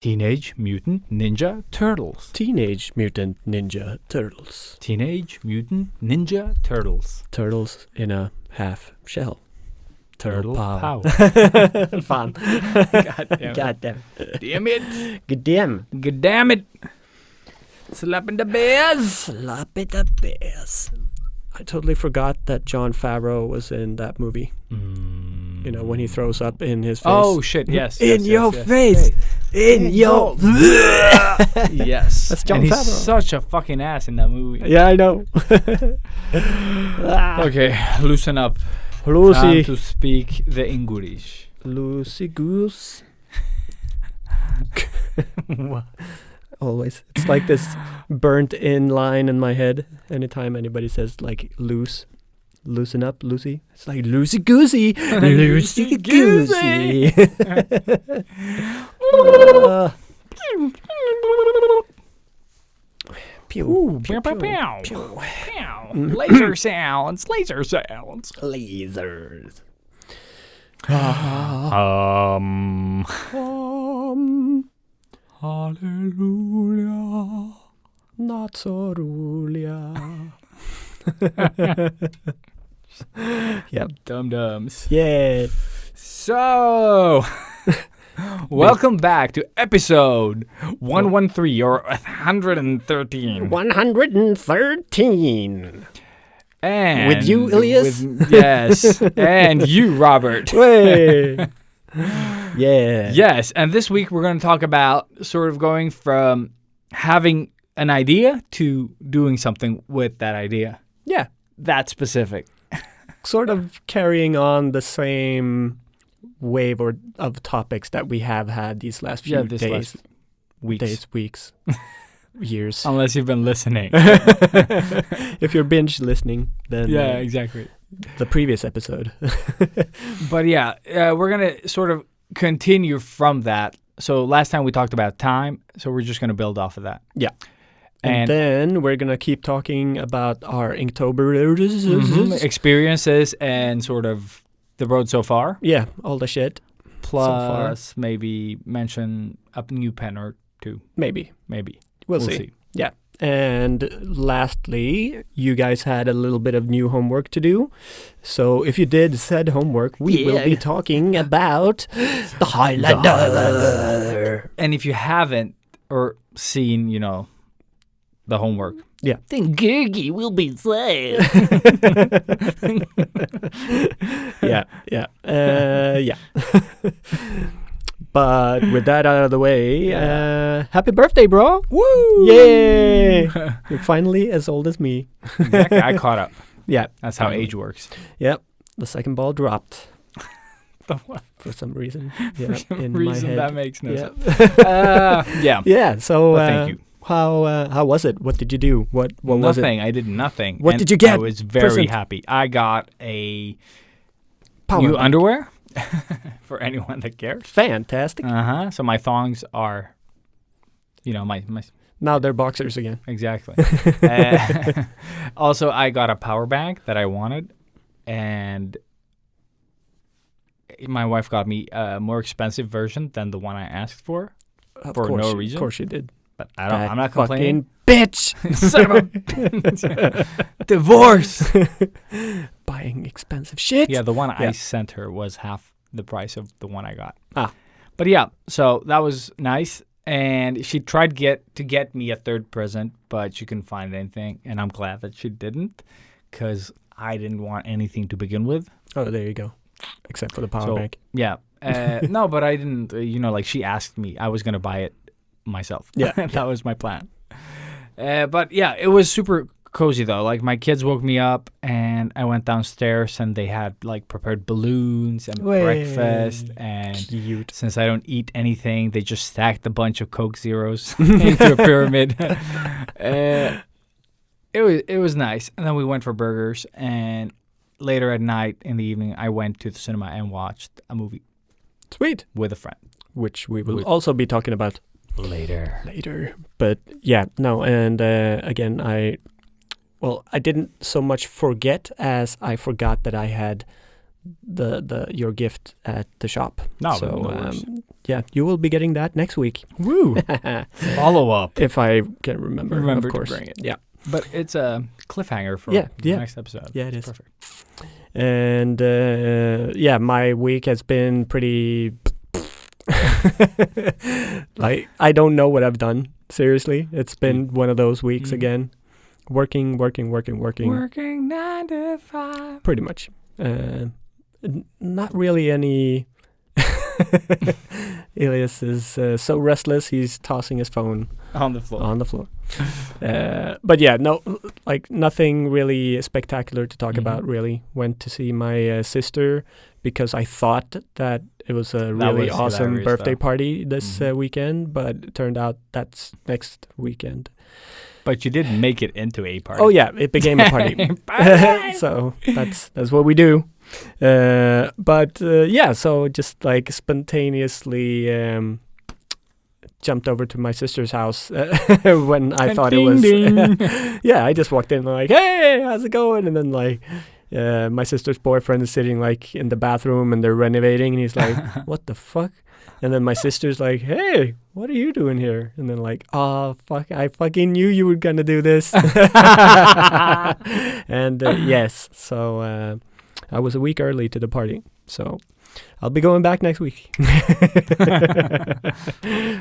Teenage Mutant Ninja Turtles. Teenage Mutant Ninja Turtles. Teenage Mutant Ninja Turtles. Turtles in a half shell. Turtle power. Fan. God damn. Damn it. Good damn. Good damn it. Slapping the bears. Slapping the bears. I totally forgot that Jon Favreau was in that movie. You know, when he throws up in his face. Oh, shit, yes. In your face. In your... Yes. That's Jon and he's Favreau. Such a fucking ass in that movie. Yeah, I know. Okay, loosen up. Lucy. Time to speak the English. Lucy Goose. Always. It's like this burnt in line in my head. Anytime anybody says like loosen up, Lucy. It's like Lucy Goosey. Lucy Goosey. Pew, Ooh, pew, pew, pew, pew, pew. pew. Laser sounds. Laser sounds. Lasers. Hallelujah. Not so roliga. Yep. Dum-dums. Yeah. So, welcome back to episode 113 or 113. 113. And with you, Elias? Yes. And you, Robert. Way. Yeah. Yes. And this week we're going to talk about sort of going from having an idea to doing something with that idea. Yeah. That specific. Sort of carrying on the same wave of topics that we have had these last few days. Weeks. Years. Unless you've been listening. If you're binge listening, then yeah, exactly. The previous episode. But yeah, we're going to sort of continue from that. So last time we talked about time, so we're just going to build off of that. Yeah. And then we're going to keep talking about our Inktober experiences and sort of the road so far. Yeah, all the shit. Plus maybe mention a new pen or two. Maybe. We'll see. Yeah. And lastly, you guys had a little bit of new homework to do. So if you did said homework, we will be talking about the Highlander. And if you haven't or seen, the homework. Yeah. Then Gergie will be sad. Yeah. But with that out of the way, happy birthday, bro. Woo! Yay! You're finally as old as me. Exactly. I caught up. Yeah. That's how age works. Yep. The second ball dropped. For some reason. Yeah, for some in reason, my head. that makes no sense. Yeah. Yeah, so thank you. How was it? What did you do? What was it? Nothing. I did nothing. What did you get? I was very happy. I got a Power new bank. underwear for anyone that cares. Fantastic. So my thongs are, my now they're boxers again. exactly. Also, I got a power bank that I wanted, and my wife got me a more expensive version than the one I asked for no reason. Of course she did. But I'm not complaining. Bitch! Son of a bitch. Divorce! Buying expensive shit. Yeah, the one I sent her was half the price of the one I got. Ah. But yeah, so that was nice. And she tried to get me a third present, but she couldn't find anything. And I'm glad that she didn't, because I didn't want anything to begin with. Oh, there you go. Except for the power bank. Yeah. No, but I didn't, she asked me. I was going to buy it myself. Yeah. That was my plan. But yeah, it was super cozy though. Like my kids woke me up and I went downstairs and they had like prepared balloons and breakfast. And cute. Since I don't eat anything, they just stacked a bunch of Coke Zeros into a pyramid. It was nice. And then we went for burgers, and later at night in the evening, I went to the cinema and watched a movie. Sweet. With a friend. Which we will also be talking about later. But yeah, no, and again, I didn't so much forget as I forgot that I had your gift at the shop. No, so no worries. yeah, you will be getting that next week. Woo! Follow up. If I can remember Remember of to course. bring it. Yeah. But it's a cliffhanger for Yeah, the yeah. next episode. Yeah, it is. Perfect. And yeah, my week has been pretty like I don't know what I've done. Seriously, it's been one of those weeks again. Working. Working 9 to 5. Pretty much. Not really any. Elias is so restless. He's tossing his phone On the floor. But yeah, no, like nothing really spectacular to talk about. Really, went to see my sister because I thought that it was a really was awesome hilarious, birthday though. party this weekend, but it turned out that's next weekend. But you did make it into a party. Oh yeah, it became a party. So that's what we do. But yeah, so just like spontaneously jumped over to my sister's house when I thought it was. Yeah, I just walked in like, hey, how's it going? And then like. My sister's boyfriend is sitting like in the bathroom and they're renovating, and he's like, what the fuck? And then my sister's like, hey, what are you doing here? And then like, oh fuck, I fucking knew you were gonna do this. And yes, so I was a week early to the party, so I'll be going back next week.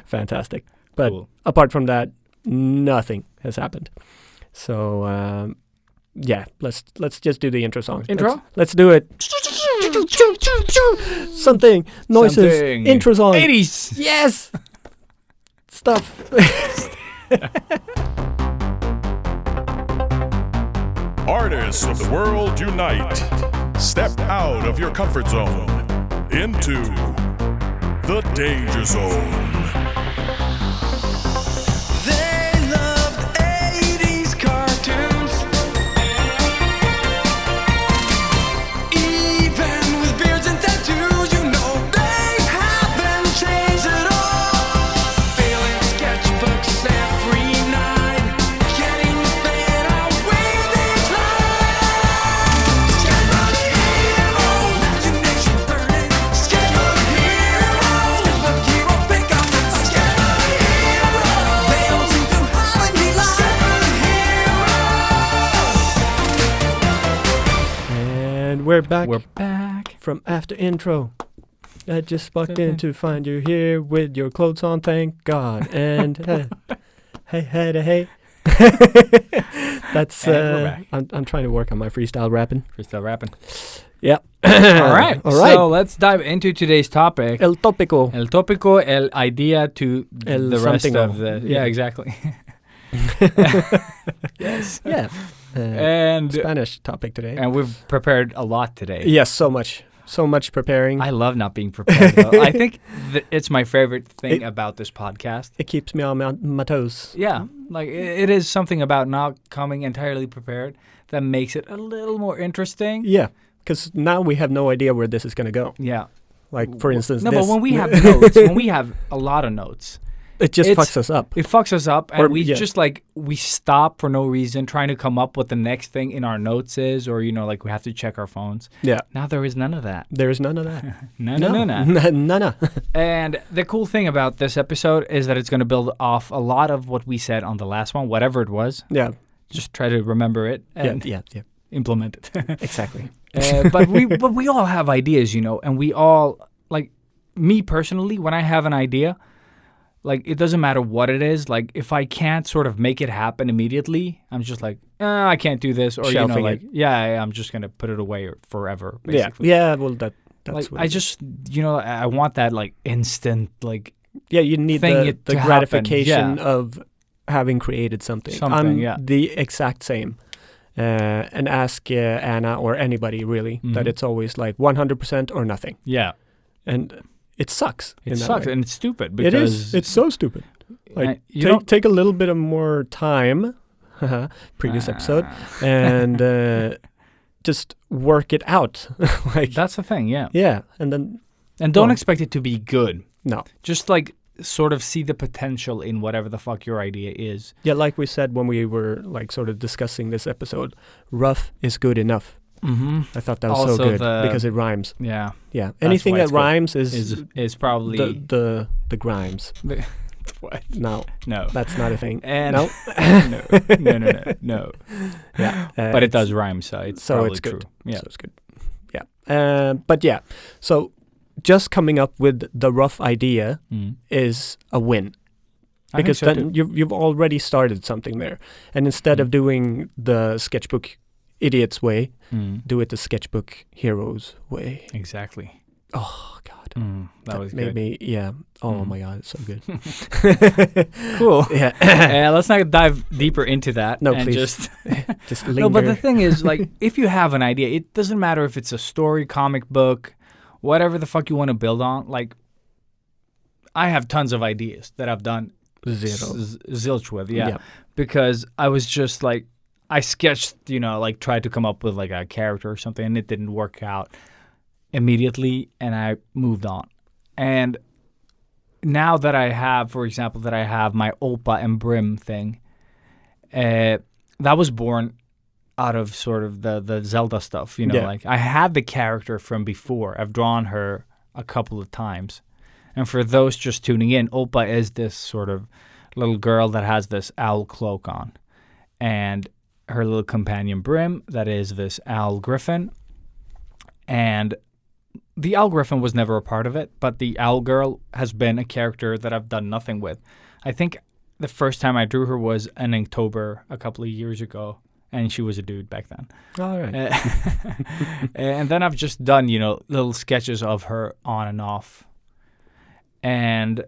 Fantastic. But Cool. apart from that, nothing has happened. So yeah, let's just do the intro song. Intro? Let's do it. Something. Noises. Something. Intro song. 80s. Yes. Stuff. Artists of the world unite. Step out of your comfort zone into the danger zone. They loved 80s cartoons. Even with beards and tattoos, you know they haven't changed at all. Filling sketchbooks every night, getting better with each line. Sketchbook hero, imagination burning. Sketchbook hero, pick up the sketchbook hero. They don't seem to have any line. And we're back We're back. from after intro. I just walked in to find you here with your clothes on, thank God. And hey. That's And we're back. I'm trying to work on my freestyle rapping. Freestyle rapping. Yeah. All right. All right. So let's dive into today's topic. El tópico. El tópico, el idea to El the rest something of of. the... Yeah. Yeah, exactly. Yes. Yeah. And Spanish topic today. we've prepared a lot today. Yes, so much preparing. I love not being prepared, though. I think it's my favorite thing about this podcast. It keeps me on my toes. Yeah, like it is something about not coming entirely prepared that makes it a little more interesting. Yeah, because now we have no idea where this is going to go. Yeah. Like, for instance, No, this. but when we have notes, when we have a lot of notes, it just it's- fucks us up. it fucks us up, and Or- we yeah. just like we stop for no reason trying to come up what the next thing in our notes is, or like we have to check our phones. Yeah, Now there is none of that. there is none of that. No. No. And the cool thing about this episode is that it's going to build off a lot of what we said on the last one, whatever it was. Yeah, Just try to remember it and yeah, implement it. exactly. But we all have ideas, and we all, like, me personally, when I have an idea, like, it doesn't matter what it is. Like, if I can't sort of make it happen immediately, I'm just like, I can't do this. Or, Shelving like, it. I'm just going to put it away forever, basically. Yeah. Well, that's Like, what I just, I want that, like, instant, like, yeah. You need thing the it to happen, gratification yeah. of having created something. Something, I'm yeah. the exact same. And ask Anna or anybody really that it's always like 100% or nothing, yeah. and it sucks. It in that sucks, way. and it's stupid It because is. It's so stupid. Like you don't take a little bit of more time, previous episode, and just work it out. Like that's the thing, yeah. yeah, and then And don't Well- expect it to be good. no, Just like sort of see the potential in whatever the fuck your idea is. yeah, like we said when we were like sort of discussing this episode, rough is good enough. Mm-hmm. I thought that was Also so good the- because it rhymes. Yeah. Yeah, anything why that it's good. rhymes Is probably the grimes. what? No, No. that's not a thing. And No. no. Yeah, But it does rhyme, so it's so probably it's true. good. Yeah. So it's good. Yeah, but yeah, so just coming up with the rough idea Mm. is a win. I think Because so then too. you've already started something there. And instead of doing the sketchbook idiot's way, Mm. do it the sketchbook hero's way. Exactly. Oh God. That was made good. me, yeah. Oh Mm. my God, it's so good. Cool. Yeah. Let's not dive deeper into that. No, and please. Just Just linger. no, but the thing is, like, if you have an idea, it doesn't matter if it's a story, comic book, whatever the fuck you want to build on. Like, I have tons of ideas that I've done Zero. zilch with, yeah. Because I was just like, I sketched, like tried to come up with like a character or something, and it didn't work out immediately, and I moved on. And now that I have, for example, my Olpa and Brim thing, that was born out of sort of the Zelda stuff, Yeah. like I had the character from before. I've drawn her a couple of times. And for those just tuning in, Olpa is this sort of little girl that has this owl cloak on. And her little companion Brim, that is this owl griffin. And the owl griffin was never a part of it, but the owl girl has been a character that I've done nothing with. I think the first time I drew her was in Inktober a couple of years ago, and she was a dude back then. All right. And then I've just done, little sketches of her on and off. And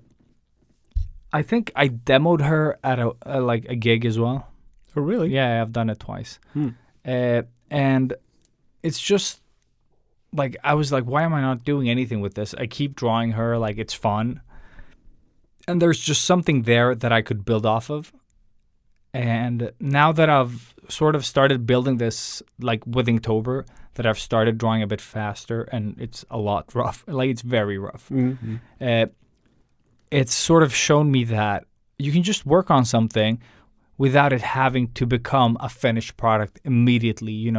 I think I demoed her at a gig as well. Oh, really? Yeah, I've done it twice. Hmm. And it's just like, I was like, why am I not doing anything with this? I keep drawing her, like it's fun. And there's just something there that I could build off of. And now that I've sort of started building this, like with Inktober, that I've started drawing a bit faster, and it's a lot rough. Like, it's very rough. Mm-hmm. It's sort of shown me that you can just work on something without it having to become a finished product immediately,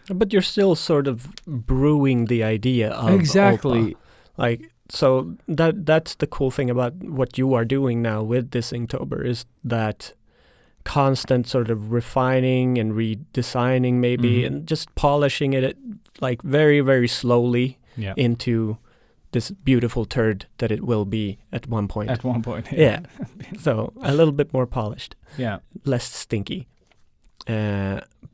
But you're still sort of brewing the idea of Exactly. Olpa. Like, so that's the cool thing about what you are doing now with this Inktober, is that constant sort of refining and redesigning maybe, Mhm. and just polishing it like very, very slowly Yeah. into this beautiful turd that it will be at one point. At one point. Yeah. So a little bit more polished, Yeah. less stinky.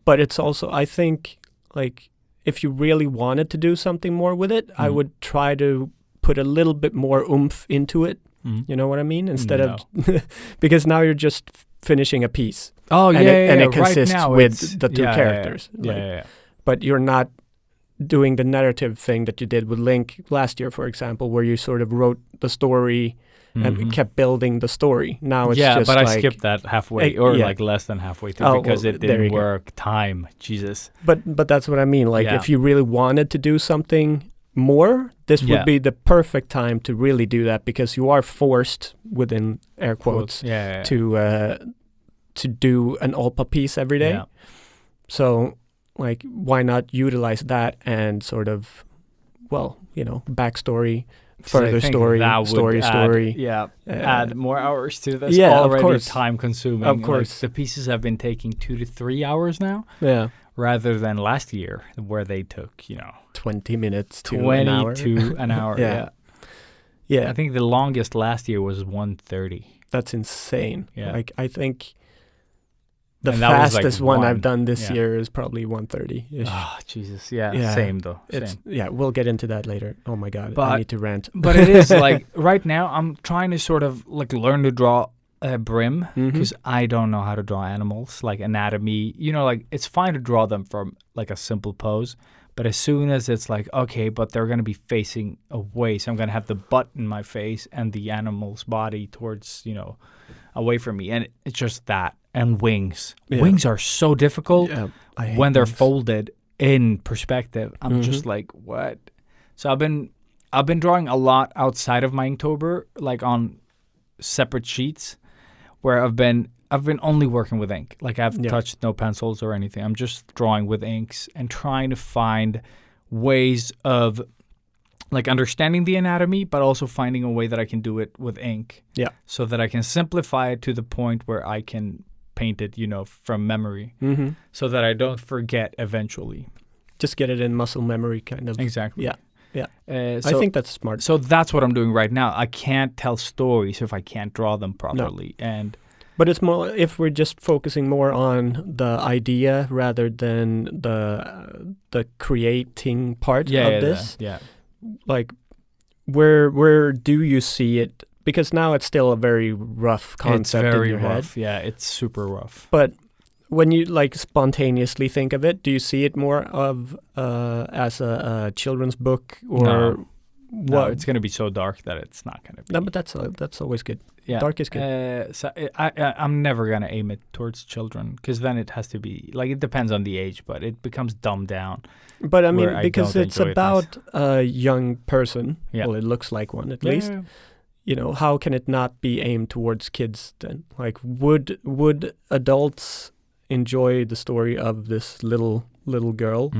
But it's also, I think, like, if you really wanted to do something more with it, I Mhm. would try to put a little bit more oomph into it. Mhm. You know what I mean? Instead of because now you're just finishing a piece, Oh, and yeah, and it right consists now with it's- the two yeah, characters. Yeah, Like, yeah. but you're not doing the narrative thing that you did with Link last year, for example, where you sort of wrote the story and Mhm. kept building the story. Now it's yeah, just but I like, skipped that halfway, or yeah. like less than halfway through, Oh, because well, it there you didn't go. work. Time, Jesus. But that's what I mean. Like, Yeah. if you really wanted to do something more, this Yeah. would be the perfect time to really do that, because you are forced, within air quotes, Yeah. to do an Olpa piece every day. Yeah. So, like, why not utilize that and sort of, well, backstory, 'Cause I further think story, that would story, add, story. Yeah, Uh, add more hours to this. yeah, of already course. time consuming. Of Like, course. the pieces have been taking 2 to 3 hours now, Yeah, rather than last year where they took 20 minutes to 20 an hour. to an hour. Yeah. Yeah. Yeah, I think the longest last year was 1:30. that's insane. Yeah. Like, I think the And that was, like, fastest one I've one. done this Yeah. year is probably 1:30-ish. Oh, Jesus. Yeah. Yeah. Same though. It's Same. yeah, we'll get into that later. Oh my God, I But- need to rant. But it is like right now I'm trying to sort of like learn to draw a Brim, Mhm. because I don't know how to draw animals, like anatomy. Like it's fine to draw them from like a simple pose, but as soon as it's like, okay, but they're going to be facing away, so I'm going to have the butt in my face and the animal's body towards, away from me. And it's just that. And wings. Yeah. Wings are so difficult Yeah, I hate when they're wings. folded in perspective. I'm just like, what? So I've been drawing a lot outside of my Inktober, like on separate sheets, where I've been only working with ink. Like I've Yeah. touched no pencils or anything. I'm just drawing with inks and trying to find ways of like understanding the anatomy, but also finding a way that I can do it with ink. Yeah. So that I can simplify it to the point where I can paint it, from memory, Mm-hmm. so that I don't forget eventually. Just get it in muscle memory, kind of. Exactly. Yeah. Yeah. So, I think that's smart. so. That's what I'm doing right now. I can't tell stories if I can't draw them properly, and But it's more if we're just focusing more on the idea rather than the creating part of this. Yeah. Like, where do you see it? Because now it's still a very rough concept it's very in your head. rough. Yeah, it's super rough. But when you like spontaneously think of it, do you see it more of as a children's book or No, what? it's gonna be so dark that it's not gonna be. No, but that's always good. yeah. Dark is good. So I'm never gonna aim it towards children because then it has to be like it depends on the age, but it becomes dumbed down. But I mean, where I because don't it's enjoy it about a young person. Yeah. Well, it looks like one at Yeah, least. yeah. How can it not be aimed towards kids then? Like, would adults enjoy the story of this little girl,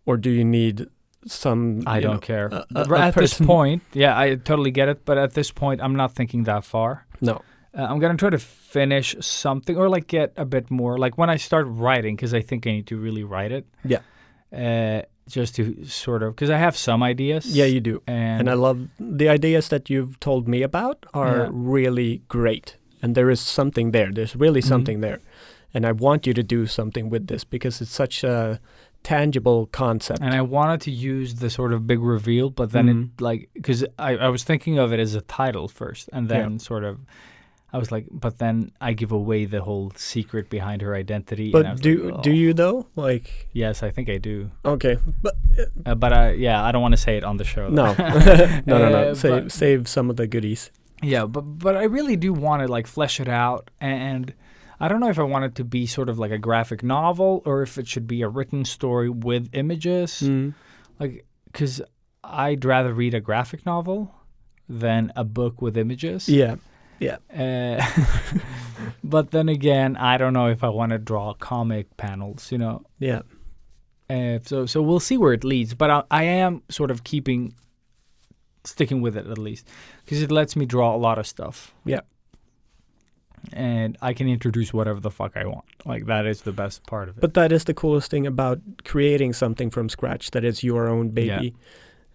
or do you need some? I don't care. a At this person- point, yeah, I totally get it. But at this point, I'm not thinking that far. No. I'm gonna try to finish something or like get a bit more. Like when I start writing, because I think I need to really write it. Yeah. Just to sort of, because I have some ideas. Yeah, you do. And And I love the ideas that you've told me about are Yeah. really great. And there is something there. There's really Mhm. something there. And I want you to do something with this because it's such a tangible concept. And I wanted to use the sort of big reveal, but then Mhm. it like, because I was thinking of it as a title first, and then Yeah. sort of, I was like, but then I give away the whole secret behind her identity. and I But was do like, do "Oh." you though? Like, Yes, I think I do. okay, but But I don't want to say it on the show. no, no. Save but- save some of the goodies. Yeah, but I really do want to like flesh it out, and I don't know if I want it to be sort of like a graphic novel or if it should be a written story with images. Mm. Like, because I'd rather read a graphic novel than a book with images. Yeah. But then again, I don't know if I want to draw comic panels, Yeah. So we'll see where it leads. But I am sort of sticking with it at least, because it lets me draw a lot of stuff. Yeah. And I can introduce whatever the fuck I want. Like, that is the best part of it. But that is the coolest thing about creating something from scratch that is your own baby.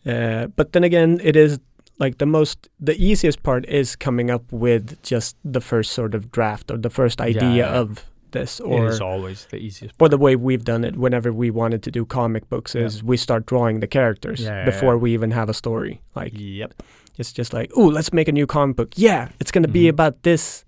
But then again, it is like the easiest part is coming up with just the first sort of draft or the first idea Yeah. of this, it or is always the easiest. or the way we've done it whenever we wanted to do comic books is we start drawing the characters before we even have a story. Like, Yep. it's just like, oh, let's make a new comic book. Yeah, it's going to be Mhm. about this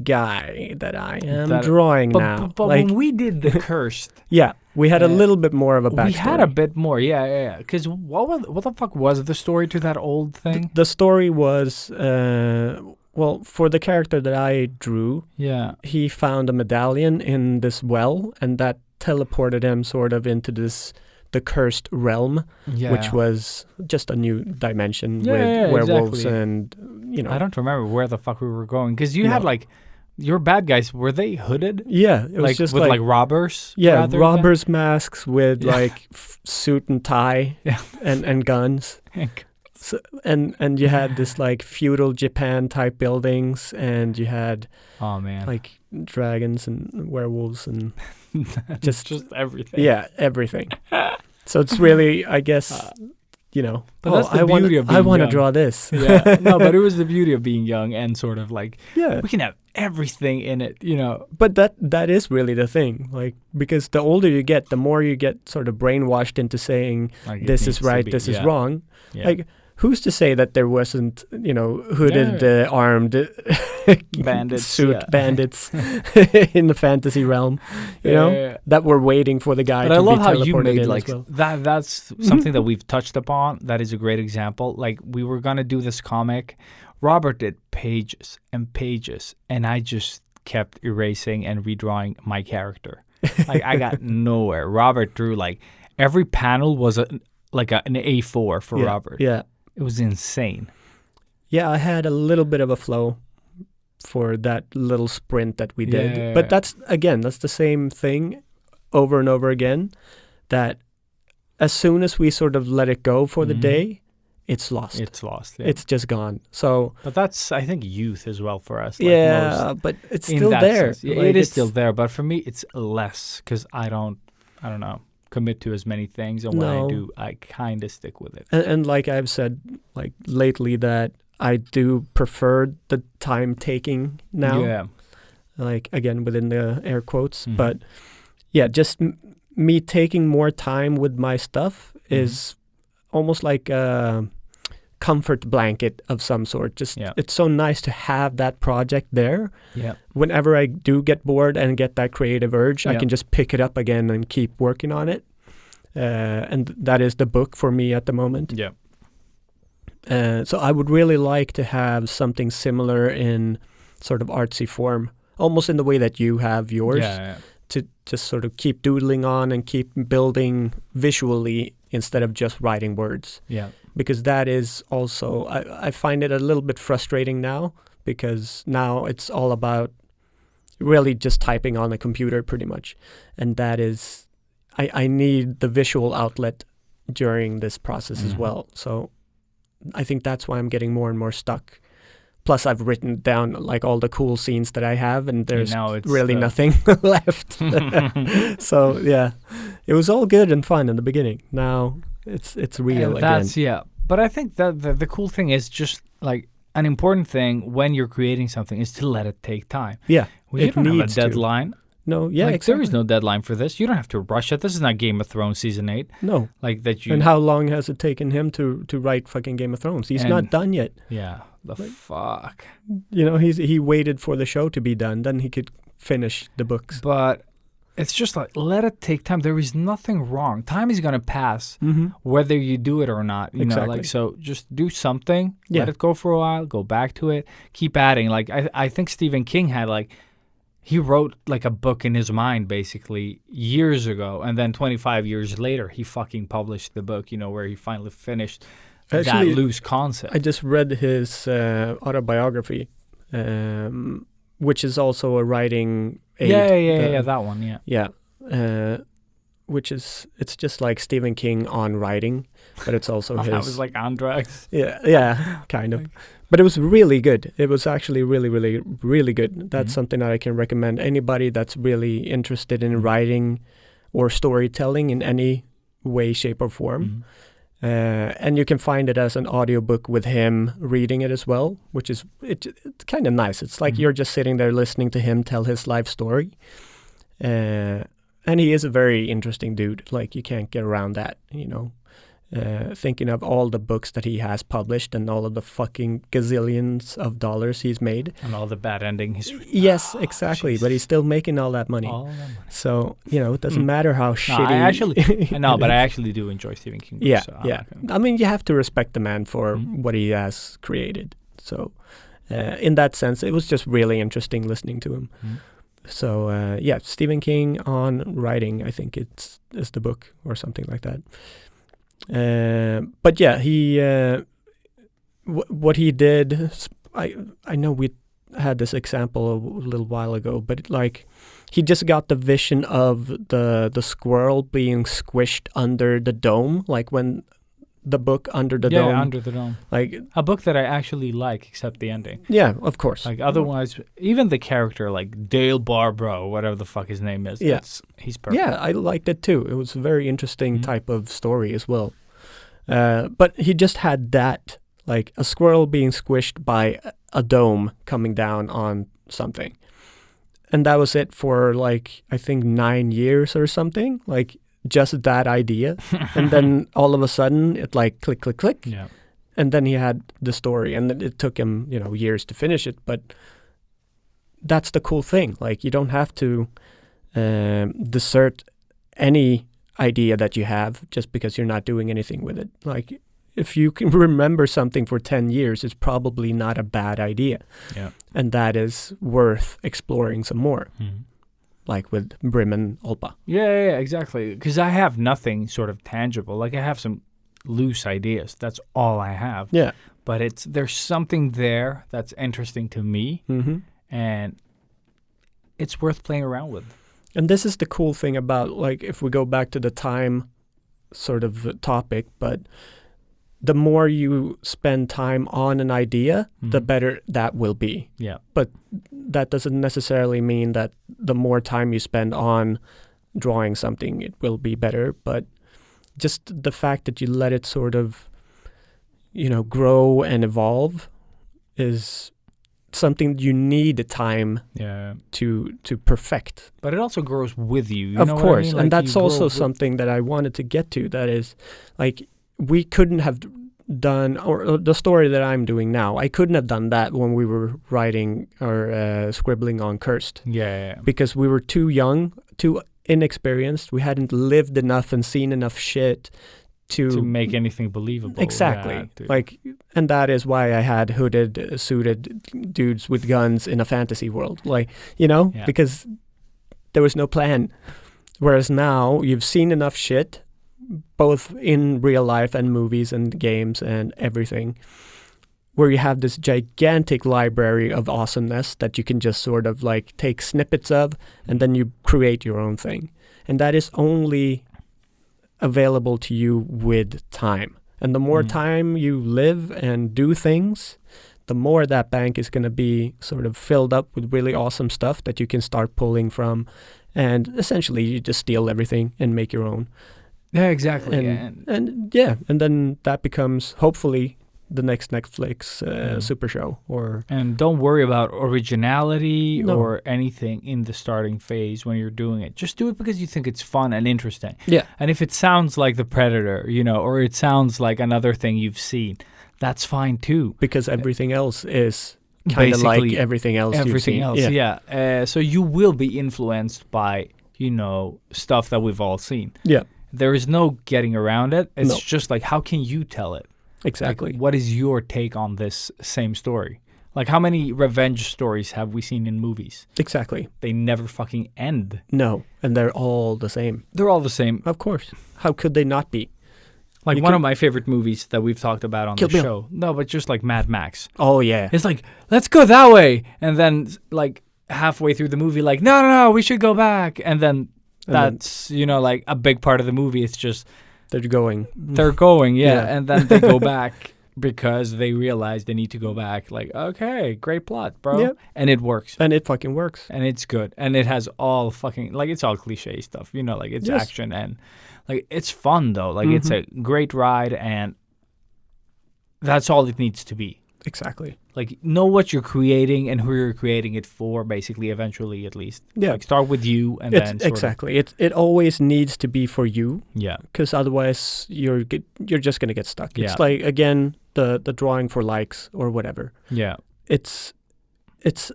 guy that I am That- drawing But, now. but Like, when we did The Cursed, yeah, we had a uh, little bit more of a backstory. we had a bit more. Yeah. Because what the fuck was the story to that old thing? The story was, well, for the character that I drew, Yeah. he found a medallion in this well, and that teleported him sort of into the cursed realm, Yeah. which was just a new dimension Yeah, with yeah, werewolves exactly. and, I don't remember where the fuck we were going, because you No. had like your bad guys. Were they hooded? Yeah, it was Like just with like robbers? yeah, rather than- robbers' masks with Yeah. like suit and tie Yeah. and guns. So, and you had this like feudal Japan type buildings, and you had Oh man. like dragons and werewolves and just everything. yeah, everything. So it's really, I guess, But that's the I wanna- beauty of I being want to young. draw this. Yeah. No, but it was the beauty of being young and sort of like Yeah. we can have everything in it, But that is really the thing, like, because the older you get, the more you get sort of brainwashed into saying Like, it this needs is to right, be- this is yeah. wrong. Yeah. Like, who's to say that there wasn't, hooded, armed Bandits, suit yeah. bandits in the fantasy realm, Yeah. that were waiting for the guy But to I love be how teleported you made in like as well. that. That's something that we've touched upon. That is a great example. Like, we were gonna do this comic. Robert did pages and pages, and I just kept erasing and redrawing my character. Like, I got nowhere. Robert drew like every panel was an A4 for Yeah, Robert. Yeah. It was insane. Yeah, I had a little bit of a flow for that little sprint that we did. Yeah. But that's the same thing over and over again, that as soon as we sort of let it go for the day, it's lost. It's lost. Yeah. It's just gone. So But that's, I think, youth as well for us. but it's in still that there. sense. Yeah, Like, it is it's- still there, but for me, it's less because I don't know, commit to as many things, and when I No. do, I kind of stick with it. And like I've said, like lately, that I do prefer the time taking now. Yeah. Like again within the air quotes, Mhm. but yeah, just me taking more time with my stuff Mm-hmm. is almost like a comfort blanket of some sort. Just Yeah. it's so nice to have that project there. Yeah. Whenever I do get bored and get that creative urge, I Yeah. can just pick it up again and keep working on it. And that is the book for me at the moment. Yeah. So I would really like to have something similar in sort of artsy form, almost in the way that you have yours, Yeah. to just sort of keep doodling on and keep building visually instead of just writing words. Yeah. Because that is also, I find it a little bit frustrating now, because now it's all about really just typing on a computer pretty much. And that is, I need the visual outlet during this process as Mhm. well. So I think that's why I'm getting more and more stuck. Plus, I've written down like all the cool scenes that I have, and there's now it's, really nothing left. So yeah, it was all good and fun in the beginning. Now it's real And again. that's But I think that the cool thing is just like an important thing when you're creating something is to let it take time. Yeah, Well, you it don't have a needs to. deadline. No, yeah, Like, exactly. there is no deadline for this. You don't have to rush it. This is not Game of Thrones season 8. No. Like that you. And how long has it taken him to write fucking Game of Thrones? He's not And- done yet. Yeah. The fuck. You know, he waited for the show to be done, then he could finish the books. But it's just like, let it take time. There is nothing wrong. Time is going to pass Mm-hmm. whether you do it or not. You know, Exactly. like, so just do something, Yeah. let it go for a while, go back to it, keep adding. Like, I think Stephen King had like, he wrote like a book in his mind basically years ago. And then 25 years later, he fucking published the book, you know, where he finally finished Actually, that loose concept. I just read his autobiography, which is also a writing aid. Yeah, that one, yeah. Yeah, which is, it's just like Stephen King on writing, but it's also his. That was like on drugs. Yeah, kind of. But it was really good. It was actually really, really, really good. That's Mhm. something that I can recommend anybody that's really interested in writing or storytelling in any way, shape, or form. Mhm. And you can find it as an audiobook with him reading it as well, which is it's kind of nice. It's like Mhm. you're just sitting there listening to him tell his life story. And he is a very interesting dude. Like, you can't get around that, you know. Thinking of all the books that he has published and all of the fucking gazillions of dollars he's made. And all the bad ending history. Yes, exactly. But he's still making all that money. All of them. So, you know, it doesn't matter how No, shitty. I actually, I know, it but I is. actually do enjoy Stephen King books. Yeah, so I'm yeah. not gonna- I mean, you have to respect the man for Mhm. what he has created. So, in that sense, it was just really interesting listening to him. Mhm. So, yeah, Stephen King on writing, I think is the book or something like that. But yeah, he what he did. I know we had this example a little while ago, but like, he just got the vision of the squirrel being squished under the dome, like when the book Under the Dome. Yeah, Under the Dome. Like, A book that I actually like, except the ending. yeah, of course. Like, otherwise, even the character, like Dale Barbro, whatever the fuck his name is, Yeah. he's perfect. Yeah, I liked it too. It was a very interesting Mhm. type of story as well. But he just had that, like a squirrel being squished by a dome coming down on something. And that was it for like, I think 9 years or something, like just that idea. And then all of a sudden it like click, click, click. Yeah. And then he had the story, and it took him, you know, years to finish it. But that's the cool thing. Like, you don't have to desert any idea that you have just because you're not doing anything with it. Like, if you can remember something for 10 years, it's probably not a bad idea. Yeah. And that is worth exploring some more, Mhm. like with Brim and Olpa. Yeah, exactly. Because I have nothing sort of tangible. Like, I have some loose ideas. That's all I have. Yeah. But there's something there that's interesting to me, Mm-hmm. and it's worth playing around with. And this is the cool thing about, like, if we go back to the time sort of topic, but the more you spend time on an idea, the better that will be. Yeah. But that doesn't necessarily mean that the more time you spend on drawing something, it will be better. But just the fact that you let it sort of, grow and evolve is something you need the time Yeah. to perfect. But it also grows with you. You Of know what I course. mean? And Like, that's you grow also with- something that I wanted to get to. That is, like, we couldn't have done, or the story that I'm doing now, I couldn't have done that when we were writing or scribbling on Cursed, Yeah. because we were too young, too inexperienced. We hadn't lived enough and seen enough shit To make anything believable. Exactly. Yeah, to- Like, and that is why I had hooded, suited dudes with guns in a fantasy world. Like, Yeah. because there was no plan. Whereas now you've seen enough shit, both in real life and movies and games and everything, where you have this gigantic library of awesomeness that you can just sort of like take snippets of, and then you create your own thing. And that is only available to you with time. And the more time you live and do things, the more that bank is going to be sort of filled up with really awesome stuff that you can start pulling from. And essentially you just steal everything and make your own. Yeah, exactly. And then that becomes hopefully the next Netflix super show. And don't worry about originality No. or anything in the starting phase when you're doing it. Just do it because you think it's fun and interesting. Yeah. And if it sounds like The Predator, or it sounds like another thing you've seen, that's fine too. Because everything else is kind of like Basically, everything else you've Everything seen. else, yeah. So you will be influenced by, stuff that we've all seen. Yeah, There is no getting around it. It's No. just like, how can you tell it? exactly. Like, what is your take on this same story? Like, how many revenge stories have we seen in movies? Exactly. They never fucking end. No, and they're all the same. They're all the same. Of course. How could they not be? Like, You one can- of my favorite movies that we've talked about on Kill the Bill. show. No, but just like Mad Max. Oh, yeah. It's like, let's go that way. And then, like, halfway through the movie, like, no, we should go back. And then that's, like, a big part of the movie. It's just, They're going. they're going, Yeah. and then they go back because they realize they need to go back. Like, okay, great plot, bro. Yeah. And it works. And it fucking works. And it's good. And it has all fucking, like, it's all cliche stuff, like, it's Yes. action and, like, it's fun, though. Like, it's a great ride, and that's all it needs to be. Exactly. Like, know what you're creating and who you're creating it for, basically, eventually, at least. Yeah. Like, start with you, and It's then sort of- exactly. It always needs to be for you, yeah. because otherwise you're just going to get stuck. Yeah. It's like, again, the drawing for likes or whatever. Yeah. It's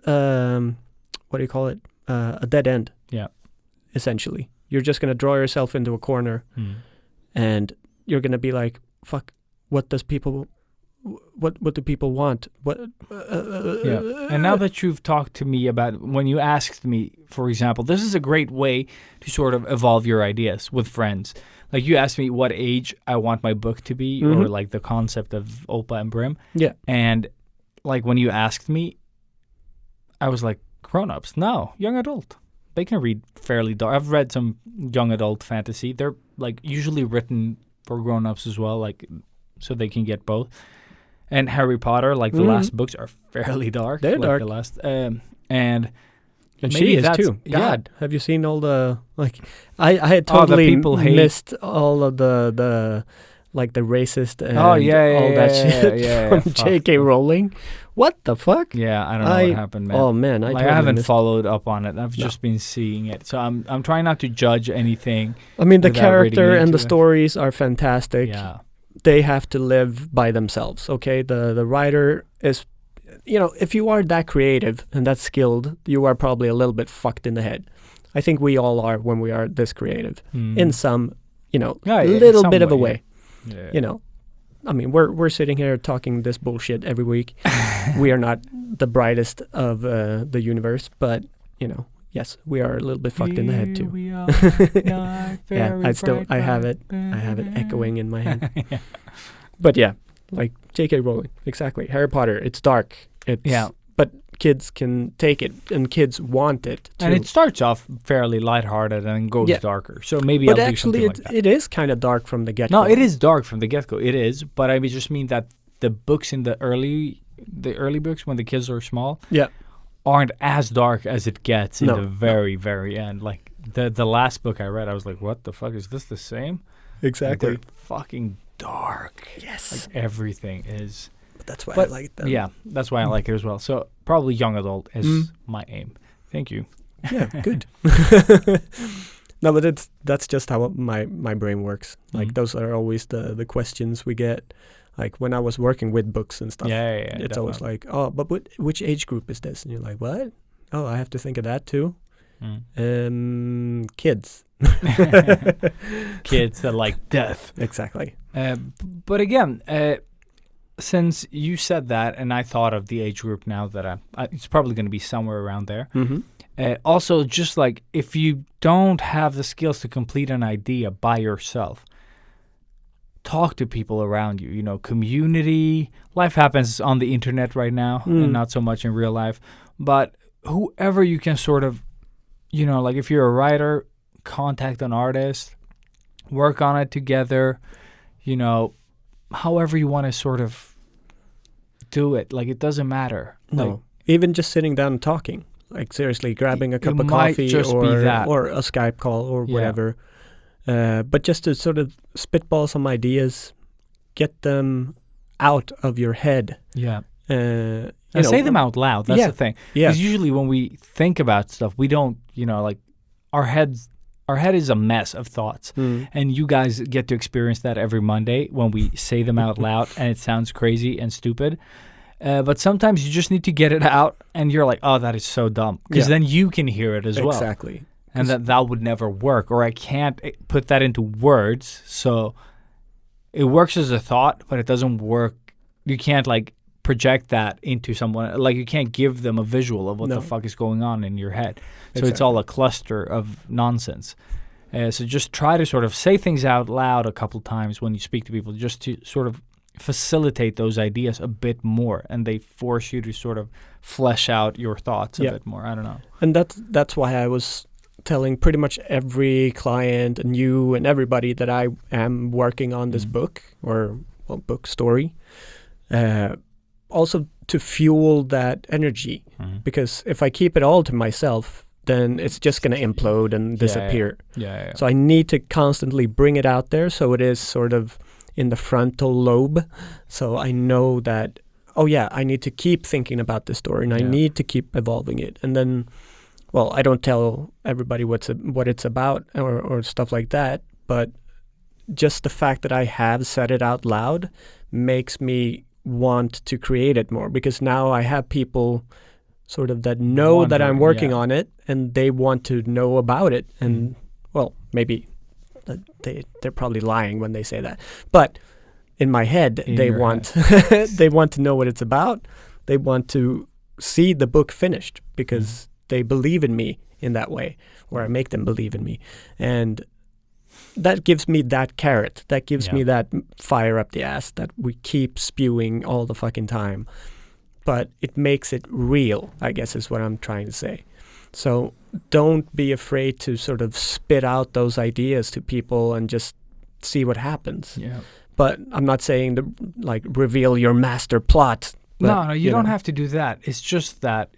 what do you call it? A dead end. Yeah. Essentially. You're just going to draw yourself into a corner, and you're going to be like, fuck, what do people want? Yeah. And now that you've talked to me about, when you asked me, for example, this is a great way to sort of evolve your ideas with friends. Like, you asked me what age I want my book to be, or like the concept of Opa and Brim. Yeah. And like, when you asked me, I was like, grown-ups? No, young adult. They can read fairly dark. I've read some young adult fantasy. They're like usually written for grown-ups as well, like, so they can get both. And Harry Potter, like, the last books are fairly dark. They're like dark. The last, And maybe she is that's- too. yeah. God, have you seen all the, like, I had Oh, the totally people hate- missed all of the like the racist and Oh, yeah, all yeah, that yeah, shit yeah, from fuck. J.K. Rowling. What the fuck? yeah, I don't know what happened, man. Oh man, Like, totally I haven't missed. followed up on it. I've just been seeing it. So I'm trying not to judge anything. I mean, the without reading character and into the it. stories are fantastic. Yeah. They have to live by themselves. Okay, the writer is, if you are that creative and that skilled, you are probably a little bit fucked in the head. I think we all are when we are this creative in some, Yeah, little some bit of a way, way. Yeah. I mean, we're sitting here talking this bullshit every week. We are not the brightest of the universe, but Yes, we are a little bit fucked in the head too. We are not Yeah, very I have it echoing in my head. But yeah, like J.K. Rowling, exactly. Harry Potter, it's dark. But kids can take it, and kids want it too. And it starts off fairly lighthearted and goes darker. So maybe But I'll do actually, something like that. it is kind of dark from the get-go. No, it is dark from the get-go. It is, but I just mean that the books in the early books when the kids are small, aren't as dark as it gets in the very, very end. Like the last book I read, I was like, "What the fuck is this? The same?" Exactly. Like, they're fucking dark. Yes. Like everything is. But that's why I like them. Yeah, that's why I like it as well. So probably young adult is my aim. Thank you. Yeah, good. No, but that's just how my brain works. Like those are always the questions we get. Like when I was working with books and stuff. Yeah, it's always like, oh, but which age group is this? And you're like, what? Oh, I have to think of that too. Kids. Kids that like death. Exactly. But again, since you said that, and I thought of the age group now that it's probably going to be somewhere around there. Also, just like if you don't have the skills to complete an idea by yourself, talk to people around you. You know, community. Life happens on the internet right now, and not so much in real life. But whoever you can sort of, you know, like if you're a writer, contact an artist, work on it together. You know, however you want to sort of do it. Like, it doesn't matter. No. Like, even just sitting down and talking. Like, seriously, grabbing a cup of might coffee just be that. or a Skype call or whatever. But just to sort of spitball some ideas, get them out of your head. Yeah. And say them out loud. That's the thing. Yeah. Because usually when we think about stuff, we don't, you know, like our head is a mess of thoughts. And you guys get to experience that every Monday when we say them out loud and it sounds crazy and stupid. But sometimes you just need to get it out and you're like, oh, that is so dumb. Because then you can hear it as well. Exactly. And that would never work. Or I can't put that into words. So it works as a thought, but it doesn't work. You can't like project that into someone. Like you can't give them a visual of what the fuck is going on in your head. So it's all a cluster of nonsense. So just try to sort of say things out loud a couple times when you speak to people, just to sort of facilitate those ideas a bit more, and they force you to sort of flesh out your thoughts a bit more. I don't know. And that's why I was telling pretty much every client and you and everybody that I am working on this book or book story. Also to fuel that energy, because if I keep it all to myself, then it's just going to implode and disappear. Yeah. So I need to constantly bring it out there, so it is sort of in the frontal lobe. So I know that, I need to keep thinking about this story, and I need to keep evolving it. And then, I don't tell everybody what it's about or stuff like that, but just the fact that I have said it out loud makes me want to create it more, because now I have people sort of that know that I'm working on it, and they want to know about it. And maybe they're probably lying when they say that, but in my head they want they want to know what it's about. They want to see the book finished because they believe in me in that way, or I make them believe in me, and that gives me that carrot. That gives me that fire up the ass that we keep spewing all the fucking time. But it makes it real, I guess is what I'm trying to say. So don't be afraid to sort of spit out those ideas to people and just see what happens. Yeah. But I'm not saying reveal your master plot. But, no, you don't have to do that. It's just that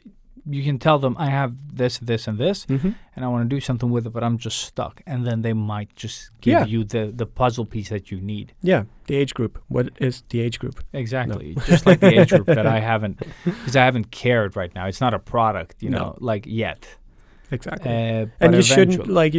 you can tell them, I have this, this, and this, and I want to do something with it, but I'm just stuck. And then they might just give you the puzzle piece that you need. Yeah, the age group. What is the age group? Exactly. No. Just like the age group that I haven't, because I haven't cared right now. It's not a product, know, yet. Exactly. And you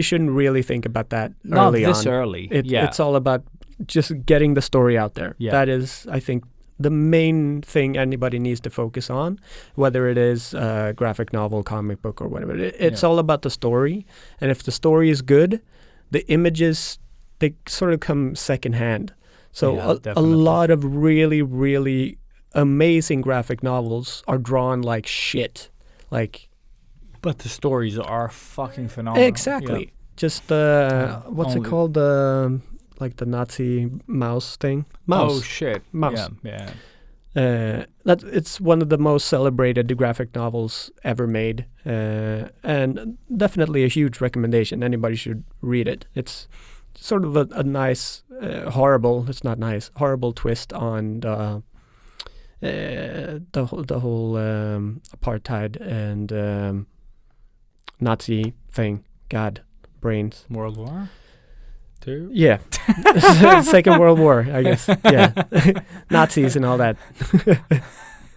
shouldn't really think about that early on. Not this early. It's all about just getting the story out there. Yeah. That is, I think, the main thing anybody needs to focus on, whether it is a graphic novel, comic book, or whatever. It's all about the story. And if the story is good, the images, they sort of come secondhand. So a lot of really, really amazing graphic novels are drawn like shit. Like But the stories are fucking phenomenal. Exactly. Just what's it Only- called? Like the Nazi mouse thing. Yeah. Mouse. Oh shit. Mouse. Yeah. That it's one of the most celebrated graphic novels ever made, and definitely a huge recommendation. Anybody should read it. It's sort of a nice, horrible. It's not nice. Horrible twist on the whole apartheid and Nazi thing. God, brains. World War II. Yeah, Second World War, I guess. Yeah, Nazis and all that.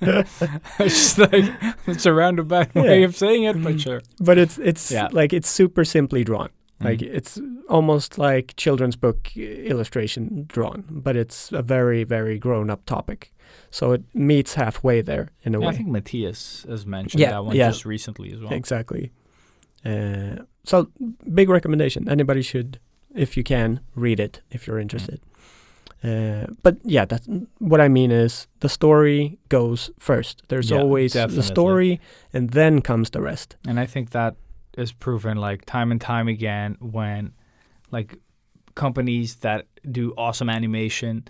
It's just like it's a roundabout way of saying it, but sure. But it's Yeah. like it's super simply drawn. Like Mhm. it's almost like children's book illustration drawn, but it's a very, very grown up topic. So it meets halfway there in a Yeah, way. I think Matthias has mentioned Yeah, that one yeah. just recently as well. Exactly. So big recommendation. Anybody should, if you can, read it if you're interested. But yeah, that's what I mean is the story goes first. There's Yeah, always definitely. the story, and then comes the rest. And I think that is proven like time and time again when like companies that do awesome animation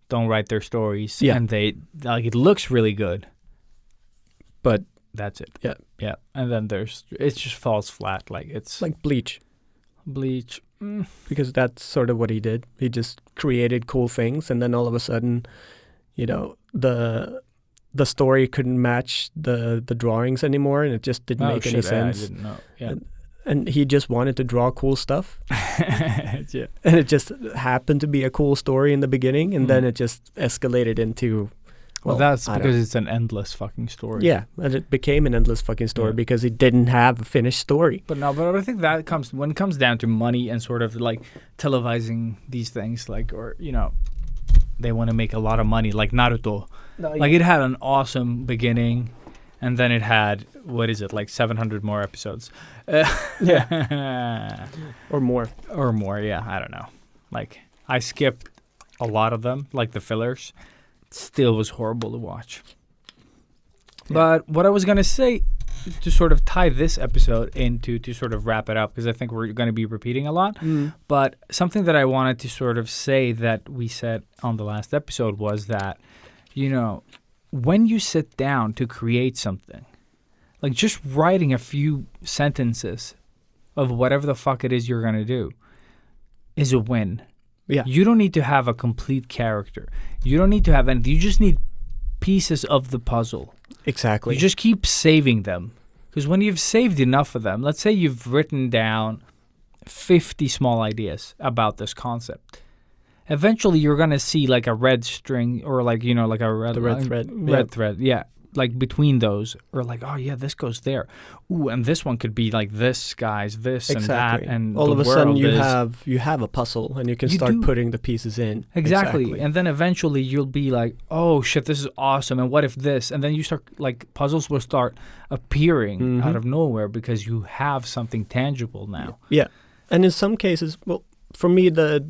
don't write their stories Yeah. and they like it looks really good, But that's it. Yeah. Yeah. And then it just falls flat. Like it's like Bleach, Bleach. because that's sort of what he did. He just created cool things, and then all of a sudden, you know, the story couldn't match the drawings anymore, and it just didn't make any sense. I didn't know. Yeah. And he just wanted to draw cool stuff, Yeah. and it just happened to be a cool story in the beginning, and then Mm. it just escalated into. Well, that's I don't- because it's an endless fucking story. Yeah, and it became an endless fucking story Yeah. because he didn't have a finished story. But I think that comes when it comes down to money and sort of like televising these things, like, or you know, they want to make a lot of money, like Naruto. Like it had an awesome beginning, and then it had what is it, like 700 more episodes? Yeah, or more. or more. Yeah, I don't know. Like I skipped a lot of them, like the fillers. Still was horrible to watch. Yeah. But what I was gonna say to sort of tie this episode into to sort of wrap it up, because I think we're going to be repeating a lot. But something that I wanted to sort of say that we said on the last episode was that, you know, when you sit down to create something, like just writing a few sentences of whatever the fuck it is you're going to do is a win. Yeah. You don't need to have a complete character. You don't need to have anything. You just need pieces of the puzzle. Exactly. You just keep saving them. Because when you've saved enough of them, let's say you've written down 50 small ideas about this concept. Eventually, you're going to see like a red string or like, you know, like a red, The red thread. Red thread, yeah. Like between those, or like, oh yeah, this goes there. Ooh, and this one could be like this guy's this Exactly. and that. And all the of a sudden world you have a puzzle, and you can You start do. putting the pieces in. Exactly. And then eventually you'll be like, oh shit, this is awesome. And what if this? And then you start, like, puzzles will start appearing out of nowhere because you have something tangible now. Yeah. And in some cases, well, for me, the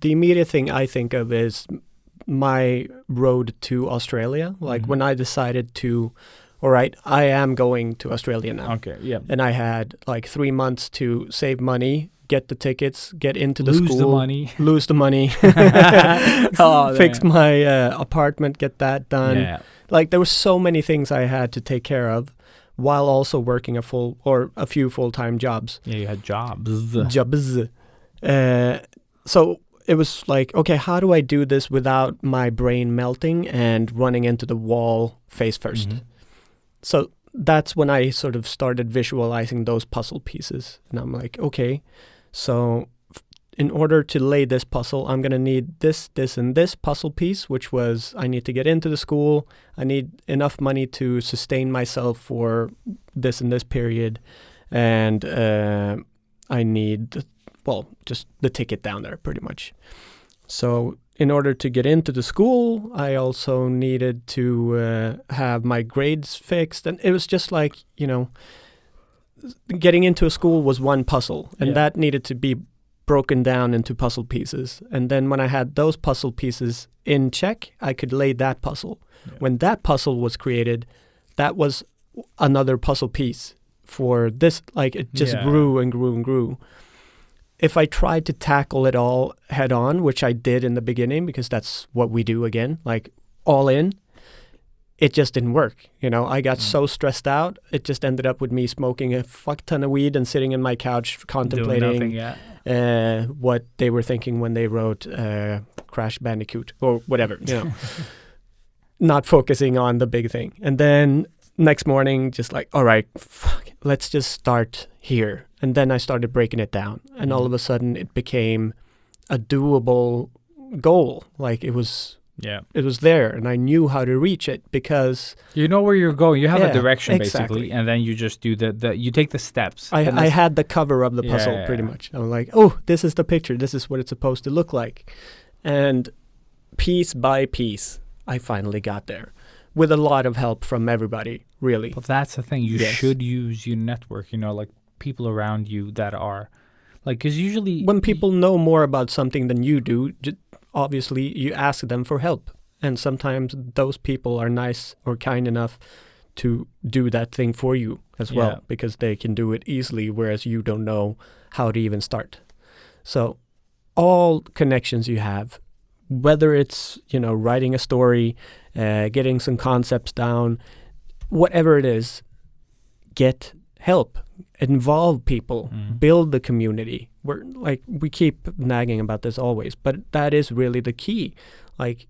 immediate thing I think of is my road to Australia. Like when I decided to, all right, I am going to Australia now. Okay, yeah. And I had like 3 months to save money, get the tickets, get into the Lose school. the money. Lose the money. Oh, fix damn. my apartment, get that done. Yeah. Like there were so many things I had to take care of while also working a few full-time jobs. Yeah, you had jobs. Jobs. So it was like, okay, how do I do this without my brain melting and running into the wall face first? So that's when I sort of started visualizing those puzzle pieces. And I'm like, okay, so in order to lay this puzzle, I'm going to need this, this, and this puzzle piece, which was I need to get into the school. I need enough money to sustain myself for this and this period. And I need, well, just the ticket down there pretty much. So in order to get into the school, I also needed to have my grades fixed. And it was just like, you know, getting into a school was one puzzle, and that needed to be broken down into puzzle pieces. And then when I had those puzzle pieces in check, I could lay that puzzle. When that puzzle was created, that was another puzzle piece. for this. Like it just grew and grew and grew. If I tried to tackle it all head on, which I did in the beginning, because that's what we do again, like all in, it just didn't work. You know, I got so stressed out. It just ended up with me smoking a fuck ton of weed and sitting in my couch contemplating what they were thinking when they wrote Crash Bandicoot or whatever, you know, not focusing on the big thing. And then next morning, just like, all right, fuck, let's just start here. And then I started breaking it down. And all of a sudden it became a doable goal. Like it was there, and I knew how to reach it because you know where you're going. You have a direction exactly. basically, and then you just do you take the steps. I had the cover of the puzzle pretty much. I was like, oh, this is the picture. This is what it's supposed to look like. And piece by piece, I finally got there with a lot of help from everybody, really. But that's the thing. You should use your network, you know, like people around you that are like, because usually when people know more about something than you do, obviously you ask them for help, and sometimes those people are nice or kind enough to do that thing for you as well, because they can do it easily, whereas you don't know how to even start. So all connections you have, whether it's, you know, writing a story, getting some concepts down, whatever it is, get help, involve people, build the community. We keep nagging about this always, but that is really the key. Like,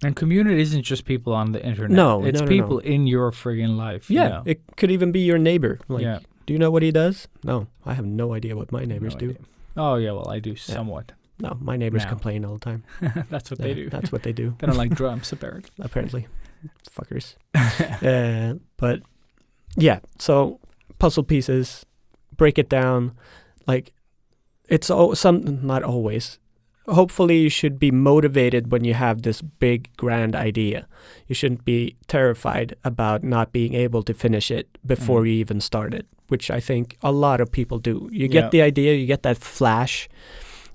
and community isn't just people on the internet. No, it's people in your friggin' life. Yeah, you know? It could even be your neighbor. Like, do you know what he does? No, I have no idea what my neighbors do. Oh yeah, well I do somewhat. No, my neighbors complain all the time. That's what they do. That's what they do. They don't like drums, apparently. Apparently, fuckers. But yeah, so puzzle pieces, break it down. Like, it's not always. Hopefully you should be motivated when you have this big grand idea. You shouldn't be terrified about not being able to finish it before you even start it, which I think a lot of people do. You get the idea, you get that flash,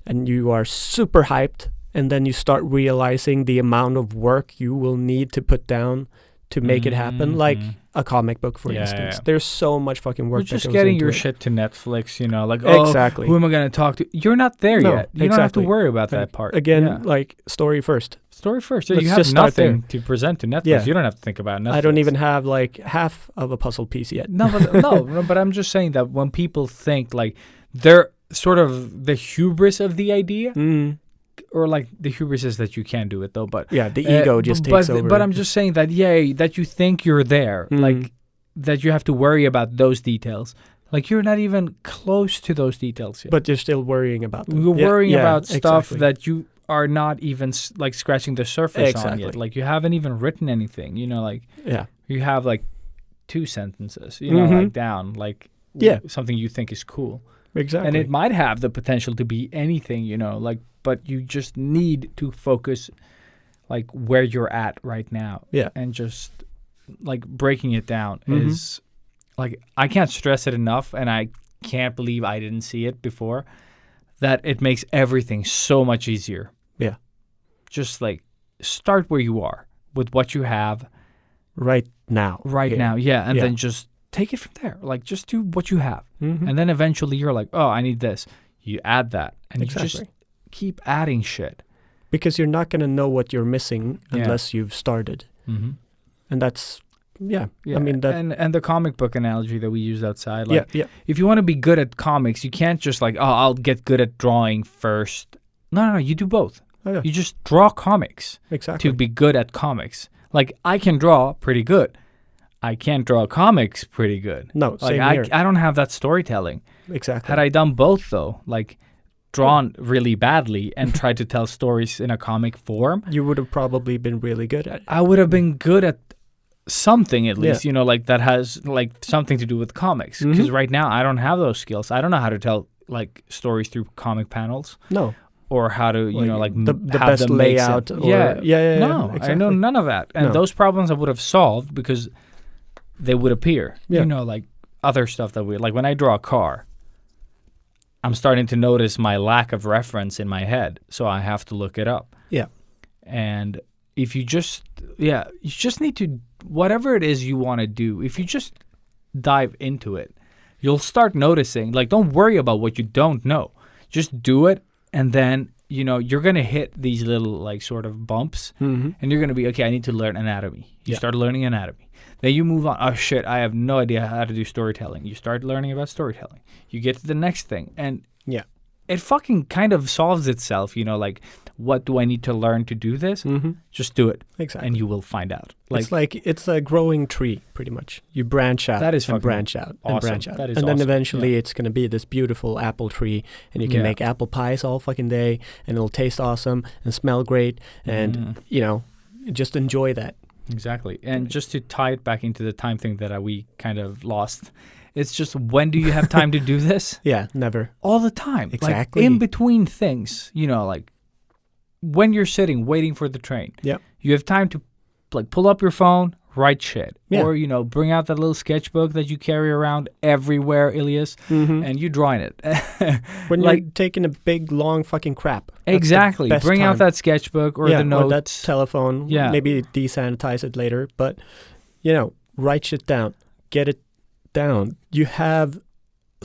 and you are super hyped, and then you start realizing the amount of work you will need to put down to make it happen, like a comic book, for instance. There's so much fucking work. You're just getting your shit to Netflix, you know, like, exactly. Who am I going to talk to? You're not there yet. You don't have to worry about that part. Again, like, story first. Story first. Let's you have just start nothing to present to Netflix. Yeah. You don't have to think about Netflix. I don't even have like half of a puzzle piece yet. No, but I'm just saying that when people think like they're sort of the hubris of the idea, or like the hubris is that you can't do it though, but the ego just takes over. But I'm just saying that that you think you're there, like that you have to worry about those details. Like, you're not even close to those details yet. But you're still worrying about them. You're worrying about stuff that you are not even like scratching the surface on yet. Like, you haven't even written anything, you know, like you have like 2 sentences, you know, like down, like something you think is cool. Exactly. And it might have the potential to be anything, you know, like, but you just need to focus like where you're at right now. Yeah. And just like breaking it down is like, I can't stress it enough, and I can't believe I didn't see it before, that it makes everything so much easier. Yeah. Just like start where you are with what you have right now. Right now. Yeah. And then just take it from there. Like, just do what you have. And then eventually you're like, oh, I need this. You add that. And you just keep adding shit. Because you're not going to know what you're missing unless you've started. And that's, I mean, that... And the comic book analogy that we used outside. Like, if you want to be good at comics, you can't just like, oh, I'll get good at drawing first. No, you do both. Oh, yeah. You just draw comics to be good at comics. Like, I can draw pretty good. I can't draw comics pretty good. No, like, same here. I don't have that storytelling. Exactly. Had I done both, though, like drawn really badly and tried to tell stories in a comic form, you would have probably been really good at it. I would have been good at something, at least, you know, like that has like something to do with comics. Because right now I don't have those skills. I don't know how to tell like stories through comic panels. No. Or how to, you know, like the best layout. No, exactly. I know none of that. And those problems I would have solved because they would appear. You know, like other stuff that like when I draw a car, I'm starting to notice my lack of reference in my head, so I have to look it up. Yeah. And if you just, you just need to, whatever it is you want to do, if you just dive into it, you'll start noticing, like, don't worry about what you don't know. Just do it, and then, you're going to hit these little, like, sort of bumps, and you're going to be, okay, I need to learn anatomy. You start learning anatomy. Then you move on. Oh, shit, I have no idea how to do storytelling. You start learning about storytelling. You get to the next thing, and it fucking kind of solves itself, like, what do I need to learn to do this? Just do it. Exactly. And you will find out. It's a growing tree, pretty much. You branch out that is and branch out awesome. and branch out. That is and then awesome. eventually it's going to be this beautiful apple tree, and you can make apple pies all fucking day, and it'll taste awesome and smell great, and, just enjoy that. Exactly. And just to tie it back into the time thing that we kind of lost, it's just, when do you have time to do this? Yeah, never. All the time. Exactly. Like, in between things, like, when you're sitting waiting for the train, you have time to, like, pull up your phone, write shit. Yeah. Or, bring out that little sketchbook that you carry around everywhere, Ilias, and you draw in it. When you're taking a big, long fucking crap. That's Exactly. the best Bring out time. that sketchbook or the notes. Or that telephone. Yeah. Maybe desanitize it later. But, write shit down. Get it down. You have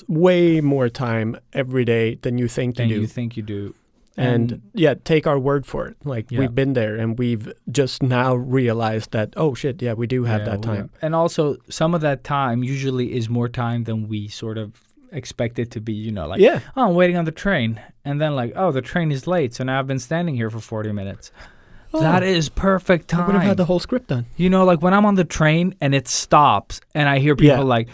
way more time every day than you think than you do. you think you do. And take our word for it. Like, we've been there, and we've just now realized that, oh shit, we do have that time. And also, some of that time usually is more time than we sort of expect it to be, like, oh, I'm waiting on the train. And then, like, oh, the train is late, so now I've been standing here for 40 minutes. Oh, that is perfect time. I would have had the whole script done. Like, when I'm on the train and it stops and I hear people like,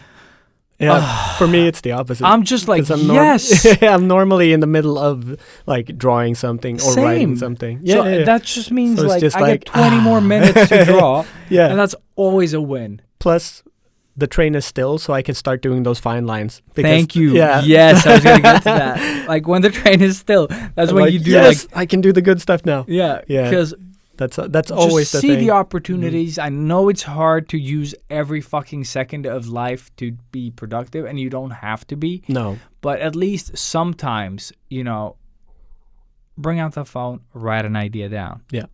yeah, for me it's the opposite. I'm just like, 'Cause I'm yes. I'm normally in the middle of, like, drawing something or writing something. So that just means, so like, just I get 20 more minutes to draw. And that's always a win. Plus, the train is still, so I can start doing those fine lines. Because, Thank you. Yeah. Yes, I was going to get to that. Like, when the train is still, that's I'm when like, you do, yes, I can do the good stuff now. Yeah. Because that's always the see thing. the opportunities. I know it's hard to use every fucking second of life to be productive, and you don't have to be. No. But at least sometimes, bring out the phone, write an idea down. Yeah.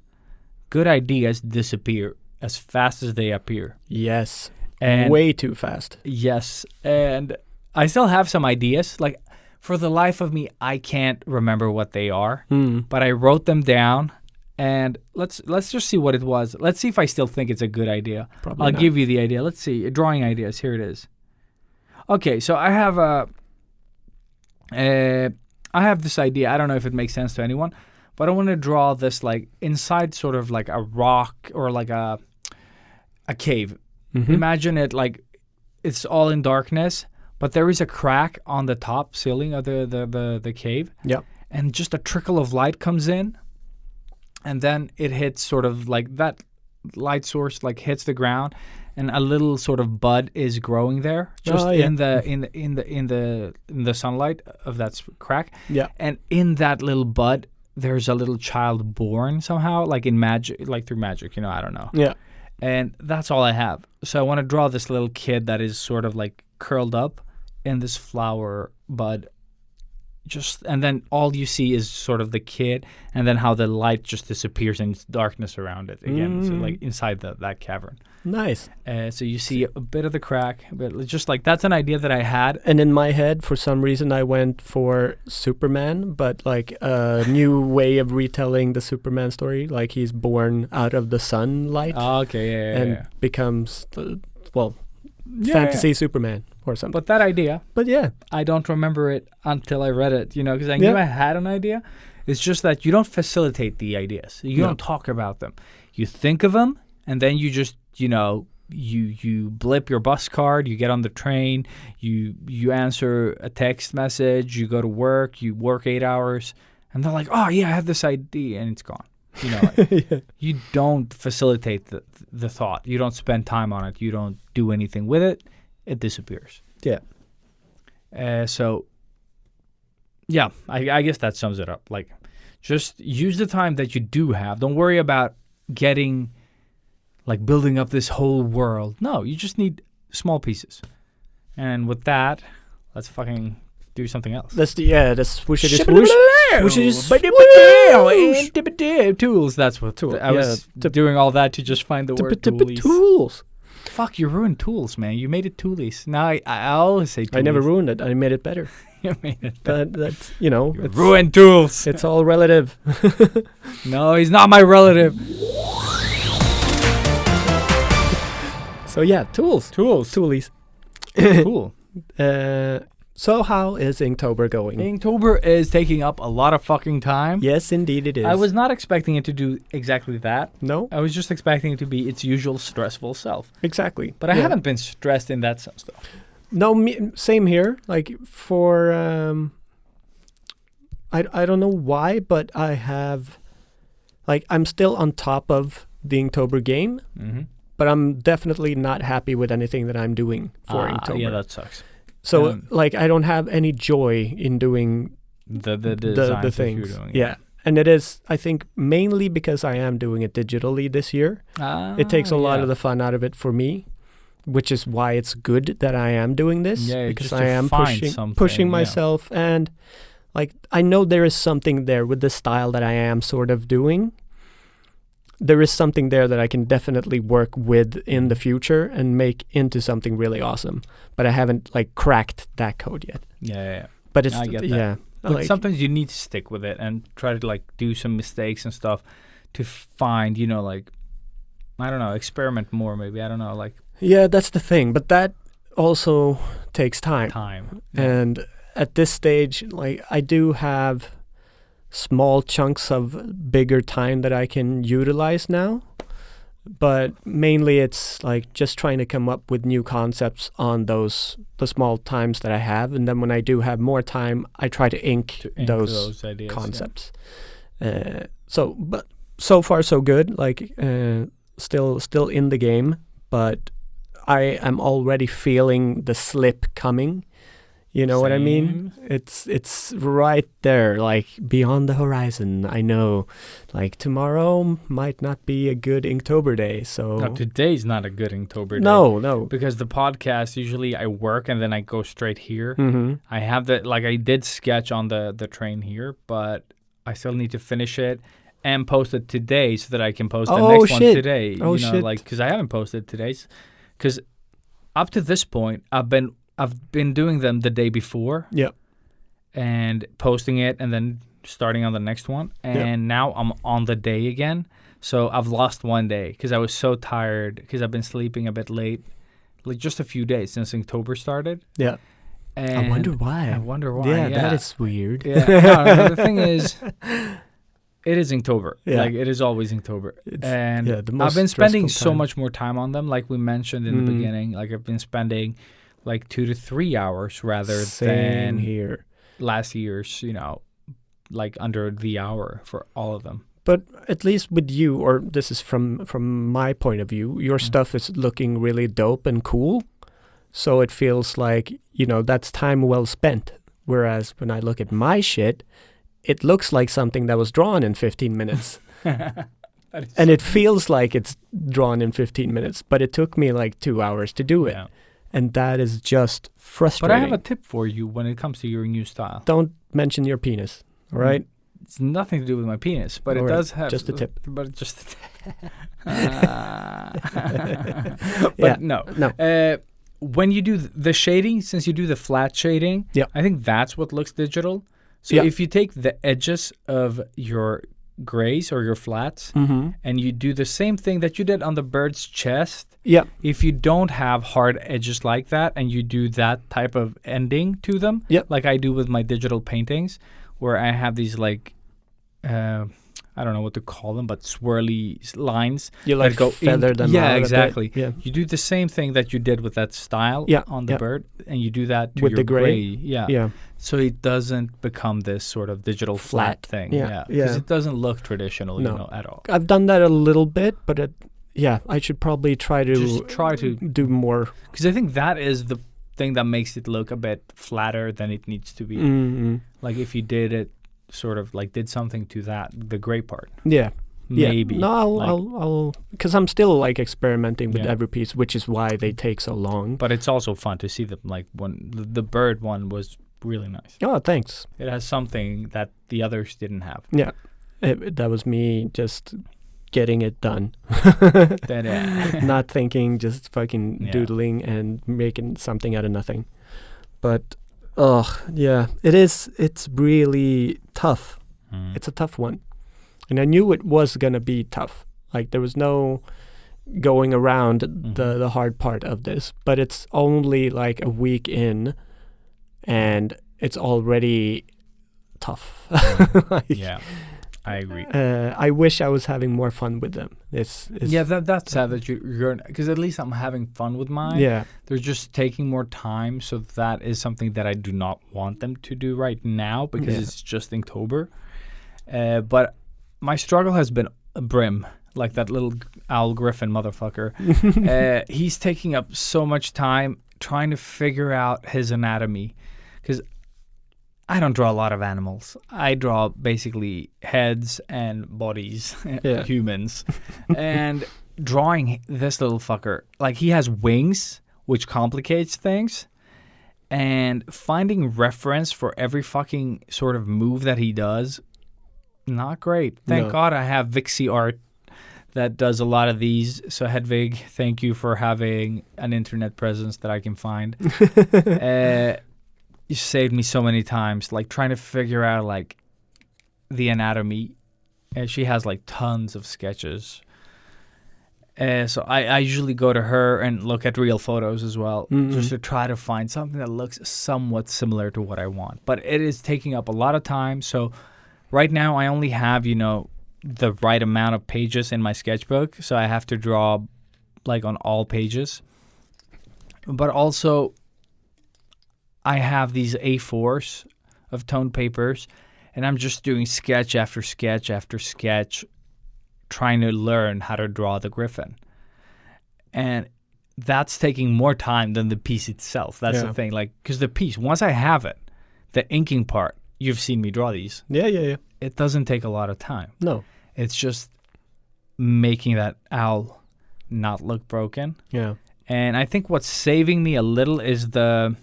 Good ideas disappear as fast as they appear. Yes. And way too fast. Yes. And I still have some ideas. Like, for the life of me, I can't remember what they are. But I wrote them down. And let's just see what it was. Let's see if I still think it's a good idea. Probably I'll not. give you the idea. Let's see. Drawing ideas. Here it is. Okay, so I have this idea. I don't know if it makes sense to anyone, but I want to draw this, like, inside sort of like a rock or like a cave. Imagine it like it's all in darkness, but there is a crack on the top ceiling of the cave. Yep. And just a trickle of light comes in. And then it hits sort of like that light source, like, hits the ground, and a little sort of bud is growing there, just in the sunlight of that crack. Yeah. And in that little bud, there's a little child born somehow, like in magic, like through magic. I don't know. Yeah. And that's all I have. So I want to draw this little kid that is sort of like curled up in this flower bud. And then all you see is sort of the kid, and then how the light just disappears and it's darkness around it again. So, like, inside that cavern. Nice. So you see a bit of the crack, but just like, that's an idea that I had. And in my head, for some reason, I went for Superman, but like a new way of retelling the Superman story. Like, he's born out of the sunlight. Oh, okay, yeah. Becomes, fantasy Superman or something. But that idea, yeah, I don't remember it until I read it, because I knew I had an idea. It's just that you don't facilitate the ideas. You don't talk about them. You think of them, and then you just, you blip your bus card, you get on the train, you answer a text message, you go to work, you work 8 hours, and they're like, oh, yeah, I have this idea, and it's gone. You don't facilitate the thought. You don't spend time on it. You don't do anything with it. It disappears. Yeah. So, yeah, I guess that sums it up. Like, just use the time that you do have. Don't worry about building up this whole world. No, you just need small pieces. And with that, let's fucking do something else. We should just Tools. That's what I was doing all that to just find the word tools. tools. Fuck, you ruined Tools, man. You made it Toolies. Now I always say Toolies. I never ruined it. I made it better. You made it. But that's, you know, it's, Ruined Tools. it's all relative. No, he's not my relative. So yeah, tools. Toolies. Cool. So how is Inktober going? Inktober is taking up a lot of fucking time. Yes, indeed it is. I was not expecting it to do exactly that. No, I was just expecting it to be its usual stressful self. exactly. But I Yeah. haven't been stressed in that sense, though. No, same here. Like for I don't know why, but I have like I'm still on top of the Inktober game, Mm-hmm. but I'm definitely not happy with anything that I'm doing for Inktober. Yeah, that sucks. So like I don't have any joy in doing The the designs that things. you're doing. Yeah. And it is, I think, mainly because I am doing it digitally this year. It takes a lot of the fun out of it for me, which is why it's good that I am doing this. Yeah, because just I to am find pushing something, yeah. myself. And like, I know there is something there with the style that I am sort of doing. There is something there that I can definitely work with in the future and make into something really awesome. But I haven't like cracked that code yet. Yeah. But it's, I get that. yeah. But Like, sometimes you need to stick with it and try to like do some mistakes and stuff to find, you know, like, I don't know, experiment more maybe. I don't know, like yeah, that's the thing. But that also takes time. time. And at this stage, like I do have small chunks of bigger time that I can utilize now. But mainly it's like just trying to come up with new concepts on the small times that I have. And then when I do have more time, I try to ink those ideas, concepts. But so far so good. Like still in the game, but I am already feeling the slip coming. You know what I mean? It's right there, like beyond the horizon. I know, like tomorrow might not be a good Inktober day. So No, today's not a good Inktober day. no. Because the podcast, usually I work and then I go straight here. Mm-hmm. I have like I did sketch on the train here, but I still need to finish it and post it today so that I can post the next one today. Oh, you know, shit. like, because I haven't posted today's. Because up to this point, I've been doing them the day before. Yep. And posting it and then starting on the next one. And now I'm on the day again. So I've lost one day because I was so tired because I've been sleeping a bit late, like just a few days since Inktober started. Yeah. And I wonder why. Yeah, that is weird. Yeah. No, the thing is, it is Inktober. Yeah. Like, it is always Inktober. And the most I've been spending stressful so time. much more time on them, like we mentioned in the beginning. Like, I've been spending like 2 to 3 hours rather Same than here. last year's, you know, like under the hour for all of them. But at least with you, or this is from my point of view, your stuff is looking really dope and cool. So it feels like, you know, that's time well spent. Whereas when I look at my shit, it looks like something that was drawn in 15 minutes. And it feels like it's drawn in 15 minutes, but it took me like 2 hours to do it. Yeah. And that is just But frustrating. I have a tip for you when it comes to your new style. Don't mention your penis, all right? It's nothing to do with my penis, but All it right, does have just a tip. But it's just a tip. But Yeah, no. no. When you do the shading, since you do the flat shading, Yeah. I think that's what looks digital. So Yeah. if you take the edges of your grays or your flats Mm-hmm. and you do the same thing that you did on the bird's chest, Yeah. if you don't have hard edges like that and you do that type of ending to them, Yep. like I do with my digital paintings, where I have these like, I don't know what to call them, but swirly lines. You that like go feather them Yeah, out a bit. exactly. Yeah. You do the same thing that you did with that style Yeah, on the yeah. bird, and you do that to With your the gray. Yeah. Yeah. So it doesn't become this sort of digital flat thing. Yeah, Yeah. Because yeah. it doesn't look traditional, No. you know, at all. I've done that a little bit, but I should probably try to Just try to, do more. because I think that is the thing that makes it look a bit flatter than it needs to be. Mm-hmm. Like if you did it, sort of like did something to that, the gray part. Yeah. Maybe. Yeah. No, like- I'll because I'm still like experimenting with Yeah. every piece, which is why they take so long. But it's also fun to see them. Like when the bird one was really nice. Oh, thanks. It has something that the others didn't have. Yeah, that was me just getting it done. Not thinking, just fucking doodling and making something out of nothing. But it's really tough. It's a tough one. And I knew it was gonna be tough. Like there was no going around the hard part of this, but it's only like a week in and it's already tough. Yeah, I agree. I wish I was having more fun with them. That's sad that you're because at least I'm having fun with mine. Yeah, they're just taking more time, so that is something that I do not want them to do right now because it's just Inktober. But my struggle has been Brim, like that little owl griffin motherfucker. He's taking up so much time trying to figure out his anatomy because I don't draw a lot of animals. I draw basically heads and bodies, humans. And drawing this little fucker, like he has wings, which complicates things. And finding reference for every fucking sort of move that he does, not great. Thank God I have Vixie Art that does a lot of these. So Hedvig, thank you for having an internet presence that I can find. You saved me so many times, like trying to figure out like the anatomy. And she has like tons of sketches. So I usually go to her and look at real photos as well, just to try to find something that looks somewhat similar to what I want. But it is taking up a lot of time. So right now I only have, the right amount of pages in my sketchbook. So I have to draw like on all pages. But also I have these A4s of toned papers, and I'm just doing sketch after sketch after sketch, trying to learn how to draw the griffin. And that's taking more time than the piece itself. That's the thing. Like, because the piece, once I have it, the inking part, you've seen me draw these. Yeah. It doesn't take a lot of time. No. It's just making that owl not look broken. Yeah. And I think what's saving me a little is the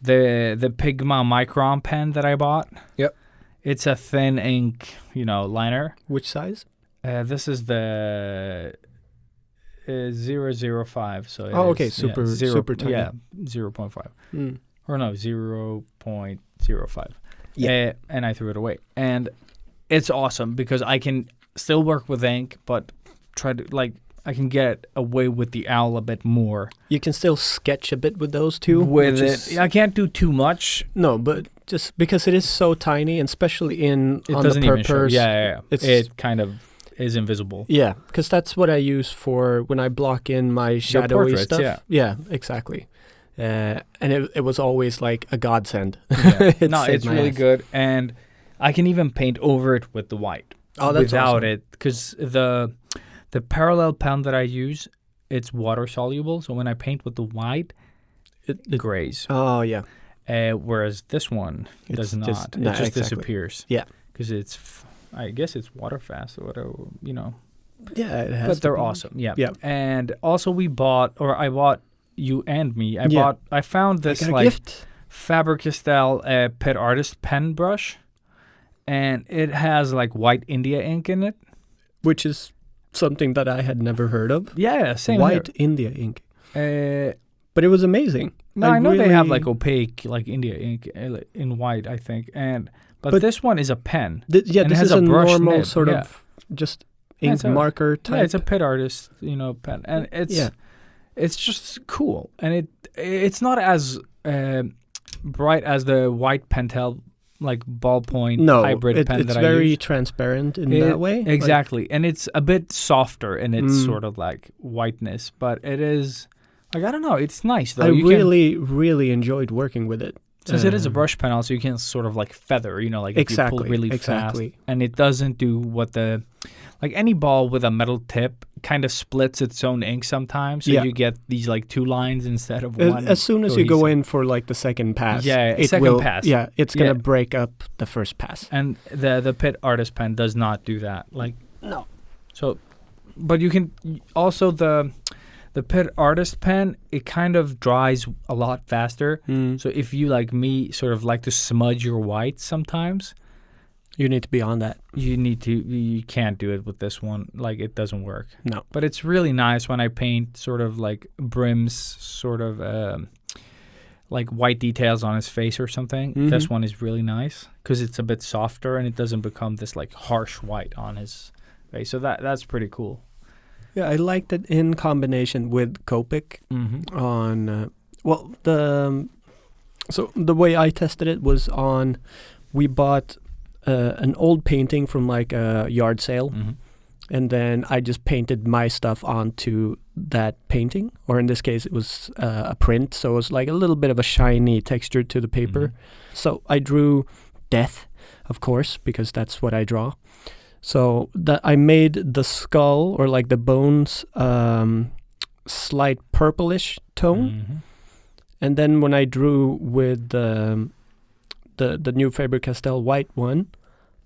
Pigma Micron pen that I bought. Yep. It's a thin ink, liner. Which size? This is the 005. So okay, super tiny. Yeah, 0.5. Or no, 0.05. Yeah. And I threw it away. And it's awesome because I can still work with ink, but I can get away with the owl a bit more. You can still sketch a bit with those two. With it, I can't do too much. No, but just because it is so tiny, and especially on doesn't the even show. purpose. Yeah. It kind of is invisible. Yeah, because that's what I use for when I block in my shadowy portraits, stuff. Yeah, exactly. And it was always like a godsend. Yeah. It's really good, and I can even paint over it with the white. Oh, that's without awesome. it, because the parallel pen that I use, it's water soluble. So when I paint with the white, it grays. Oh yeah. Whereas this one does not. It just exactly. disappears. Yeah. Because I guess it's water fast or whatever, Yeah, it has. But they're awesome. Yeah. Yeah. And also I bought you and me. I found this a gift. Faber-Castell Pet Artist pen brush, and it has like white India ink in it, which is something that I had never heard of. Yeah, same White here. India ink. But it was amazing. No, I know they have like opaque like India ink in white, I think, but this one is a pen. This is a normal nib. sort of just ink marker type. Yeah, it's a Pet Artist, pen, and it's just cool, and it's not as bright as the white Pentel like ballpoint hybrid pen that I use. It's very transparent in that way. Exactly, and it's a bit softer in its sort of like whiteness, but it is like, I don't know, it's nice though. I really enjoyed working with it. Since it is a brush pen also, you can sort of like feather, like if you pull really fast. And it doesn't do what like any ball with a metal tip kind of splits its own ink sometimes. So you get these like two lines instead of one. As soon as you go in for like the second pass. Pass. Yeah, it's going to break up the first pass. And the Pet Artist pen does not do that. Like, no. So, but you can also the Pet Artist pen, it kind of dries a lot faster. So if you, like me, sort of like to smudge your whites sometimes, You need to be on that. You can't do it with this one. Like, it doesn't work. No. But it's really nice when I paint sort of like brims, sort of like white details on his face or something. Mhm. This one is really nice because it's a bit softer and it doesn't become this like harsh white on his face. So that's pretty cool. Yeah, I liked it in combination with Copic Mm-hmm. on. So the way I tested it was on. We bought an old painting from like a yard sale, Mm-hmm. and then I just painted my stuff onto that painting, or in this case, it was a print, so it was like a little bit of a shiny texture to the paper. Mhm. So I drew death, of course, because that's what I draw. So that I made the skull or like the bones slight purplish tone, Mm-hmm. and then when I drew with the new Faber-Castell white one,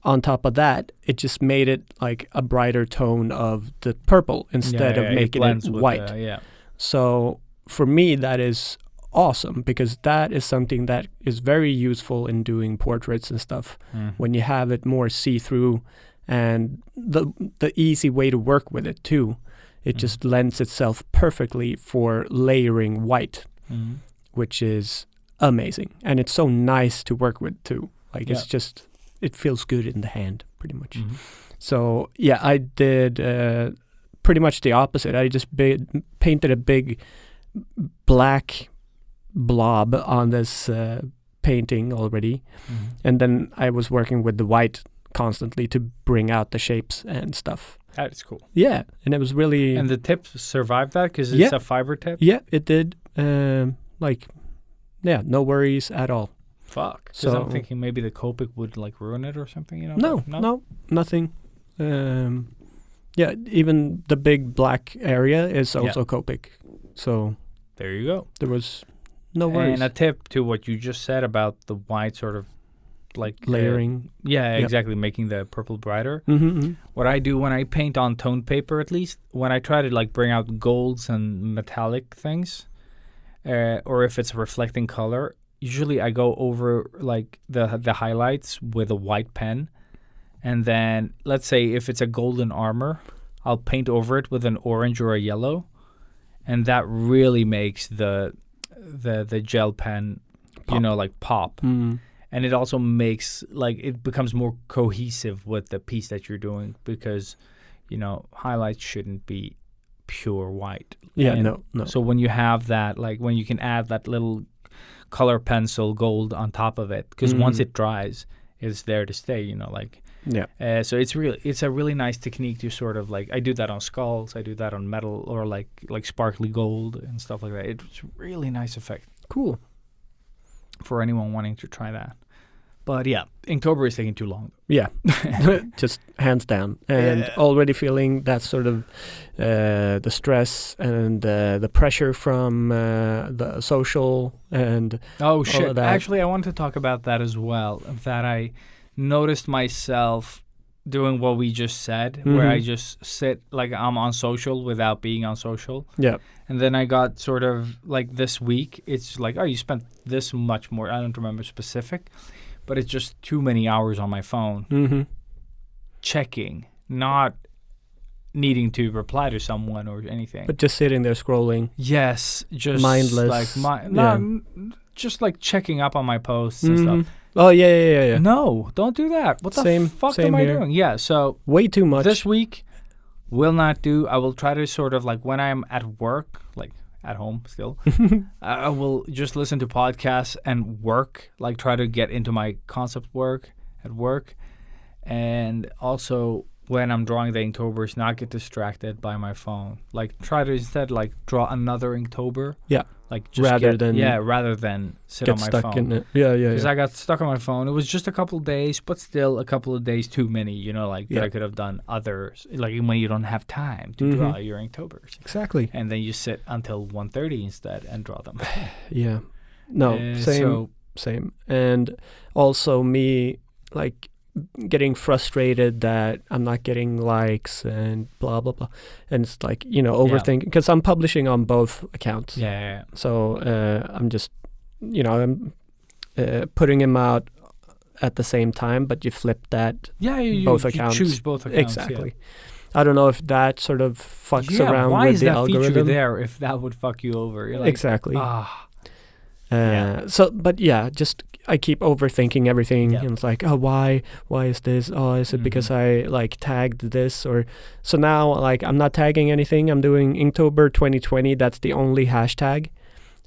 on top of that, it just made it like a brighter tone of the purple instead of making blends it with white. yeah. So for me, that is awesome because that is something that is very useful in doing portraits and stuff. Mhm. When you have it more see-through, and the easy way to work with it too, it Mhm. just lends itself perfectly for layering white, Mhm. which is amazing, and it's so nice to work with too. Like it's just, it feels good in the hand, pretty much. Mhm. So yeah, I did pretty much the opposite. I just painted a big black blob on this painting already, Mhm. and then I was working with the white constantly to bring out the shapes and stuff. That is cool. Yeah, and it was really And the tip survived that because it's Yeah. a fiber tip? yeah, it did. No worries at all. Fuck. Because So- I'm thinking maybe the Copic would like ruin it or something, you know? No, nothing. Even the big black area is also Copic, so There you go. there was no worries. And a tip to what you just said about the white sort of like Layering. yeah, Yep. exactly. Making the purple brighter. Mm-hmm. What I do when I paint on toned paper, at least, when I try to like bring out golds and metallic things, or if it's reflecting color, usually I go over like the highlights with a white pen, and then let's say if it's a golden armor, I'll paint over it with an orange or a yellow, and that really makes the gel pen, Pop. like pop. Mm. And it also makes like it becomes more cohesive with the piece that you're doing because, highlights shouldn't be pure white. Yeah, And no. So when you have that, like when you can add that little color pencil gold on top of it, because once it dries, it's there to stay. Yeah. So it's a really nice technique to sort of like I do that on skulls, I do that on metal or like sparkly gold and stuff like that. It's a really nice effect Cool. for anyone wanting to try that. But yeah, Inktober is taking too long. Yeah, just hands down. And already feeling that sort of the stress and the pressure from the social and Oh all shit! of that. Actually, I wanted to talk about that as well. That I noticed myself doing what we just said, where I just sit like I'm on social without being on social. Yeah. And then I got sort of like this week, it's like, oh, you spent this much more. I don't remember specific, but it's just too many hours on my phone Mm-hmm. checking, not needing to reply to someone or anything. But just sitting there scrolling. yes, just Mindless, just like checking up on my posts and stuff. Oh yeah. No, don't do that. What Same- the fuck same am I here. doing? Yeah, so Way too much. this week will not do. I will try to sort of like when I'm at work, like at home still, I will just listen to podcasts and work, like try to get into my concept work at work. And also when I'm drawing the Inktober, not get distracted by my phone. Like try to instead like draw another Inktober. Yeah. Like just Rather than rather than sit get on my stuck phone. in it. Yeah. Because I got stuck on my phone. It was just a couple of days, but still a couple of days too many, that Yeah. I could have done others. Like when you don't have time to draw your Inktober's. Exactly. And then you sit until 1:30 instead and draw them. Yeah. No, So, same. And also me like getting frustrated that I'm not getting likes and blah blah blah, and it's like overthinking because I'm publishing on both accounts. yeah. So I'm just I'm putting them out at the same time, but you flip that Yeah, you, both you accounts. choose both accounts. Exactly. I don't know if that sort of fucks Yeah, around why with is the that algorithm. feature there if that would fuck you over? You're like, Exactly. Ah, So, but yeah, just I keep overthinking everything, Yeah. and it's like, oh, why is this? Oh, is it because I like tagged this or? So now, like, I'm not tagging anything. I'm doing Inktober 2020. That's the only hashtag,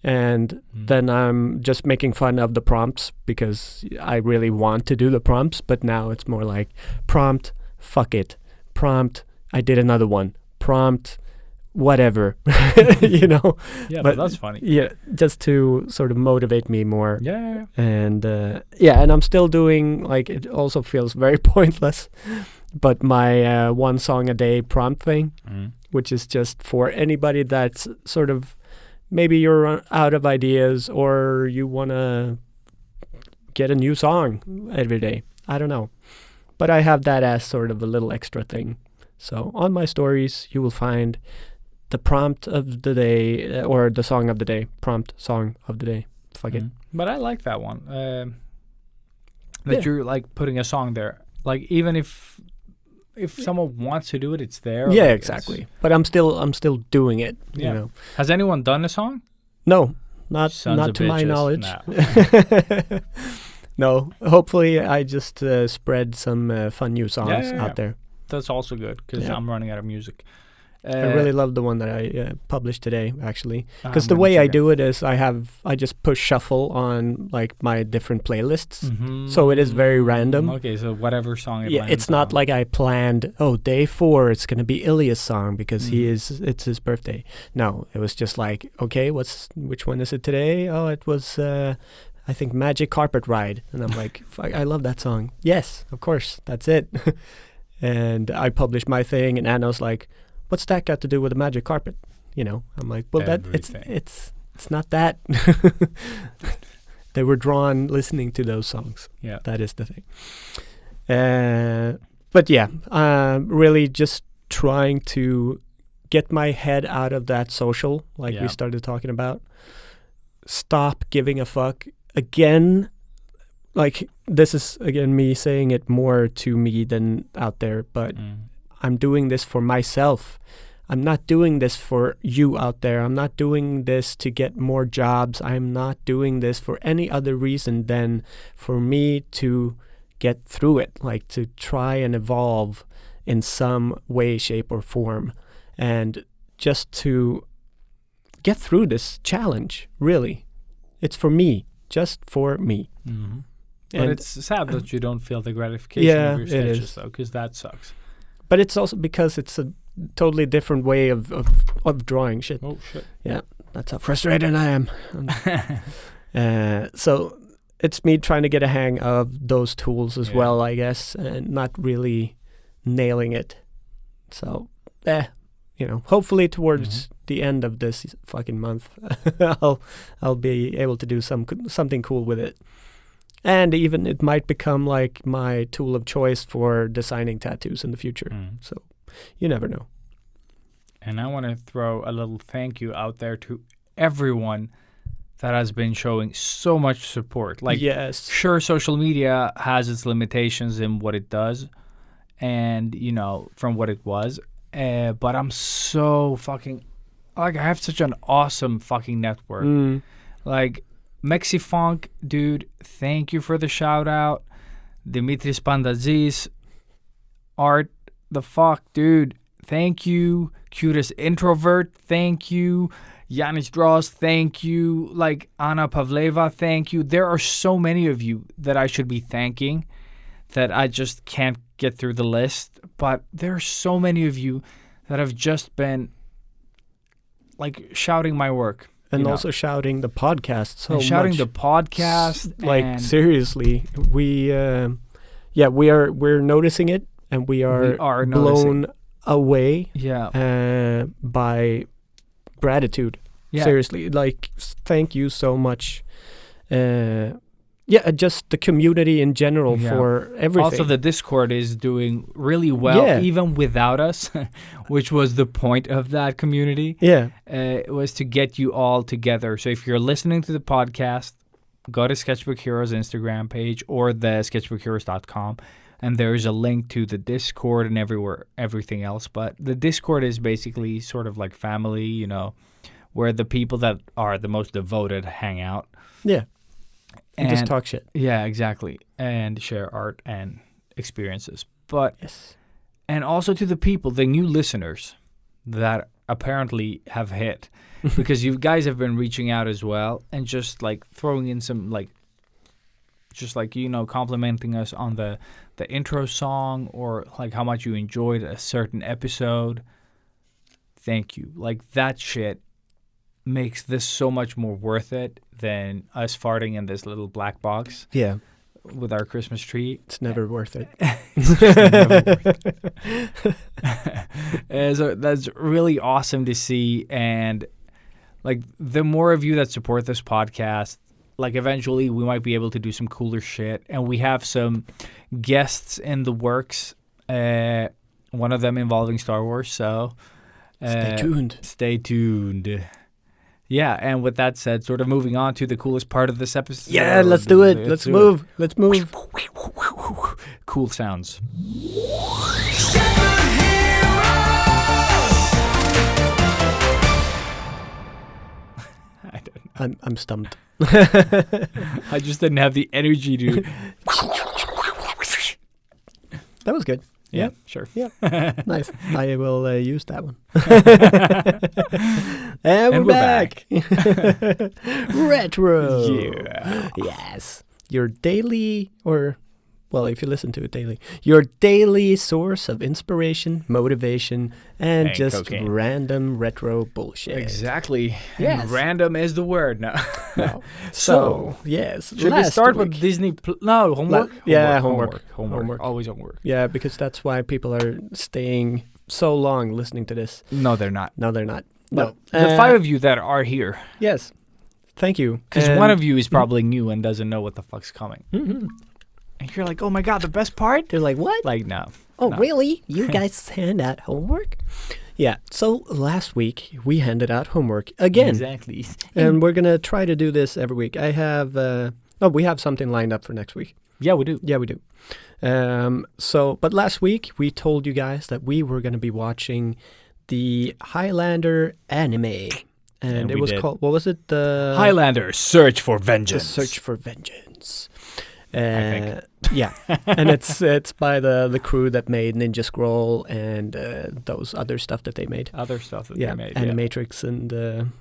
and then I'm just making fun of the prompts because I really want to do the prompts, but now it's more like prompt, fuck it, prompt, I did another one, prompt, whatever, you know. yeah, but but that's funny. Yeah, just to sort of motivate me more. Yeah. And and I'm still doing, like, it also feels very pointless, but my one song a day prompt thing, which is just for anybody that's sort of, maybe you're out of ideas or you want to get a new song every day. I don't know. But I have that as sort of a little extra thing. So on my stories, you will find the prompt of the day, or the song of the day, prompt song of the day. Fuck it. But I like that one. That you're like putting a song there. Like even if someone wants to do it, it's there. Yeah, like, exactly. But I'm still doing it. Yeah. You know. Has anyone done a song? No, not Sons of to my bitches. knowledge. No. No. Hopefully, I just spread some fun new songs yeah. out there. That's also good because Yeah. I'm running out of music. I really love the one that I published today, actually, because I'm the gonna way I check it. do it is I just push shuffle on like my different playlists, so it is very random. Okay, so whatever song it Yeah, lands it's not on. like I planned. Oh, day 4, it's gonna be Ilya's song because it's his birthday. No, it was just like, okay, which one is it today? Oh, it was I think Magic Carpet Ride, and I'm like, fuck, I love that song. Yes, of course, that's it. And I published my thing, and Anna's like, what's that got to do with the magic carpet? You know, I'm like, well, that Everything. it's not that. They were drawn listening to those songs. Yeah. That is the thing. But yeah, really just trying to get my head out of that social, like we Yeah. started talking about. Stop giving a fuck. Again, like, this is, again, me saying it more to me than out there, but I'm doing this for myself. I'm not doing this for you out there. I'm not doing this to get more jobs. I'm not doing this for any other reason than for me to get through it, like to try and evolve in some way, shape, or form, and just to get through this challenge, really. It's for me, just for me. But And it's sad that you don't feel the gratification Yeah, of your it sketches, is. though, because that sucks. But it's also because it's a totally different way of drawing shit. Oh, shit. Yeah, that's how frustrated I am. So it's me trying to get a hang of those tools as Yeah. well, I guess, and not really nailing it. So, hopefully towards the end of this fucking month, I'll be able to do something cool with it. And even it might become like my tool of choice for designing tattoos in the future. So you never know. And I want to throw a little thank you out there to everyone that has been showing so much support. Like, yes. sure, social media has its limitations in what it does and, from what it was. But I'm so fucking, like, I have such an awesome fucking network. Like, Mexifunk, dude, thank you for the shout out. Dimitris Pandaziz, Art, the fuck, dude, thank you. Cutest Introvert, thank you. Yanis Draws, thank you. Like, Anna Pavleva, thank you. There are so many of you that I should be thanking that I just can't get through the list. But there are so many of you that have just been, like, shouting my work. And also shouting the podcast so and shouting much. the podcast. Like, and seriously, we're noticing it, and we are blown noticing. away Yeah. by gratitude. Yeah. Seriously, like, thank you so much. Just the community in general for everything. Also, the Discord is doing really well, even without us, which was the point of that community. Yeah. It was to get you all together. So if you're listening to the podcast, go to Sketchbook Heroes Instagram page or the sketchbookheroes.com, and there's a link to the Discord and everything else. But the Discord is basically sort of like family, you know, where the people that are the most devoted hang out. Yeah. And just And- talk shit. Yeah, exactly. And share art and experiences. But Yes. and also to the people, the new listeners that apparently have hit, because you guys have been reaching out as well and just like throwing in some like, just like, you know, complimenting us on the intro song or like how much you enjoyed a certain episode. Thank you. Like that shit makes this so much more worth it than us farting in this little black box Yeah. with our Christmas tree. It's never worth it. And so that's really awesome to see. And like the more of you that support this podcast, like eventually we might be able to do some cooler shit. And we have some guests in the works. One of them involving Star Wars. So Stay tuned. Stay tuned. Yeah, and with that said, sort of moving on to the coolest part of this episode. Yeah, let's do it. Let's do move. Let's move. it. Cool sounds. I don't know. I'm stumped. I just didn't have the energy to. That was good. Yeah, sure. Yeah. Nice. I will use that one. and we're back. Retro. Yeah. Yes. Your daily, or, well, if you listen to it daily, your daily source of inspiration, motivation, and And just cocaine. random retro bullshit. Exactly. Yes. And random is the word now. No. So, yes. should we last start week- with Disney? No, homework? Yeah, Homework. Homework. Always homework. Yeah, because that's why people are staying so long listening to this. No, they're not. No, they're not. But No. the 5 of you that are here, Yes. Thank you. because And- one of you is probably new and doesn't know what the fuck's coming. Mhm. And you're like, oh my God, the best part? They're like, what? Like, no. Oh, no. really? You guys hand out homework? Yeah. So last week we handed out homework again, Exactly. and we're gonna try to do this every week. I have. We have something lined up for next week. Yeah, we do. Yeah, we do. But last week we told you guys that we were gonna be watching the Highlander anime, and And it we was did. called. What was it? The Highlander, Search for The Vengeance. Search for Vengeance. think. Yeah, and it's by the crew that made Ninja Scroll and those other stuff that they made. Other stuff that Yeah, they made. Animatrix and And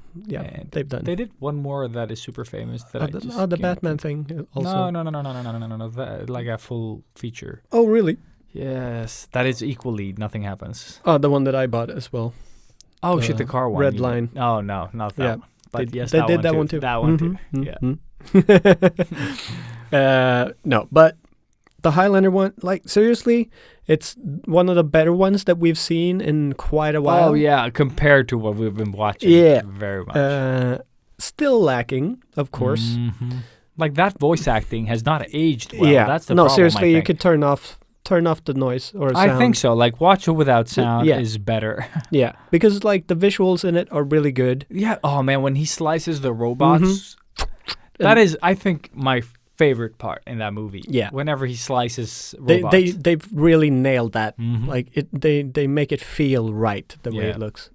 they've done. They did one more that is super famous. That the just the can't Batman think- thing also. No. That, like a full feature. Oh, really? Yes, that is equally Nothing Happens. Oh, the one that I bought as well. Oh shit, the car one. Red you mean. Line. Oh no, not that Yeah, one. But they, yes, they that did one that too. one too. That one too. Mhm, Yeah. mhm. No, but the Highlander one, like seriously, it's one of the better ones that we've seen in quite a while. Oh yeah, compared to what we've been watching. Yeah. Very much. Still lacking, of course. Mhm. Like that voice acting has not aged well. Yeah. That's the no, problem. seriously, I you think. could turn off the noise or sound. I think so. Like watch it without sound yeah. is better. Yeah, because like the visuals in it are really good. Yeah. Oh man, when he slices the robots, Mm-hmm. that is, I think, my favorite part in that movie. Yeah. Whenever he slices They robots. they've really nailed that. Mhm. Like they make it feel right the way Yeah. it looks.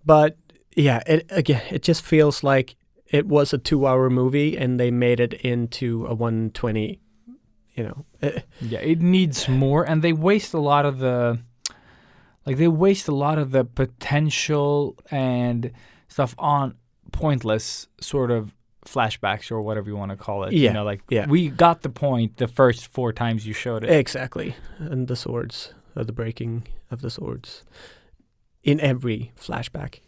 But yeah, it just feels like it was a 2-hour movie and they made it into a 120. You know, Yeah, it needs more, and they waste a lot of the, potential and stuff on pointless sort of flashbacks or whatever you want to call it. Yeah, You know, like yeah. we got the point the first 4 times you showed it. exactly. And the swords, the breaking of the swords, in every flashback.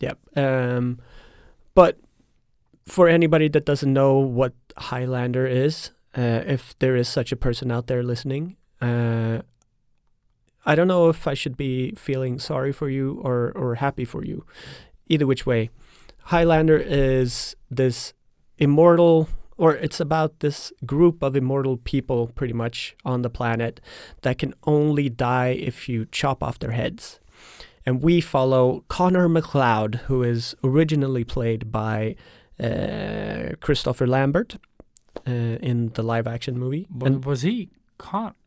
Yep. But for anybody that doesn't know what Highlander is, if there is such a person out there listening, I don't know if I should be feeling sorry for you or happy for you. Either which way, Highlander is this immortal, or it's about this group of immortal people pretty much on the planet that can only die if you chop off their heads. And we follow Connor MacLeod, who is originally played by Christopher Lambert, in the live action movie. But And was he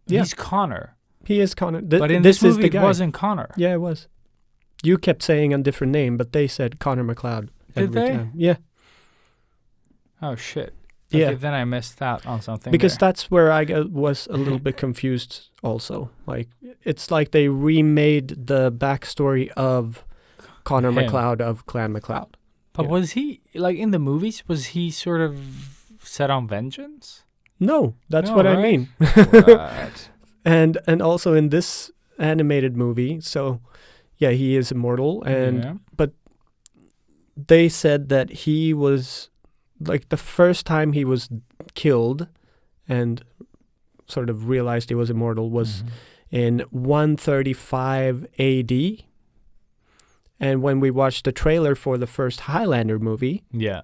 Yeah. He's Connor. he is Connor. But in this this movie, is the it guy. wasn't Connor. Yeah, it was. You kept saying a different name, but they said Connor McLeod Did every they? time. Yeah. Oh, shit. Yeah. Okay, then I missed out on something. Because there. that's where I was a little bit confused also. Like, it's like they remade the backstory of Connor Him. McLeod of Clan McLeod. But yeah. was he, like, in the movies, was he sort of set on vengeance? No, that's No, what I right? mean. Right. And also in this animated movie, so yeah, he is immortal, and Yeah. they said that he was, like, the first time he was killed and sort of realized he was immortal was Mhm. in 135 AD. And when we watched the trailer for the first Highlander movie, Yeah.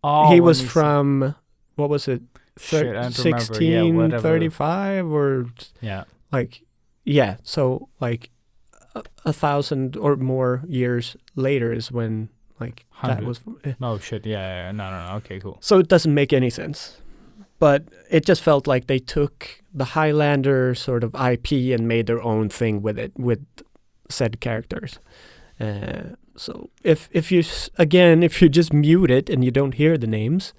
Oh, he when was he's- from, what was it, Shit, I don't remember. Yeah, whatever. 1635 or Yeah. like, yeah, so like 1,000 or more years later is when like that 100. was. Oh, shit. Yeah. No. Okay, cool. So it doesn't make any sense. But it just felt like they took the Highlander sort of IP and made their own thing with it, with said characters. So if you if you just mute it and you don't hear the names,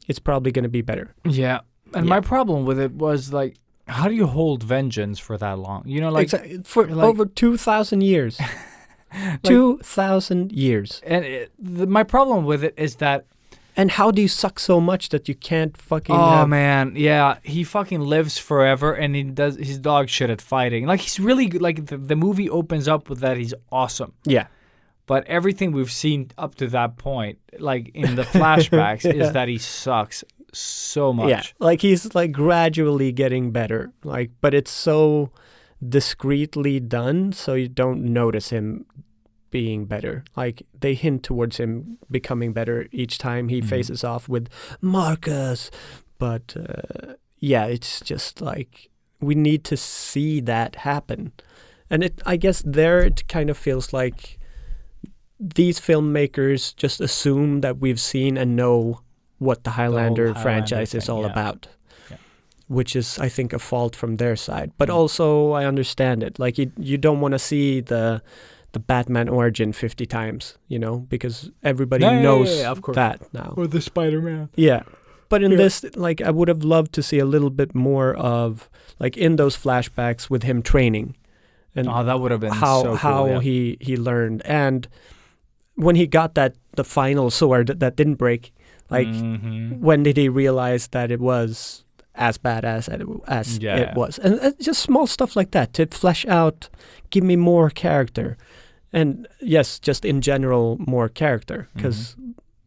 it's probably going to be better. Yeah. And Yeah. my problem with it was, like, how do you hold vengeance for that long? You know, like, For like- over 2,000 years. 2,000 years. and my problem with it is that, And how do you suck so much that you can't fucking oh have... man, yeah, he fucking lives forever, and he does his dog shit at fighting. Like, he's really good. Like, the movie opens up with that he's awesome. Yeah. But everything we've seen up to that point, like in the flashbacks, Yeah. is that he sucks so much. Yeah. Like, he's like gradually getting better. Like, but it's so discreetly done so you don't notice him being better. Like, they hint towards him becoming better each time he Mhm. faces off with Marcus. But yeah, it's just like we need to see that happen. And I guess there it kind of feels like these filmmakers just assume that we've seen and know what the Highlander Highlander franchise is thing, all yeah. about. Yeah. Which is, I think, a fault from their side. But Mm. also, I understand it. Like, you don't want to see the Batman origin 50 times, you know, because everybody Yeah, knows of course. that now. Or the Spider-Man. Yeah. But in Yeah. this, like, I would have loved to see a little bit more of, like, in those flashbacks with him training. And Oh, that would have been how so cool. how yeah. he learned, and when he got the final sword that didn't break, like Mhm. when did he realize that it was as bad as Yeah. it was, and just small stuff like that to flesh out, give me more character, and yes, just in general more character, because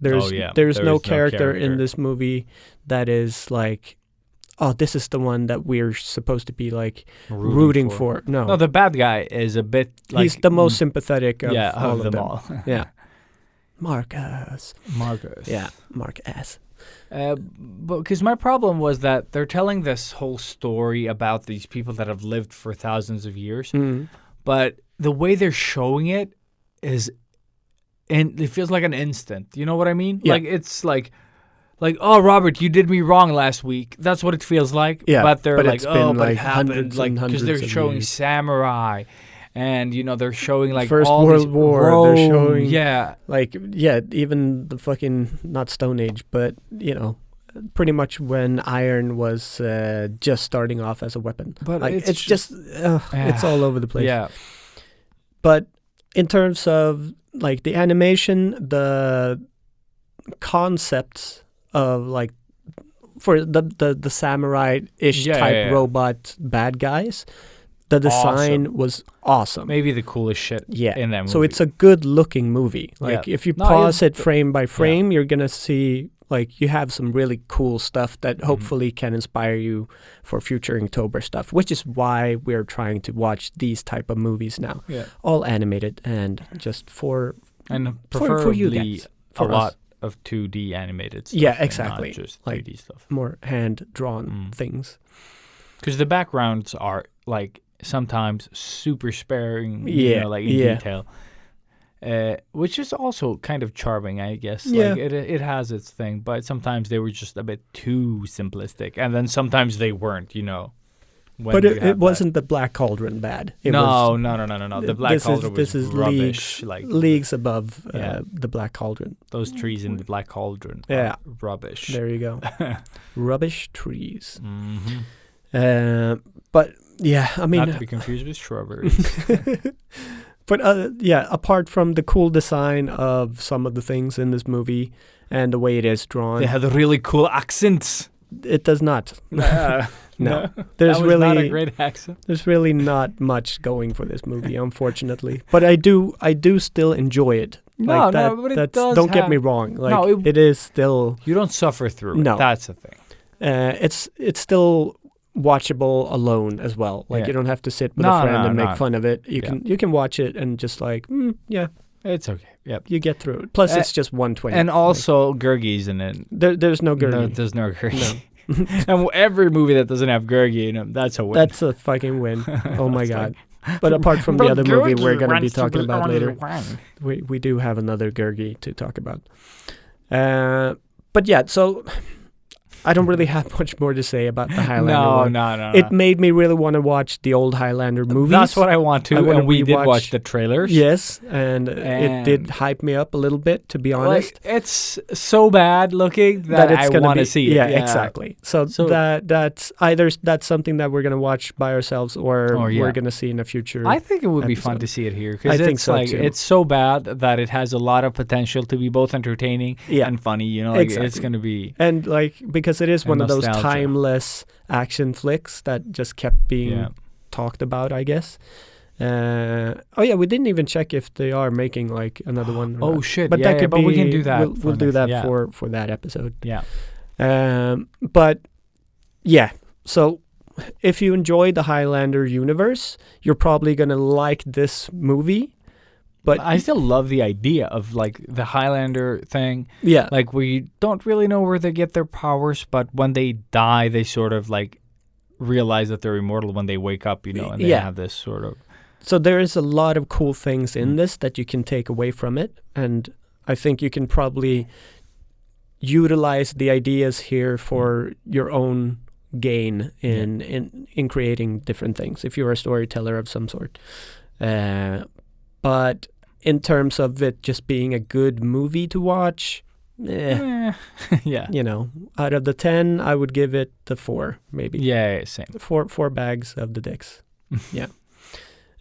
there's Oh, yeah. there's There no is no character in character. this movie that is like, oh, this is the one that we're supposed to be like rooting for. No, the bad guy is a bit like he's the most sympathetic of yeah, all of of them them. all. Yeah. Marcus. Marcus. Yeah, Marcus. But because my problem was that they're telling this whole story about these people that have lived for thousands of years, Mm. but the way they're showing it is, and it feels like an instant. You know what I mean? Yeah. Like, it's like, oh, Robert, you did me wrong last week. That's what it feels like. Yeah, but they're but like, it's oh, been, but like, it happened, hundreds like, and because they're hundreds of showing years. samurai, and you know they're showing like First all World these War, they're Rome, showing- yeah. Like, yeah, even the fucking, not Stone Age, but, you know, pretty much when iron was just starting off as a weapon. But like, it's it's just, it's all over the place. Yeah. But in terms of, like, the animation, the concepts of, like, for the samurai-ish Yeah, type yeah, yeah. robot bad guys, the design was awesome. Maybe the coolest shit Yeah. in that movie. So it's a good-looking movie. Like, Yeah. if you No, pause it's- it frame by frame, you're gonna see, like, you have some really cool stuff that Mm-hmm. hopefully can inspire you for future Inktober stuff, which is why we're trying to watch these type of movies now. yeah. All animated and just for And for preferably you guys, a for lot us. of 2D animated stuff. Yeah, and not exactly. just Like, 3D stuff. more hand-drawn Mm. things. Because the backgrounds are like sometimes super sparing, Yeah, you know, like in yeah. detail. which is also kind of charming, I guess. Yeah. Like it has its thing, but sometimes they were just a bit too simplistic, and then sometimes they weren't. When But you it have that. wasn't the Black Cauldron bad. It No. was, The Black Cauldron was this is rubbish. leagues above Yeah. the Black Cauldron. Those trees in the Black Cauldron. Yeah. Are rubbish. There you go. Rubbish trees. Hmm. But yeah, I mean, Not to be confused with shrubberies. but yeah, apart from the cool design of some of the things in this movie and the way it is drawn, They had really cool accents. it does not. No. That There's was not a really great accent. there's really not much going for this movie, unfortunately. But I do still enjoy it. No, but it does don't get have- me wrong. Like No, it is still You don't suffer through No. it. That's the thing. it's still watchable alone as well. Like Yeah. you don't have to sit with No, a friend no, and make no. fun of it. You Yeah. can watch it and just like yeah, It's okay. Yep. you get through it. Plus Uh, it's just 120. And also, Gurgi's in it. there's no Gurgi. No, there's no Gurgi. And every movie that doesn't have Gurgi in it, that's a win. That's a fucking win. Oh my It's god. But apart from the But other movie Gurgi we're going to be wants to talking be about on later, the wine. we do have another Gurgi to talk about. But yeah, so I don't really have much more to say about the Highlander No. one. It made me really want to watch the old Highlander movies. That's what I want to. I wanna And we did rewatch- watch the trailers. Yes, and it did And- hype me up a little bit, to be honest. Like, it's so bad looking that it's I gonna want to be, see it. yeah, exactly. So, So- that's either that's something that we're gonna watch by ourselves, or Oh, yeah. we're gonna see in a future. I think it would be fun episode. to see it here I because think it's so, like too. it's so bad that it has a lot of potential to be both entertaining Yeah. and funny. Like, it's Exactly. gonna be And like because it is And one of those nostalgia. timeless action flicks that just kept being yeah. talked about, I guess. Oh yeah, we didn't even check if they are making like another one. or Oh not. shit! But yeah, that could but be. we can do that. We'll for do next- that yeah. for that episode. Yeah. But yeah, so if you enjoy the Highlander universe, you're probably gonna like this movie. But I still love the idea of like the Highlander thing. yeah, Like we don't really know where they get their powers, but when they die, they sort of like realize that they're immortal when they wake up, and they Yeah. have this sort of so there is a lot of cool things in Mm. this that you can take away from it, and I think you can probably utilize the ideas here for your own gain in creating different things if you're a storyteller of some sort. But in terms of it just being a good movie to watch, yeah. out of the 10, I would give it the 4, maybe. Yeah, same. Four bags of the dicks. Yeah.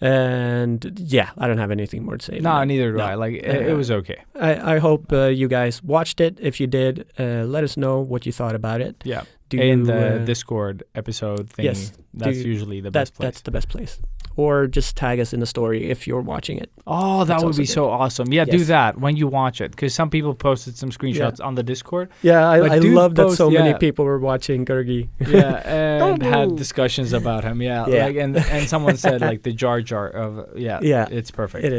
And yeah, I don't have anything more to say. than No, that. neither do No. I. Like it was okay. I hope you guys watched it. If you did, let us know what you thought about it. Yeah. Do In you, the Discord episode thing, yes. that's Do- usually the best place. That's the best place. Or just tag us in the story if you're watching it. Oh, that That's would also be good. so awesome. Yeah, do Yes. that when you watch it. Because some people posted some screenshots on the Discord. Yeah, But I dude love that post- so many yeah. people were watching Gurgi. Yeah, and had discussions about him. Yeah, Yeah. Like, and someone said like the Jar Jar of Yeah. it's perfect. It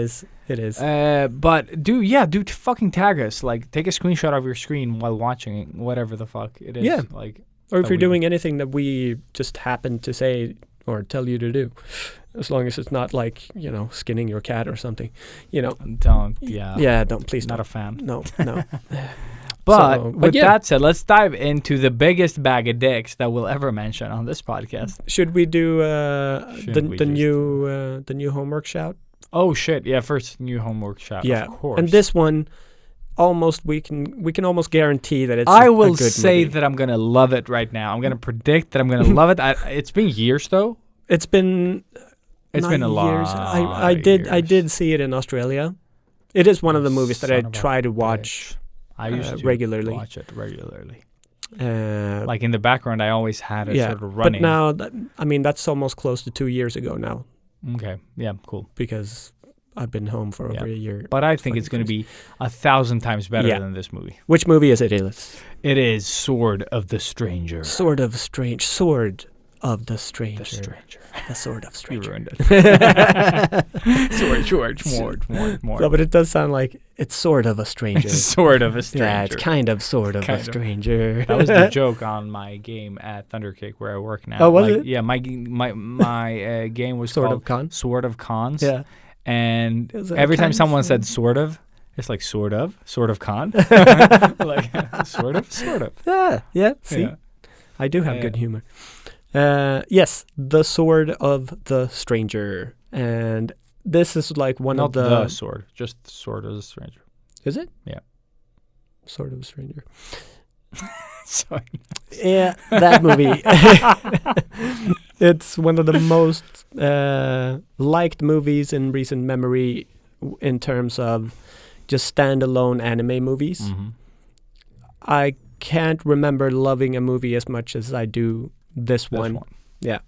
is. But do fucking tag us. Like, take a screenshot of your screen while watching whatever the fuck it is. Yeah. Like, Or if that you're we- doing anything that we just happen to say or tell you to do, as long as it's not like, skinning your cat or something, don't. Yeah. Yeah, don't, please Not don't. a fan. No. But So, with yeah. that said, let's dive into the biggest bag of dicks that we'll ever mention on this podcast. Should we do Shouldn't we the just- new homework shout? Oh shit! Yeah, first new homework shot. Yeah, of course. and this one, we can almost guarantee that it's. I a will good say movie. that I'm gonna love it right now. I'm gonna predict that I'm gonna love it. It's been years though. It's been. It's been a 9 years. lot. I did see it in Australia. It is one of the movies that I Son of a try to watch. I used to regularly. watch it regularly. Like, Like in the background, I always had it sort of running. but now that's almost close to 2 years ago now, Okay, yeah, cool. because I've been home for over a year. But I think fucking it's going to crazy. be 1,000 times better Yeah. than this movie. Which movie is it, Elias? It is Sword of the Stranger. Sword of the Stranger. The Stranger. The Sword of You Stranger. ruined it. More. No, but it does sound like it's sort of a stranger. It's Sword of a Stranger. Yeah, it's kind of sort of Kind a of. stranger. That was the joke on my game at Thunderkick where I work now. Oh, was Like, it? Yeah, my game was Sword called of Cons? Sword of Cons. Yeah. And Is it every time kind someone of? said sort of, it's like sort of con. Like sort of. Yeah. See, Yeah. I do have Yeah. good humor. Yes, the Sword of the Stranger, and this is like one Not of the. the sword, just sword of the stranger. Is it? Yeah. Sword of the Stranger. So Yeah, that movie. It's one of the most liked movies in recent memory in terms of just standalone anime movies. Mhm. I can't remember loving a movie as much as I do this This one. Yeah.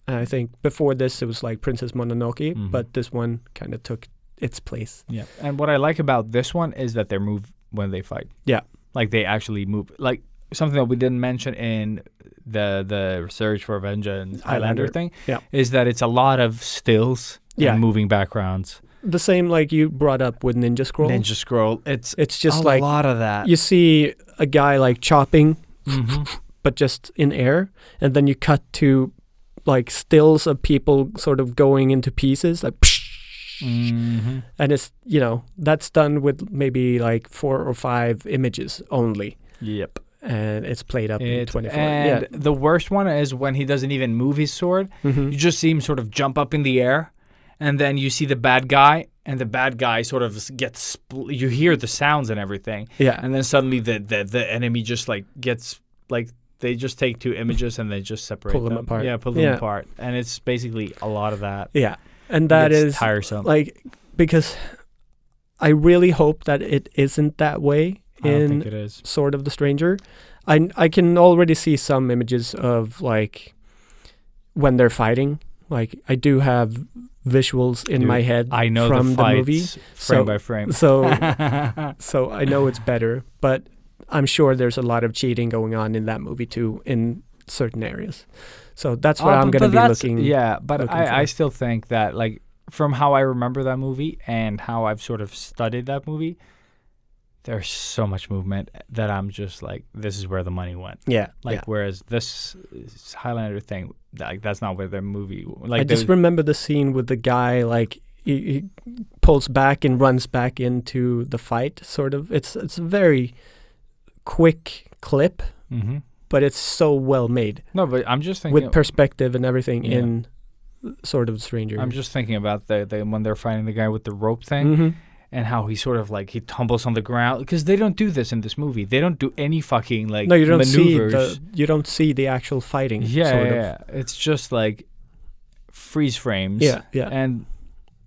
I think before this it was like Princess Mononoke, Mhm. but this one kind of took its place. Yeah. And what I like about this one is that they move when they fight. Yeah. Like they actually move. Like something that we didn't mention in the Search for Vengeance Highlander thing Yeah. is that it's a lot of stills Yeah. and moving backgrounds. The same like you brought up with Ninja Scroll. Ninja Scroll. It's just a like lot of that. you see a guy like chopping, Mhm. but just in air, and then you cut to like stills of people sort of going into pieces, like, Mhm. and it's that's done with maybe like 4 or 5 images only, Yep. and it's played up in 24. And the worst one is when he doesn't even move his sword. Mhm. You just see him sort of jump up in the air, and then you see the bad guy, and the bad guy sort of gets. You hear the sounds and everything, Yeah. and then suddenly the enemy just like gets like they just take 2 images and they just separate Pull them apart. Yeah, pull them Yeah. apart, and it's basically a lot of that. Yeah, and that It's is tiresome. like because I really hope that it isn't that way I don't in think it is. Sword of the Stranger. I can already see some images of like when they're fighting. Like I do have visuals in Dude, my head I know from the the movie. fights frame So- by frame. So I know it's better, but I'm sure there's a lot of cheating going on in that movie too in certain areas. So that's what I'm going to be looking. Yeah, but looking I for. still think that like from how I remember that movie and how I've sort of studied that movie, there's so much movement that I'm just like, this is where the money went. Yeah. Like yeah. whereas this Highlander thing, like that's not where the movie. Like I just remember the scene with the guy like he pulls back and runs back into the fight. Sort of, it's a very quick clip, hmm but it's so well made No, but I'm just thinking. with perspective and everything Yeah. in Sword of the Stranger. I'm just thinking about the when they're fighting the guy with the rope thing. Mhm. And how he sort of like he tumbles on the ground because they don't do this in this movie. They don't do any fucking like No, you don't maneuvers. see the actual fighting. Yeah, sort of. yeah. It's just like freeze frames. Yeah, yeah. And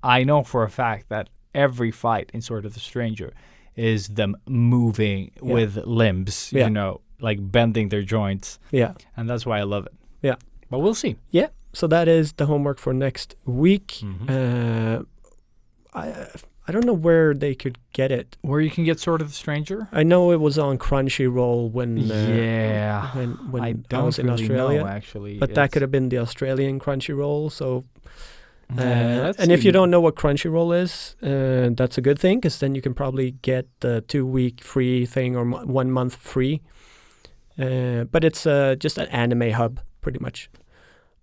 I know for a fact that every fight in Sword of the Stranger is them moving Yeah. with limbs, Yeah. you know, like bending their joints. Yeah. And that's why I love it. Yeah. But we'll see. Yeah. So that is the homework for next week. Mhm. I don't know where they could get it. Where you can get Sword of the Stranger? I know it was on Crunchyroll when Yeah. when I I don't was in really Australia. know, actually. But that could have been the Australian Crunchyroll. So, let's and if see. you don't know what Crunchyroll is, that's a good thing because then you can probably get the 2-week free thing or 1 month free. But it's just an anime hub, pretty much,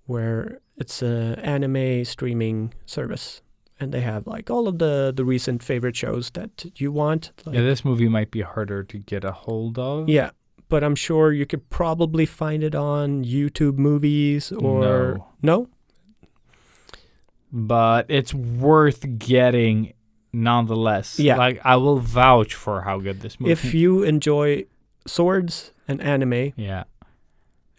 where it's an anime streaming service, and they have like all of the recent favorite shows that you want. Like, Yeah, this movie might be harder to get a hold of. yeah, but I'm sure you could probably find it on YouTube Movies or no. But it's worth getting nonetheless. Yeah. Like, I will vouch for how good this movie If you enjoy swords and anime Yeah.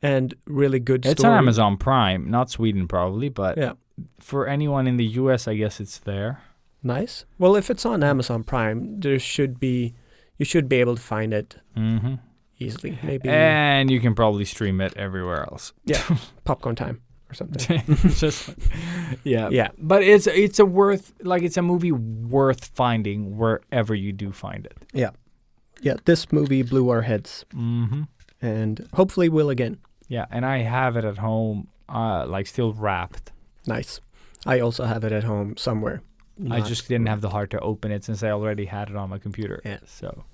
and really good It's story, on Amazon Prime, not Sweden probably, but Yeah. for anyone in the US, I guess it's there. nice. Well, if it's on Amazon Prime, you should be able to find it Mm-hmm. easily. Maybe And you can probably stream it everywhere else. Popcorn Time or something. Just yeah. Yeah. But it's a movie worth finding wherever you do find it. Yeah, this movie blew our heads, Mm-hmm. and hopefully will again. Yeah, and I have it at home, like still wrapped. Nice. I also have it at home somewhere. I Not- just didn't have the heart to open it since I already had it on my computer. Yeah. So,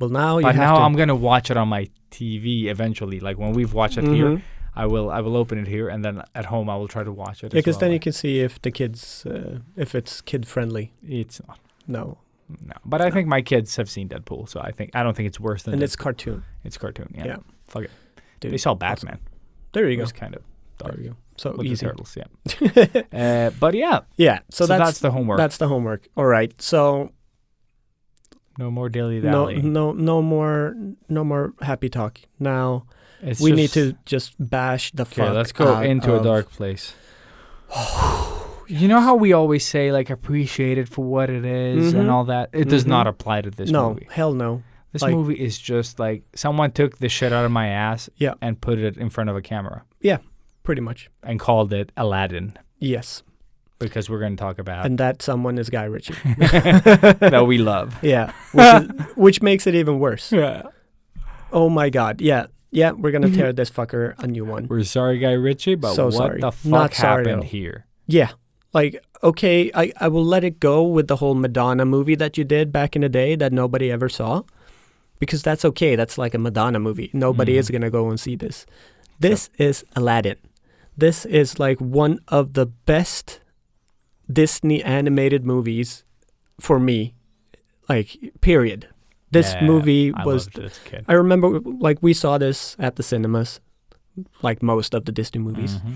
Well, now you but have now to. I'm gonna watch it on my TV eventually. Like when we've watched it here, Mhm. I will open it here, and then at home I will try to watch it. Yeah, as because then well. you can see if the kids, if it's kid friendly. It's not. No, No, but I think my kids have seen Deadpool, so I don't think it's worse than. and Deadpool. it's cartoon. It's cartoon. Yeah. Yeah. Fuck it. Dude, They saw Batman. There It you go. was kind of dark. There you go. So With the easy. turtles. Yeah. But yeah. Yeah. So, that's the homework. That's the homework. All right. So No more dilly no dally. no more happy talk. Now we need to just bash the fuck. Okay, let's go out into a of- dark place. You know how we always say like appreciate it for what it is Mhm. and all that? It does Mhm. not apply to this No, movie. hell no. This like- movie is just like someone took the shit out of my ass Yeah. and put it in front of a camera Pretty much. and called it Aladdin Yes. because we're going to talk about And that someone is Guy Ritchie. that we love. Yeah. Which makes it even worse. Yeah. Oh my god. Yeah. Yeah, we're gonna tear this fucker a new one. We're sorry, Guy Ritchie, but So what sorry. the fuck Not sorry, happened though. here? Yeah. Like, okay, I will let it go with the whole Madonna movie that you did back in the day that nobody ever saw. Because that's okay. That's like a Madonna movie. Nobody is going to go and see this. This is Aladdin. This is like one of the best Disney animated movies for me. Like, period. This Yeah, movie I was... loved it as a kid. I remember, like, we saw this at the cinemas. Like most of the Disney movies. Mhm.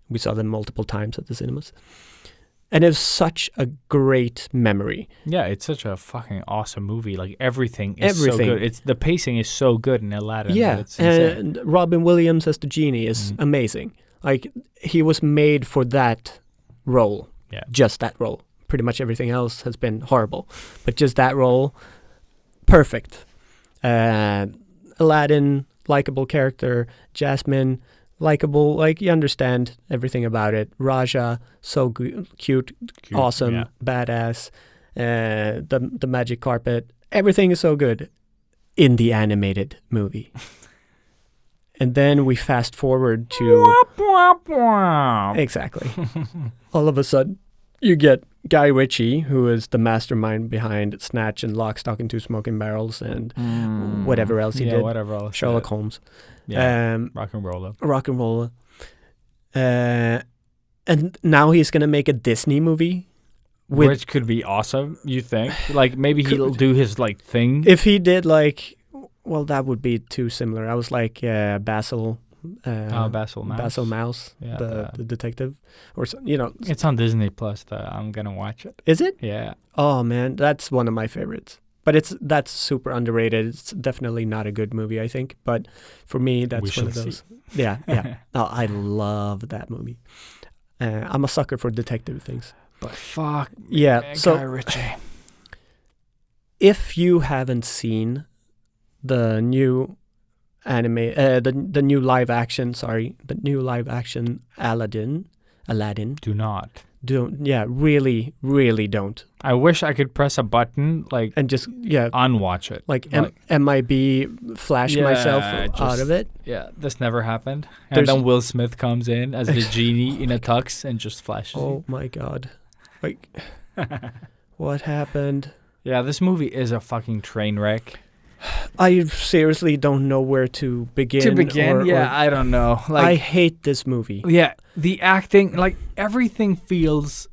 We saw them multiple times at the cinemas. And it's such a great memory. Yeah, it's such a fucking awesome movie. Like everything is so Everything. good. It's the pacing is so good in Aladdin. Yeah, It's insane. and Robin Williams as the genie is amazing. Like, he was made for that role. Yeah. Just that role. Pretty much everything else has been horrible. But just that role, perfect. Aladdin, likable character. Jasmine, likable. Like, you understand everything about it. Raja, so cute, Cute, awesome, yeah. badass. The magic carpet. Everything is so good in the animated movie. And then we fast forward to... Exactly. All of a sudden, you get Guy Ritchie, who is the mastermind behind Snatch and Lock, Stock, and Two Smoking Barrels and whatever else he did. Whatever else. Sherlock Holmes. Yeah. Rock and roll. Rock and Roll. And now he's going to make a Disney movie. Which could be awesome, you think? Like, maybe he'll do his, like, thing. If he did, like... Well, that would be too similar. I was like Basil... Basil Mouse. Basil Mouse, Yeah, the detective. Or, you know... It's on Disney Plus, though. I'm going to watch it. Is it? Yeah. Oh, man, that's one of my favorites. But that's super underrated. It's definitely not a good movie, I think. But for me, that's one of shall those. Yeah, yeah. Oh, I love that movie. I'm a sucker for detective things. But fuck. Yeah, Man, so Guy Ritchie. if you haven't seen the new anime, the new live action Aladdin, Do not. really, really don't. I wish I could press a button, like, And just, unwatch it. like MIB flash myself out just- of it. Yeah, this never happened. And There's- then Will Smith comes in as the genie in a tux and just flashes you. Oh my god. Like, what happened? Yeah, this movie is a fucking train wreck. I seriously don't know where to begin. I don't know. I Like, hate this movie. yeah, the acting, like, everything feels...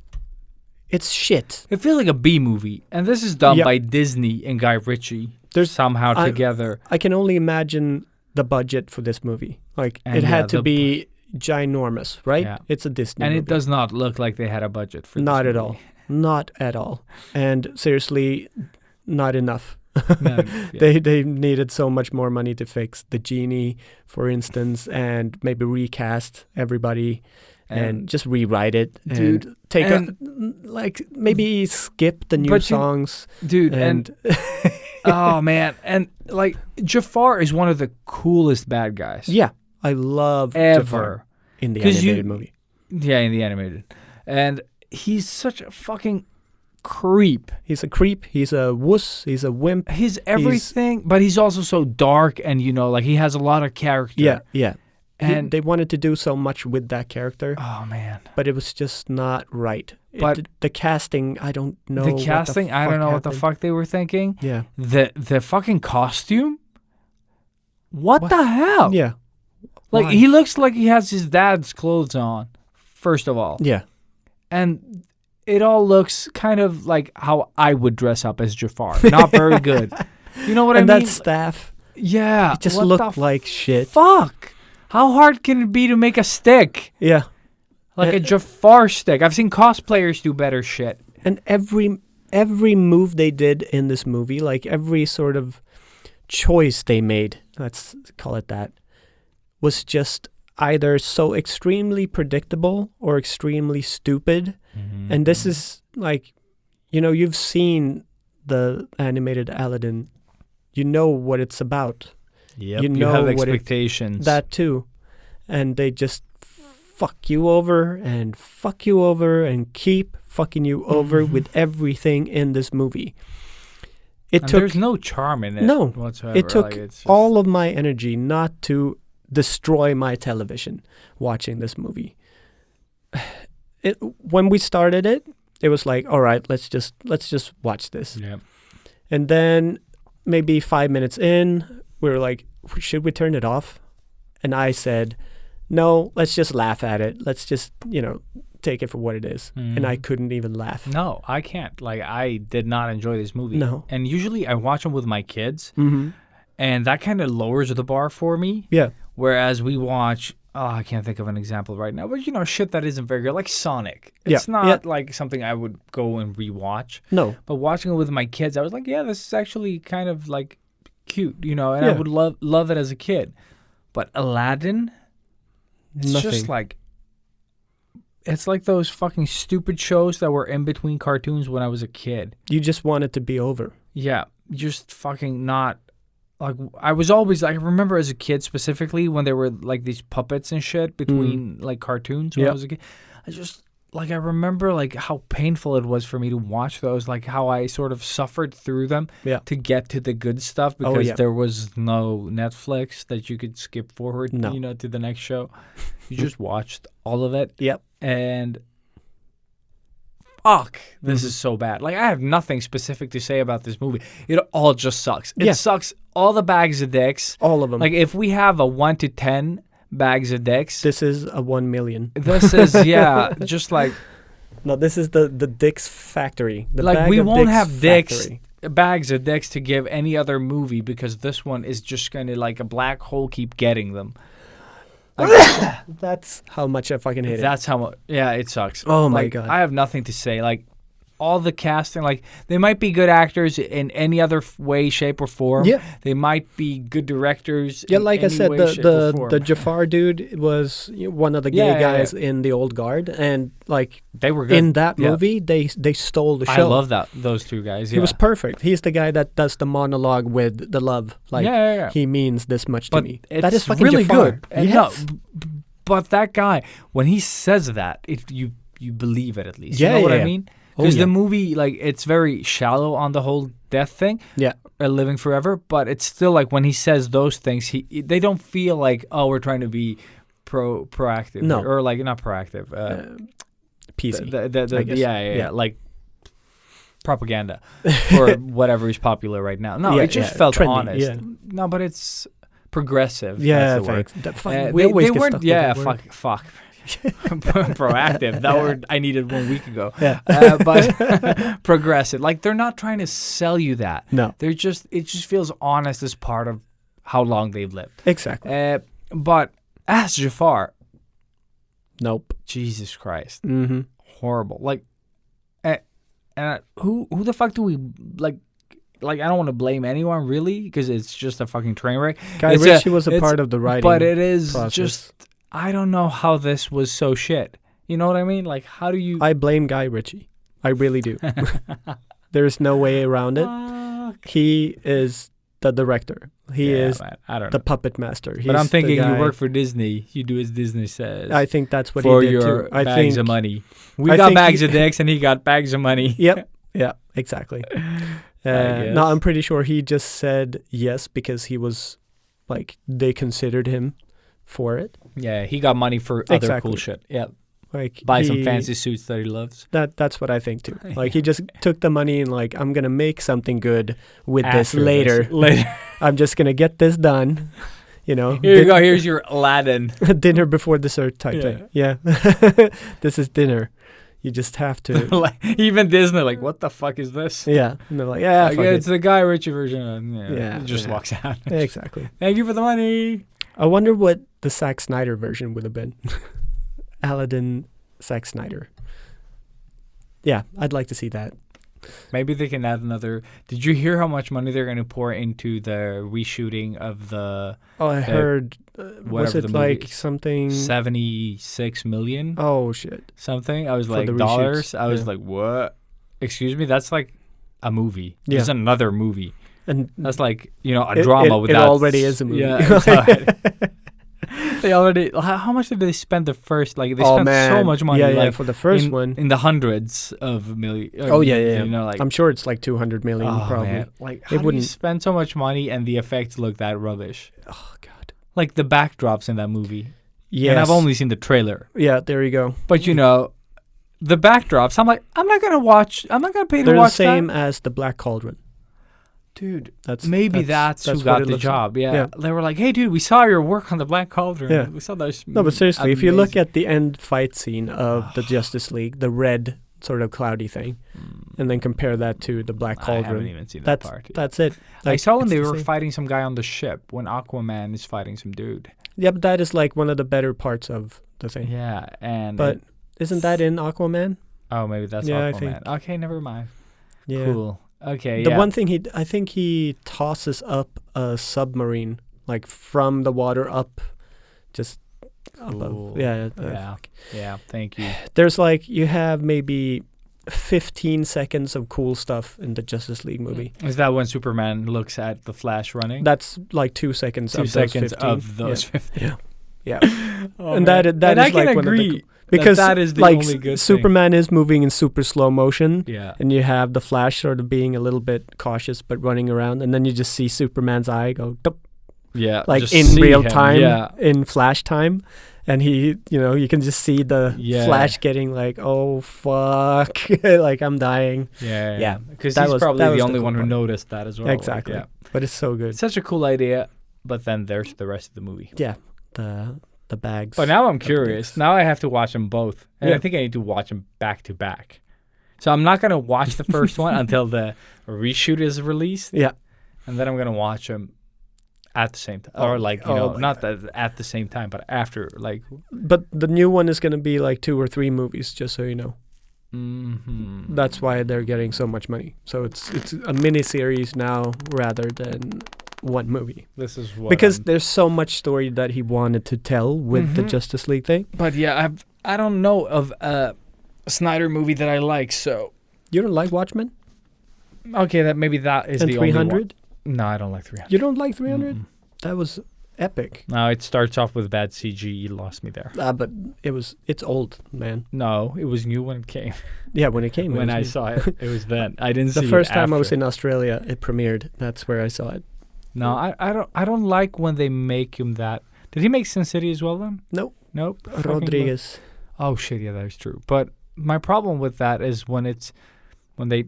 It's shit. It feels like a B movie. And this is done Yeah. by Disney and Guy Ritchie. There's- somehow I- together. I can only imagine the budget for this movie. Like, And it yeah, had to the- be ginormous, right? Yeah. It's a Disney And movie. it does not look like they had a budget for this Not at movie. all. Not at all. And seriously, not enough. No, yeah. They needed so much more money to fix the genie, for instance, and maybe recast everybody and just rewrite it Dude, and take like maybe skip the new But you- songs Dude, and oh man, and like Jafar is one of the coolest bad guys yeah, I love ever. Jafar in the 'Cause animated movie. Yeah, in the animated, and he's such a fucking creep. He's a creep. He's a wuss. He's a wimp. He's everything, but he's also so dark, and like he has a lot of character. Yeah, yeah. And they wanted to do so much with that character, oh man, but it was just not right. But the casting, I don't know. the what casting, I don't know what the happened. fuck they were thinking. Yeah, The fucking costume. What the hell? yeah. Like Why? he looks like he has his dad's clothes on. First of all, Yeah. and it all looks kind of like how I would dress up as Jafar. Not very good. You know what And I mean? that staff, Yeah, it just what looked the like shit. fuck. How hard can it be to make a stick? Yeah. Like a Jafar stick. I've seen cosplayers do better shit. And every move they did in this movie, like every sort of choice they made, let's call it that, was just either so extremely predictable or extremely stupid. And this is like, you've seen the animated Aladdin. You know what it's about. Yep. You You know have what expectations. That too. And they just fuck you over and fuck you over and keep fucking you over with everything in this movie. And there's no charm in it. No, whatsoever. It took Like, it's just- all of my energy not to destroy my television watching this movie. When we started it, it was like, all right, let's just watch this. Yeah. And then maybe 5 minutes in, we were like, should we turn it off? And I said, no, let's just laugh at it. Let's just, take it for what it is. And I couldn't even laugh. No, I can't. Like, I did not enjoy this movie. No. And usually I watch them with my kids, Mm-hmm. and that kind of lowers the bar for me. Yeah. Whereas we watch, I can't think of an example right now, but shit that isn't very good, like Sonic. It's Yeah, not yeah. like something I would go and rewatch. No. But watching it with my kids, I was like, yeah, this is actually kind of like cute, and I Yeah. would love it as a kid. But Aladdin, it's Nothing. just like, it's like those fucking stupid shows that were in between cartoons when I was a kid. You just want it to be over. Yeah, just fucking not. Like, I was always, I remember as a kid specifically when there were like these puppets and shit between like cartoons when I Yeah. was a kid. I remember like how painful it was for me to watch those, like how I sort of suffered through them Yeah. to get to the good stuff Oh, because yeah. there was no Netflix that you could skip forward, No. to the next show. You just watched all of it. Yep. And fuck, this is so bad. Like, I have nothing specific to say about this movie. It all just sucks. It Yeah. sucks. All the bags of dicks. All of them. Like, if we have a 1 to 10 bags of dicks, This is a 1 million. this is, just like, No, this is the Dicks factory. The like bag we of won't dicks have dicks, factory. bags of dicks to give any other movie because this one is just going to, like a black hole, keep getting them. That's how much I fucking hate it. That's how much. Yeah, it sucks. Oh my Like, God. I have nothing to say. Like, all the casting, like, they might be good actors in any other way, shape, or form. Yeah. They might be good directors. Yeah, in like I any said, way, shape, or the form. the Jafar dude was one of the gay Yeah, yeah, guys in the old guard, and like they were good in that Yeah. movie, they stole the show. I love those two guys. He Yeah. was perfect. He's the guy that does the monologue with the love. Like, Yeah. he means this much But to me. it's That is fucking really Jafar. good. And Yes. but that guy, when he says that, you believe it at least. Yeah, you know what yeah, I yeah. mean? Oh, Because yeah. the movie, like, it's very shallow on the whole death thing. Yeah. Living forever, but it's still like when he says those things, they don't feel like, oh, we're trying to be proactive. No. Or like not proactive. PC. The I guess. yeah, like propaganda for whatever is popular right now. No, Yeah, it just yeah, felt trendy, honest. yeah. No, but it's progressive. Yeah, that's the word. thanks. That fucking- They always get weren't. stuck with Yeah, that word. fuck. Proactive. That word I needed 1 week ago. Yeah. But progressive. Like, they're not trying to sell you that. No. It just feels honest as part of how long they've lived. Exactly. But as Jafar, Nope. Jesus Christ, Mm-hmm. horrible. Like, who the fuck do we like? Like, I don't want to blame anyone really because it's just a fucking train wreck. Guy It's Ritchie was a it's- part of the writing. but it is process. just, I don't know how this was so shit. You know what I mean? Like, how do you? I blame Guy Ritchie. I really do. There's no way around it. Fuck. He is the director. He Yeah, is man, I don't the know. puppet master. But I'm He's the thinking you guy- work for Disney. You do as Disney says. I think that's what for he did your too. I bags think. of money. We I got think bags he- of dicks and he got bags of money. Yep. Yeah. Exactly. guess. No, I'm pretty sure he just said yes because he was, like, they considered him for it. Yeah, he got money for other Exactly. cool shit. Yeah, Like, buy some he- fancy suits that he loves. That's what I think too. Like, he just took the money and like, I'm gonna make something good with this After later. Later. I'm just gonna get this done. You know, Here you go. Here's your Aladdin. dinner before dessert type Yeah. thing. Yeah. This is dinner. You just have to. Like, even Disney, like, what the fuck is this? Yeah. And they're like, yeah, Like, fuck it's it. the Guy Ritchie version. Yeah, He just yeah. walks out. Exactly. Thank you for the money. I wonder what the Zack Snyder version would have been. Aladdin, Zack Snyder. Yeah, I'd like to see that. Maybe they can add another. Did you hear how much money they're going to pour into the reshooting of the Oh, I heard. Was whatever it the like movie- something? 76 million? Oh shit! Something. I was For like, the reshoots, dollars? I was yeah. like, what? Excuse me? That's like a movie. Yeah. It's another movie. And That's like, a It- drama it- without. it already is a movie. Yeah. They already. How much did they spend the first? Like, they oh spent man, so much money. Yeah, yeah. like, For the first in, one. in the hundreds of million. Oh yeah, yeah. You know, like, I'm sure it's like 200 million, oh, probably. man. Like, how It do you wouldn't- spend so much money and the effects look that rubbish? Oh god. Like the backdrops in that movie. Yes. And I've only seen the trailer. Yeah, there you go. But the backdrops, I'm like, I'm not gonna pay to They're the watch same that. as the Black Cauldron. Dude, That's maybe that's who what got it the looks like. job. Yeah. Yeah. They were like, hey dude, we saw your work on the Black Cauldron. Yeah. We saw that. No, but seriously, if you look amazing." at the end fight scene of the Justice League, the red sort of cloudy thing, and then compare that to the Black I haven't Cauldron, even seen that that's part. that's it. I Like, saw when it's they the were same. fighting some guy on the ship, when Aquaman is fighting some dude. Yeah, but that is like one of the better parts of the thing. Yeah, and But isn't that in Aquaman? oh, maybe that's Yeah, I Aquaman. think- Okay, never mind. Yeah. Cool. Okay, The yeah. one thing I think he tosses up a submarine, like from the water up, just above. Cool. Yeah, Yeah, thank you. There's like you have maybe 15 seconds of cool stuff in the Justice League movie. Is that when Superman looks at the Flash running? That's like 2 seconds. 2 of seconds those 15. of those 15. Yeah. Yeah. Oh, And man. that I is can like one of the agree because that is the like only good thing. Superman is moving in super slow motion. Yeah. And you have the Flash sort of being a little bit cautious but running around, and then you just see Superman's eye go dup, Yeah. like just in see real him. time, Yeah. in Flash time, and he, you can just see the Yeah. Flash getting like, oh fuck, like I'm dying. Yeah. Yeah. Because That he's was- probably that the was the only cool one who part. noticed that as well. like, Exactly. yeah. But it's so good. It's such a cool idea, but then there's the rest of the movie. Yeah, the bags. But now I'm of the curious. dicks. Now I have to watch them both. And I Yeah. think I need to watch them back to back. So I'm not going to watch the first one until the reshoot is released. Yeah. And then I'm going to watch them at the same time. Oh, Or like, oh my not that at the same time, but after. Like, But the new one is going to be like 2 or 3 movies, just so you know. mm-hmm. That's why they're getting so much money. So it's a mini series now rather than one movie. This is what Because I'm- there's so much story that he wanted to tell with the Mhm. Justice League thing. But yeah, I don't know of a Snyder movie that I like, so. You don't like Watchmen Okay, maybe that is and the only one. 300? No, I don't like 300. You don't like 300? Mm-mm. That was epic. No, it starts off with bad CG. You lost me there. But it's old, man. No, it was new when it came. Yeah, when it came. it When was I new. saw it, it was then. I didn't see The it first time I was after. in Australia, it premiered. That's where I saw it. No, I don't like when they make him that. Did he make Sin City as well then? Nope. Nope. Fucking Rodriguez. Oh shit, yeah, that is true. But my problem with that is when they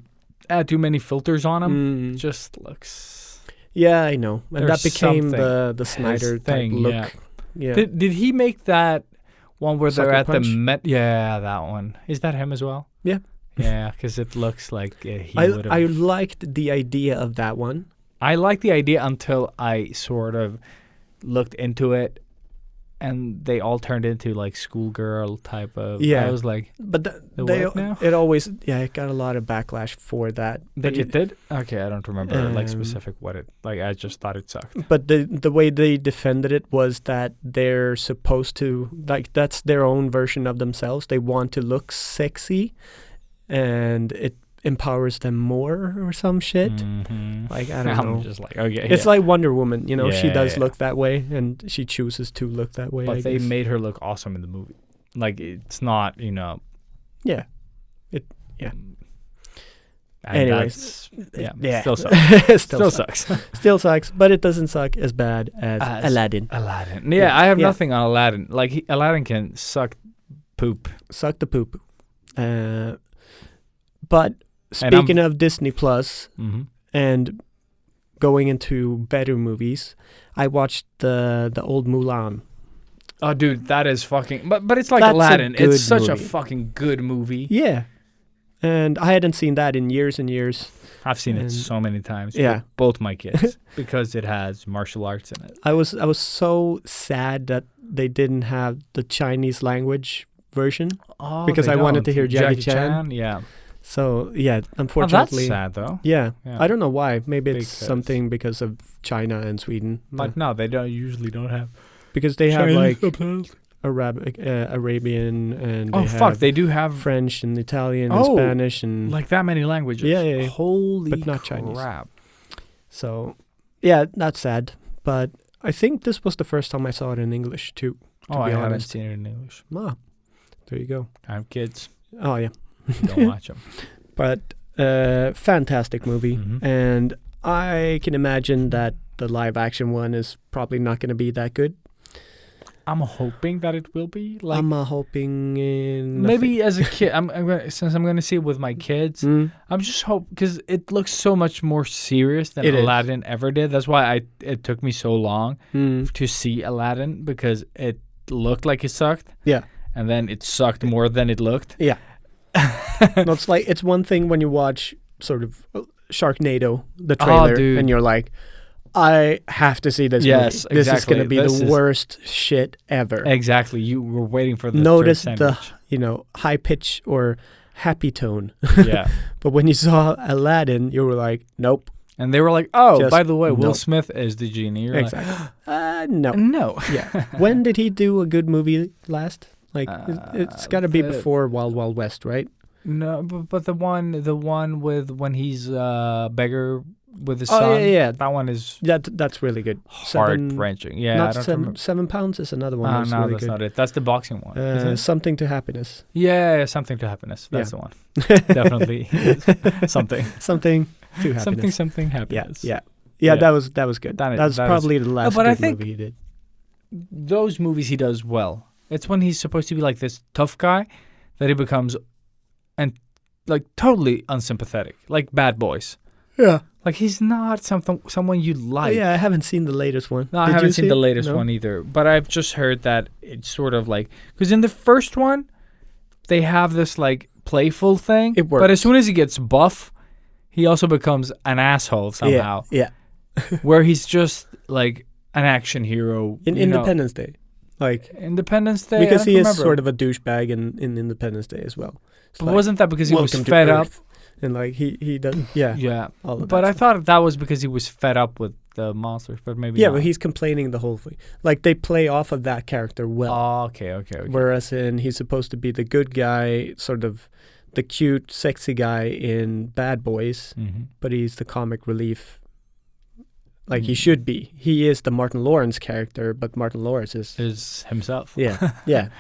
add too many filters on him, Mm. it just looks. Yeah, I know. And There's that became something the Snyder his type thing, look. yeah. Yeah. Did he make that one where they're Sucker at Punch? the Met? Yeah, that one. Is that him as well? Yeah. Yeah, because it looks like he I would have. I liked the idea of that one. I liked the idea until I sort of looked into it, and they all turned into like schoolgirl type of. Yeah. I was like, But The what now? it always it got a lot of backlash for that. that it did. Okay, I don't remember like Um, specific what it. Like I just thought it sucked. But the way they defended it was that they're supposed to, like, that's their own version of themselves. They want to look sexy, and it empowers them more or some shit. Mhm. Like, I don't I'm know. just like okay. It's yeah. like Wonder Woman, she Yeah, does yeah. look that way, and she chooses to look that way. I But they guess. made her look awesome in the movie. Like it's not, Yeah. and Anyways, yeah, still sucks. still sucks. Still sucks, but it doesn't suck as bad as Aladdin. Aladdin. Yeah, I have Yeah. nothing on Aladdin. Like Aladdin can suck poop. Suck the poop. But And I'm- speaking of Disney Plus Mm-hmm. and going into better movies, I watched the old Mulan. Oh, dude, that is fucking. But it's like That's a Aladdin. good It's such a movie. fucking good movie. Yeah, and I hadn't seen that in years and years. I've seen it And- so many times. Yeah. With both my kids because it has martial arts in it. I was so sad that they didn't have the Chinese language version. Oh, Because they I wanted don't. to hear Jackie Chan. Yeah. So yeah, Oh, that's unfortunately, sad though. yeah. Yeah. I don't know why. Maybe it's Because- something because of China and Sweden. But no, they usually don't have. Because they have Chinese like subtitles. Arabian and they Oh fuck, have they do have French and Italian and Oh, Spanish and like that many languages. Yeah, yeah, yeah. Holy But not Chinese. crap. so yeah, that's sad. But I think this was the first time I saw it in English too. Oh, I be haven't honest. seen it in English. Ah, there you go. I have kids. Oh yeah, Don't watch them. but fantastic movie, Mhm. and I can imagine that the live action one is probably not going to be that good. I'm hoping that it will be like I'm hoping in maybe as a kid. Since I'm gonna see it with my kids. I'm just hope because it looks so much more serious than It is. Aladdin ever did. That's why it took me so long Mm. to see Aladdin because it looked like it sucked. Yeah. And then it sucked more than it looked. Yeah. No, it's like it's one thing when you watch sort of Sharknado, the trailer, dude. and you're like, I have to see this Yes, movie. This is exactly. going to be This the is- worst shit ever. Exactly. You were waiting for the Notice third the, sandwich. high pitch or happy tone. Yeah. But when you saw Aladdin, you were like, nope. And they were like, oh, Just by the way, Will no. Smith is the genie. You're Exactly. No. like, no. Yeah. When did he do a good movie last? Like, it's got to be the- before Wild Wild West, right? No, but the one with when he's beggar with his Oh, son. yeah, yeah. That one is That's really good. heart wrenching. Yeah, I Not don't seven, remember. 7 pounds is another one No, that's no, really that's good. not it. That's the boxing one. isn't it? Something to Happiness. Yeah, something to happiness. That's Yeah. the one. Definitely something. Something to Happiness. Something Yeah, happiness. yeah. Yeah. That was good. That is- That's that is- probably the last but I good think- movie he did. Those movies he does well. It's when he's supposed to be like this tough guy that he becomes and like totally unsympathetic, like Bad Boys. Yeah. Like he's not someone you like. Yeah, I haven't seen the latest one. No, I Did haven't you seen see the it? latest No? one either. But I've just heard that it's sort of like because in the first one, they have this like playful thing. It But as works. soon as he gets buff, he also becomes an asshole somehow. Yeah. Where he's just like an action hero In you know. Independence Day. Like, Independence Day. because he is remember. sort of a douchebag in Independence Day as well. It's But like, wasn't that because he was welcome to fed up? Earth. And like, he doesn't, yeah. Yeah. All of But that I stuff. thought that was because he was fed up with the monsters. But maybe Yeah, not. but he's complaining the whole thing. Like, they play off of that character well. Oh, okay. Whereas he's supposed to be the good guy, sort of the cute, sexy guy in Bad Boys, Mm-hmm. but he's the comic relief. Like he should be. He is the Martin Lawrence character, but Martin Lawrence is Is himself. yeah.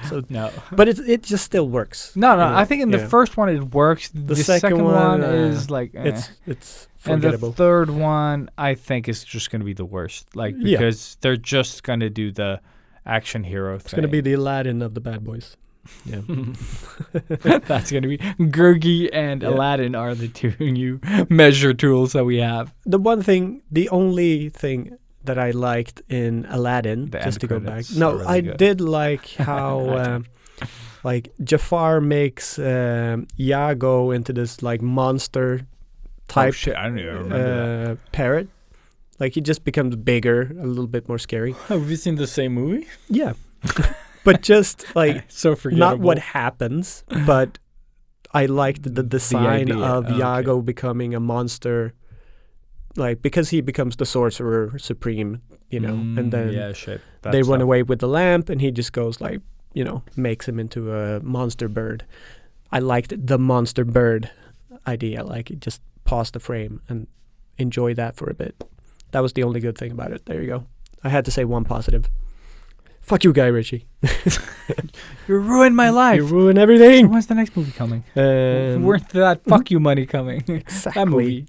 So, No. but it just still works. No. You know, I think in the yeah. first one it works. The second one is like It's and the forgettable. third one I think is just going to be the worst. Like Yeah. because they're just going to do the action hero thing. It's gonna be the Aladdin of the Bad Boys. Yeah. That's going to be Gurgi and Yeah. Aladdin are the two new measure tools that we have. The only thing that I liked in Aladdin, The just end to go back. credits No, are really I good. did like how, like Jafar makes Iago into this like monster Oh type shit! I don't even remember that. parrot. Like he just becomes bigger, a little bit more scary. Have you seen the same movie? Yeah, but just like So forgettable. not what happens, but I liked the design idea. of Okay. Iago becoming a monster, like because he becomes the sorcerer supreme, you know, and then yeah, shit. they run away with the lamp, and he just goes like, you know, makes him into a monster bird. I liked the monster bird idea, like just pause the frame and enjoy that for a bit. That was the only good thing about it. There you go. I had to say one positive. Fuck you, Guy Ritchie. You ruined my life. You ruin everything. When's the next movie coming? Um, Weren't that fuck you money coming? exactly. That movie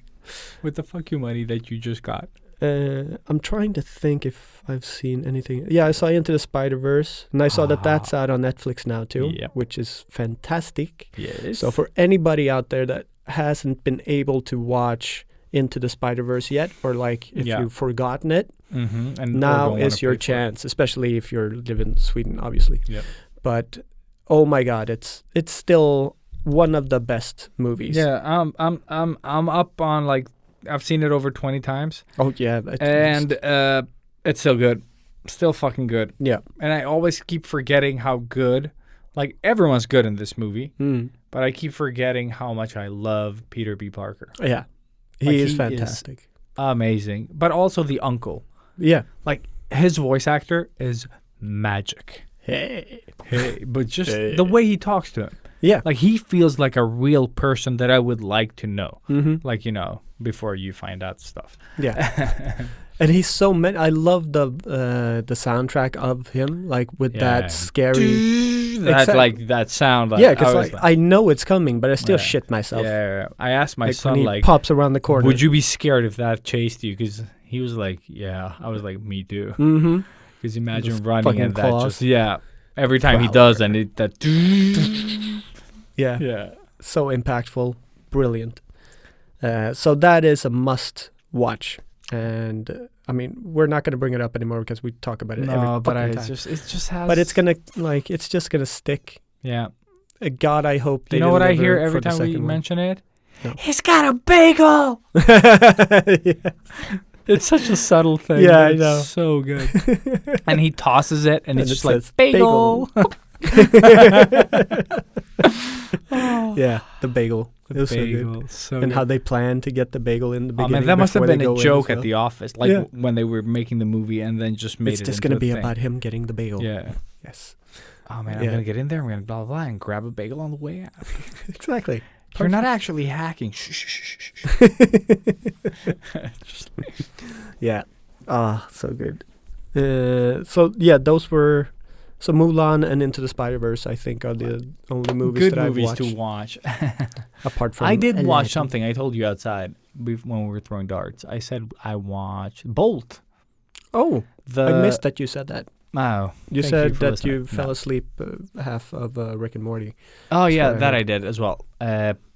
with the fuck you money that you just got. I'm trying to think if I've seen anything. Yeah, I saw Into the Spider-Verse, and I saw that that's out on Netflix now too, Yep. which is fantastic. Yes. So for anybody out there that hasn't been able to watch Into the Spider-Verse yet, or like if Yeah. you've forgotten it, Mm-hmm. And now is your chance, especially if you're living in Sweden, obviously. Yep. But oh my God, it's still one of the best movies. Yeah, I'm up on like I've seen it over 20 times, Oh yeah. and it's still good, still fucking good. yeah. And I always keep forgetting how good, like everyone's good in this movie, Mm. but I keep forgetting how much I love Peter B. Parker. Yeah. He Like, is he is- fantastic. Amazing, but also the uncle. Yeah. Like his voice actor is magic. Hey. Hey, but just Hey. the way he talks to him, Yeah. like he feels like a real person that I would like to know. Mm-hmm. Like before you find out stuff. Yeah. And he's so I love the soundtrack of him, like with Yeah. that scary. That Exact- like that sound. Like, Yeah, because I was I know it's coming, but I still Yeah. shit myself. Yeah, I asked my Like when son he like, pops around the corner. would you be scared if that chased you? Because he was like, yeah. I was like, me too. Mm-hmm. Because imagine Those running fucking and that claws. just every time he Wow. does and it that Yeah. yeah. So impactful, brilliant. So that is a must watch, and I mean we're not going to bring it up anymore because we talk about it every No, but fucking it time. just has. But it's just gonna stick. yeah. God, I hope they You know what I deliver hear for every the time we second one. mention it? No. He's got a bagel. Yeah. It's such a subtle thing. Yeah, but I know. It's so good. And he tosses it, and it's it just like says, bagel. Yeah, the bagel. It was so good. Bagel. So And good. how they plan to get the bagel in the Oh beginning. man, that must have before they been a go in joke as at well. the office, like Yeah. when they were making the movie, and then just made It's it. just into gonna a be thing. about him getting the bagel. Yeah. Yes. Oh man, I'm Yeah. gonna get in there. I'm gonna blah blah blah and grab a bagel on the way out. Exactly. You're not actually hacking. Shh, shh, shh, shh, shh. Just- Yeah. Ah, so good. So yeah, those were Mulan and Into the Spider-Verse. I think are the only movies Good that movies I've to watched. watch. Apart from I did watch Aladdin. something. I told you outside when we were throwing darts. I said I watched Bolt. Oh, The I missed that you said that. Oh, You thank said for that listening. you fell No. asleep half of Rick and Morty. Oh yeah, what I that heard. I did as well.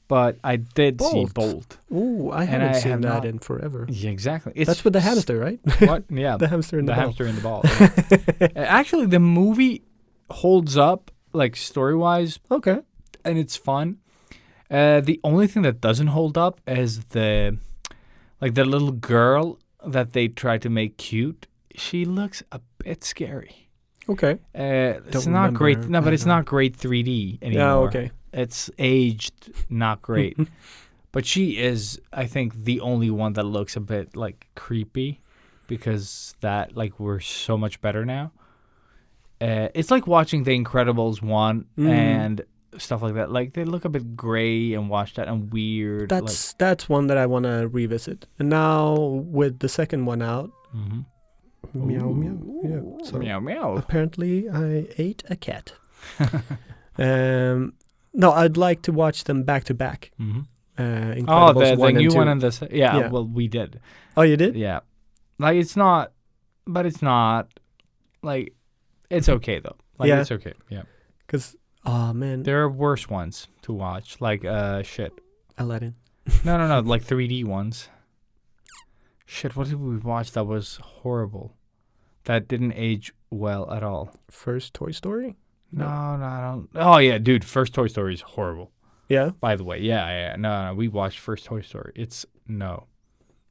But I did see Bolt. Bolt. Ooh, I And haven't I seen have that not- in forever. Yeah, exactly. It's That's with the hamster, right? What? Yeah, The hamster in the, the ball. hamster in the ball. yeah. Actually, the movie holds up, like story wise, Okay. and it's fun. The only thing that doesn't hold up is the little girl that they try to make cute. She looks a bit scary. Okay. It's Don't not great. remember. No, but I it's don't- not great 3D anymore. Yeah. Okay. It's aged not great. But she is, I think, the only one that looks a bit like creepy because that like we're so much better now. It's like watching The Incredibles 1 and stuff like that. Like they look a bit gray and washed out and weird. That's one that I want to revisit. And now with the second one out, Mhm. meow meow. Yeah. So Meow meow. apparently I ate a cat. No, I'd like to watch them back to back. Mhm. Oh, Incredibles the 1 new and 2. one and the yeah, Yeah. well we did. Oh, you did? Yeah. Like it's not like it's okay though. Like Yeah. it's okay. Yeah. Because, oh man, There are worse ones to watch, like shit. Aladdin. No, like 3D ones. Shit, what did we watch that was horrible? That didn't age well at all. First Toy Story? No, I don't. Oh yeah, dude, first Toy Story is horrible. Yeah. By the way, yeah. No, we watched first Toy Story. It's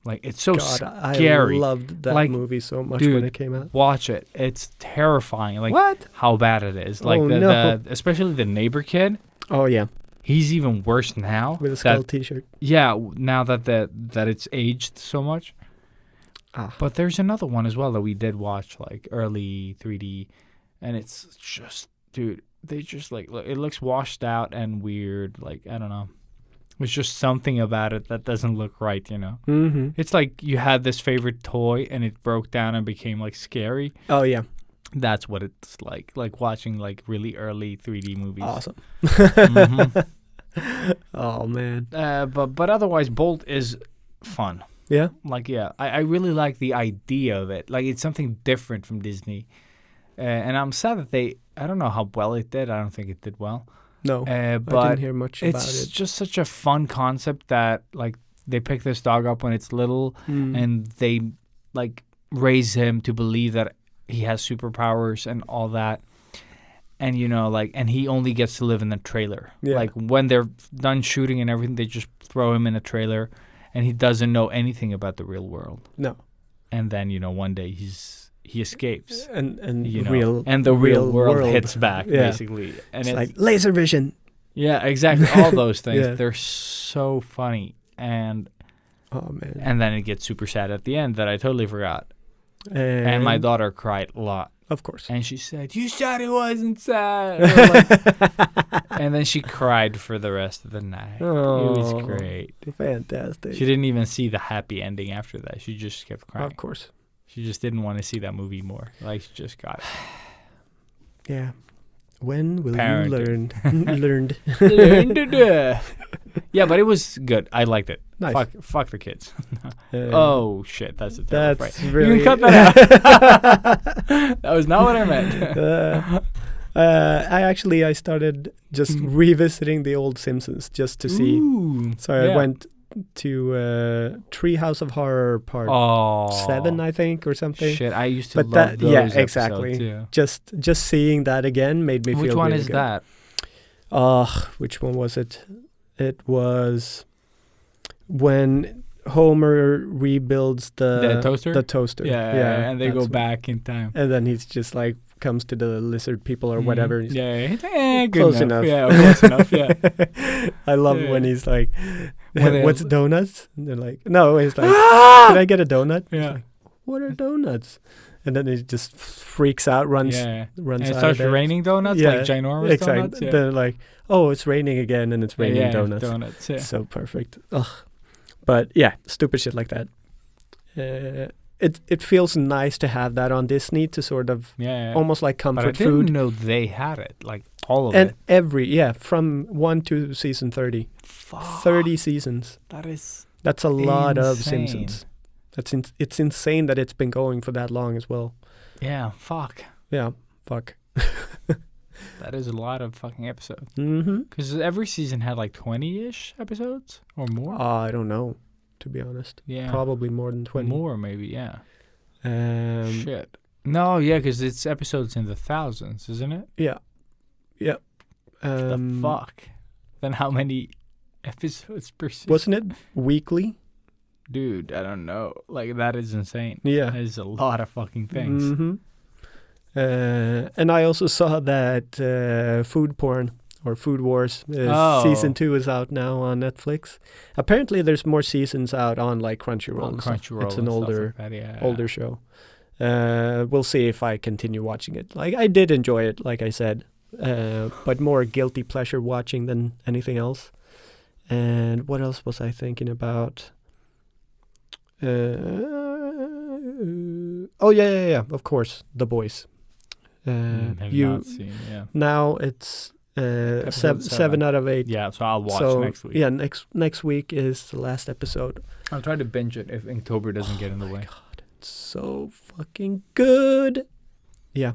like it's so God, scary. I loved that Like, movie so much dude, when it came out. Watch it. It's terrifying. Like What? how bad it is. Like Oh, the no. especially the neighbor kid. Oh yeah, He's even worse now. with a that- skull T-shirt. Yeah, now that it's aged so much. Ah. But there's another one as well that we did watch, like early 3D, and it's just, dude, they just like it looks washed out and weird. Like I don't know, there's just something about it that doesn't look right. You know, Mm-hmm. it's like you had this favorite toy and it broke down and became like scary. Oh yeah, That's what it's like watching like really early 3D movies. awesome. Mhm. Oh man. But otherwise, Bolt is fun. Yeah. Like, yeah, I really like the idea of it. Like, it's something different from Disney. And I'm sad that I don't know how well it did. I don't think it did well. No, I But didn't hear much about it's it. just such a fun concept that, like, they pick this dog up when it's little, Mm. and they like raise him to believe that he has superpowers and all that. And and he only gets to live in the trailer. Yeah. Like when they're done shooting and everything, they just throw him in a trailer, and he doesn't know anything about the real world. No. And then one day he escapes. And the real world hits back, Yeah. basically. And It's like laser vision. yeah, exactly. All those things. Yeah. They're so funny. And Oh man. then it gets super sad at the end that I totally forgot. And my daughter cried a lot. Of course. And she said, "You said it wasn't sad." And I was like- and then she cried for the rest of the night. Oh, It was great. Fantastic. She didn't even see the happy ending after that. She just kept crying. Of course. She just didn't want to see that movie more. Like, she just got it. Yeah. When will Parenting. you learned? Yeah, but it was good. I liked it. Nice. Fuck the kids. Uh, Oh, shit. That's a terrible that's phrase. really. You can cut that out. That was not what I meant. I started just revisiting the old Simpsons just to see. Ooh, So yeah. I went to Treehouse of Horror Part 7, I think, or something. Shit, I used to But love that- those yeah, episodes, exactly. too. Just seeing that again made me Which feel one really is good. that? Which one was it? It was when Homer rebuilds The toaster? The toaster. Yeah, and they that's go what- back in time. And then he's just like comes to the lizard people or whatever. He's Yeah, good close enough. enough. Yeah, close enough. Yeah. I love Yeah. when he's like, When they- "What's donuts?" And they're like, "No." He's like, "Can I get a donut?" He's Yeah. like, "What are donuts?" And then he just freaks out, runs Yeah. runs And it out starts of there. raining donuts, Yeah, like ginormous Exactly. donuts. Yeah. They're like, "Oh, it's raining again," and it's raining yeah, donuts. Yeah. So perfect. Ugh. But yeah, stupid shit like that. It feels nice to have that on Disney to sort of Yeah. almost like But I comfort didn't food. know they had it, like all of And it. from 1 to season 30. Fuck, 30 seasons. that is That's a lot of insane. Simpsons. It's insane that it's been going for that long as well. Yeah, fuck. Yeah, fuck. That is a lot of fucking episodes. Mm-hmm. Because every season had like 20-ish episodes or more. I don't know, to be honest. Yeah. Probably more than 20. More, maybe, yeah. Shit. No, yeah, because it's episodes in the thousands, isn't it? Yeah. Yeah. The fuck? Then how many episodes per season? Wasn't it weekly? Dude, I don't know. Like, that is insane. Yeah. That is a lot of fucking things. Mm-hmm. And I also saw that Food Porn or Food Wars season 2 is out now on Netflix. Apparently, there's more seasons out on like Crunchyroll. On and stuff. Crunchyroll It's an and stuff older like that, yeah. older show. We'll see if I continue watching it. Like I did enjoy it, like I said, but more guilty pleasure watching than anything else. And what else was I thinking about? Oh yeah. Of course, The Boys. Have not seen, yeah. Now it's Episode 7 out of 8. Yeah, so I'll watch so next week. yeah, next week is the last episode. I'll try to binge it if Inktober doesn't get in the way. God, it's so fucking good. Yeah,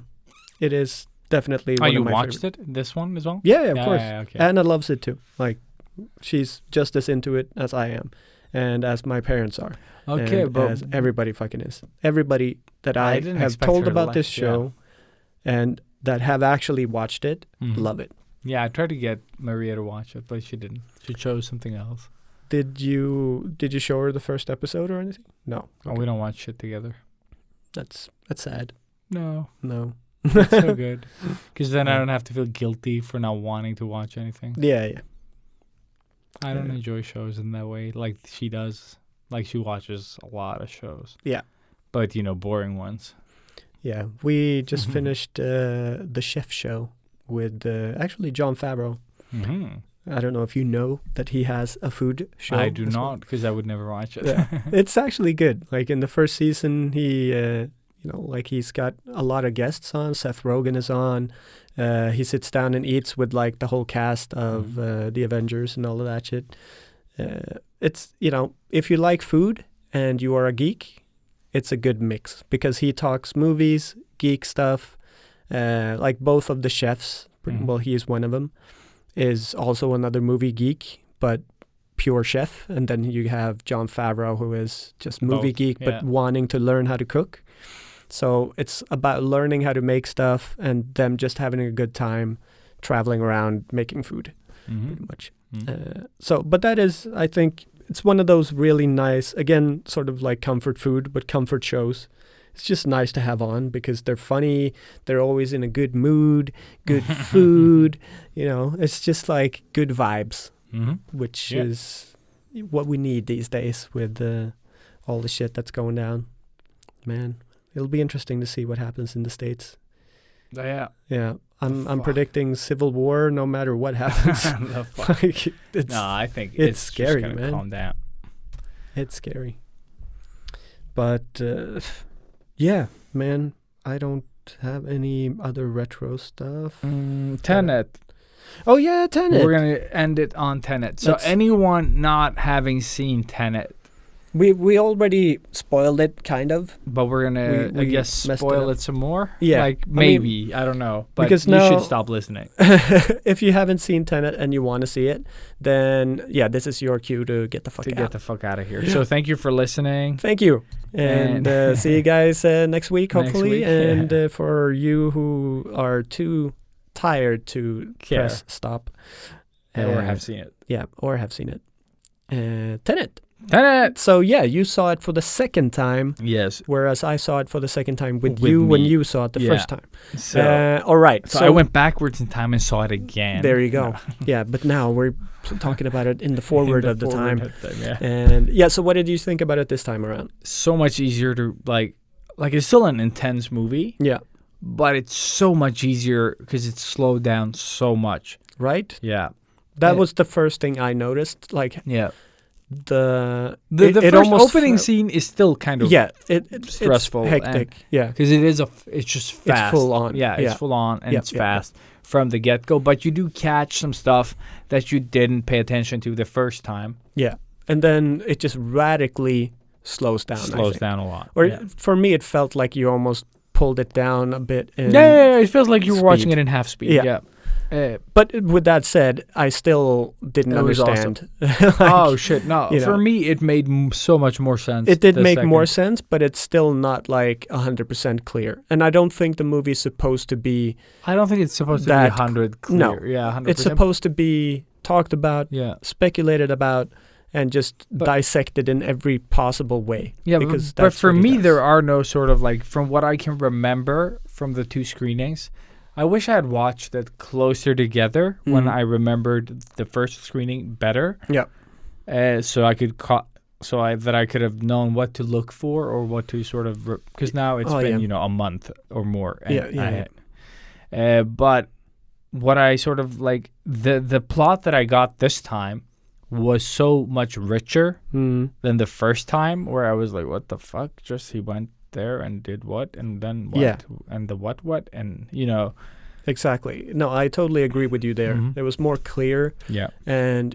it is definitely. Oh, one you of my watched favorite. it? This one as well? Yeah, of course. Yeah, okay. Anna loves it too. Like, she's just as into it as I am, and as my parents are. Okay, and but as everybody fucking is. Everybody that I I didn't have expect told her to about like- this show, and that have actually watched it, Mhm. love it. Yeah, I tried to get Maria to watch it, but she didn't. She chose something else. Did you show her the first episode or anything? No. Oh, we don't watch shit together. That's sad. No, No. it's so good. Because then I don't have to feel guilty for not wanting to watch anything. Yeah. I don't Yeah. enjoy shows in that way like she does. Like, she watches a lot of shows. Yeah. But, boring ones. Yeah, we just Mhm. finished the Chef Show with actually Jon Favreau. Mm-hmm. I don't know if you know that he has a food show. I do as well. not, because I would never watch it. Yeah. It's actually good. Like in the first season, he, he's got a lot of guests on. Seth Rogen is on. He sits down and eats with like the whole cast of the Avengers and all of that shit. It's, if you like food and you are a geek, it's a good mix because he talks movies, geek stuff. Like both of the chefs, Mhm. well, he is one of them, is also another movie geek, but pure chef, and then you have Jon Favreau, who is just movie Both, geek but yeah. wanting to learn how to cook. So it's about learning how to make stuff and them just having a good time traveling around making food, pretty much. But that is, I think, it's one of those really nice, again, sort of like comfort food, but comfort shows. It's just nice to have on because they're funny. They're always in a good mood, good food. It's just like good vibes, which is what we need these days with all the shit that's going down. Man, it'll be interesting to see what happens in the States. Yeah. Yeah. I'm predicting civil war no matter what happens. I think it's it's scary, just man. Calm down. It's scary. But yeah, man, I don't have any other retro stuff. Tenet. Oh yeah, Tenet. We're gonna end it on Tenet. So anyone not having seen Tenet, we already spoiled it, kind of. but we're gonna We I guess messed it spoil up. it some more. Yeah, like I maybe I don't know, but because you now- should stop listening. If you haven't seen Tenet and you want to see it, then yeah, this is your cue to get the fuck to out. get the fuck out of here. So thank you for listening. Thank you. And see you guys next week, Next hopefully. week, And for you who are too tired to Care. press stop. Or have seen it. Yeah, or have seen it. Tenet. Tenet. So yeah, you saw it for the second time, Yes. whereas I saw it for the second time with With you when me. you saw it the Yeah. first time. So, All right. so I went backwards in time and saw it again. There you go. Yeah, but now we're talking about it in the forward In of the forward time. of the time, yeah. And yeah, so what did you think about it this time around? So much easier to like it's still an intense movie, Yeah, but it's so much easier because it's slowed down so much. right? Yeah. That Yeah. was the first thing I noticed. Like Yeah. the The it first almost opening felt- scene is still kind of it's stressful hectic. Yeah, because it is it's just fast. full on. Yeah, Yeah. it's full on and Yeah, it's yeah, yeah. fast from the get go. But you do catch some stuff that you didn't pay attention to the first time. yeah, and then it just radically slows down. I Slows think. down a lot. Or yeah. for me, it felt like you almost pulled it down a bit. In Yeah, it feels like you were watching speed. it in half speed. Yeah. Yeah. But with that said, I still didn't It was understand. Oh shit! No, you for know. me it made so much more sense. It did the make more second- sense, but it's still not like 100% clear. And I don't think the movie's supposed to be. I don't think it's supposed to be That 100 clear. no. Yeah, 100%. It's supposed to be talked about, Yeah. speculated about, and just But- dissected in every possible way. Yeah, because but that's for what he me, does. there are no sort of like, from what I can remember from the two screenings, I wish I had watched it closer together when Mhm. I remembered the first screening better. Yeah. So I could that I could have known what to look for or what to sort of because now it's Oh, been yeah. a month or more. And Yeah. but what I sort of like the plot that I got this time was so much richer Mm. than the first time, where I was like, what the fuck? Just he went there and did what, and then what, Yeah. and the what, and Exactly. No, I totally agree with you there. Mhm. It was more clear, yeah. and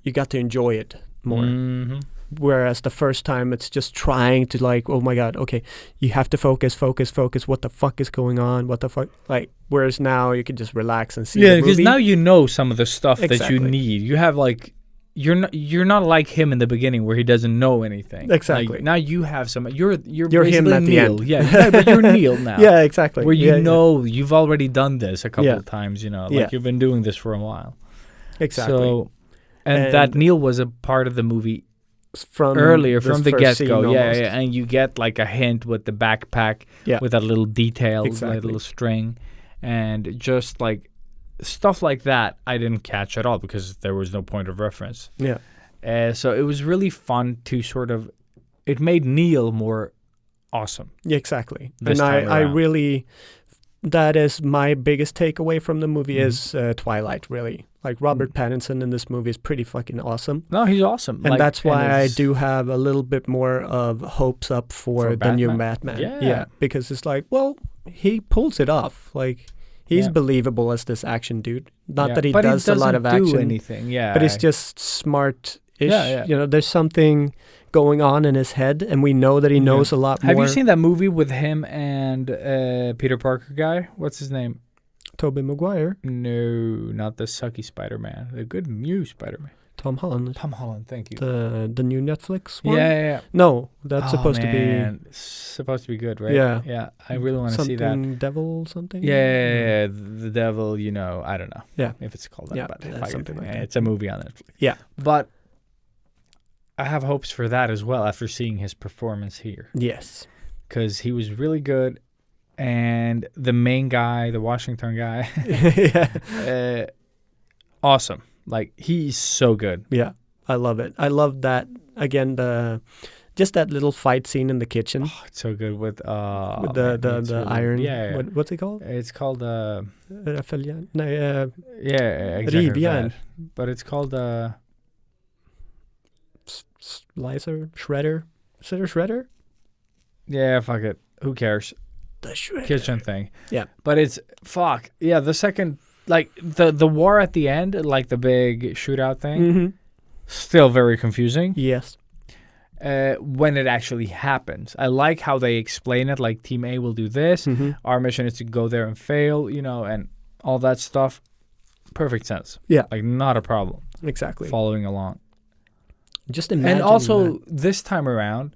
you got to enjoy it more. Mm-hmm. Whereas the first time, it's just trying to like, oh my god, okay, you have to focus. What the fuck is going on? What the fuck? Like, whereas now you can just relax and see. Yeah, the because movie. now you know some of the stuff that Exactly. you need. You have like. You're not like him in the beginning where he doesn't know anything. Exactly. Like, now you have some. You're You're him basically at the Neil. end. Yeah, but you're Neil now. Yeah, exactly. Where you Yeah, yeah. know you've already done this a couple Yeah. of times. Like Yeah. you've been doing this for a while. Exactly. So, and that And- Neil was a part of the movie from earlier, this from the first get go. scene Yeah, almost. yeah, and you get like a hint with the backpack, Yeah. with that little detail, like Exactly. little string, and just like stuff like that. I didn't catch at all because there was no point of reference. Yeah. So it was really fun to sort of. It made Neil more awesome. Yeah, exactly. This and time I around. really, that is my biggest takeaway from the movie Mhm. is Twilight, really. Like, Robert Pattinson in this movie is pretty fucking awesome. No, he's awesome, And that's why I it's- do have a little bit more of hopes up for For the new Batman? Batman. Yeah. Because it's like, well, he pulls it off. Like, he's Yeah. believable as this action dude. Not Yeah, that he but does a lot of doesn't do action, anything. Yeah, but he's just smart-ish. Yeah. You know, there's something going on in his head, and we know that he Yeah. knows a lot more. Have you seen that movie with him and Peter Parker guy? What's his name? Tobey Maguire? No, not the sucky Spider-Man. The good new Spider-Man. Tom Holland. Tom Holland, thank you. The new Netflix one? Yeah. No, that's Oh, supposed man. It's supposed to be good, right? Yeah. Yeah, I really want to see something that. devil something? Yeah, the devil, I don't know. Yeah. If it's called that, Yeah, but that's fuck it. something like that. It's a movie on Netflix. Yeah. But I have hopes for that as well after seeing his performance here. Yes. Because he was really good. And the main guy, the Washington guy, Yeah. Awesome. Like, he's so good. Yeah. I love it. I love that, again, just that little fight scene in the kitchen. Oh, it's so good with the iron. Yeah. What's it called? It's called Raffeljärn? No, yeah, exactly. Rivjärn. that. But it's called Slicer? Shredder? Is it a shredder? yeah, fuck it. Who cares? The shredder. Kitchen thing. Yeah. But it's fuck. Yeah, the second like the war at the end, like the big shootout thing, Mm-hmm. still very confusing. Yes. When it actually happens. I like how they explain it, like Team A will do this. Mm-hmm. Our mission is to go there and fail, and all that stuff. Perfect sense. Yeah. Like, not a problem. Exactly. Following along. Just imagine. And also, that. this time around,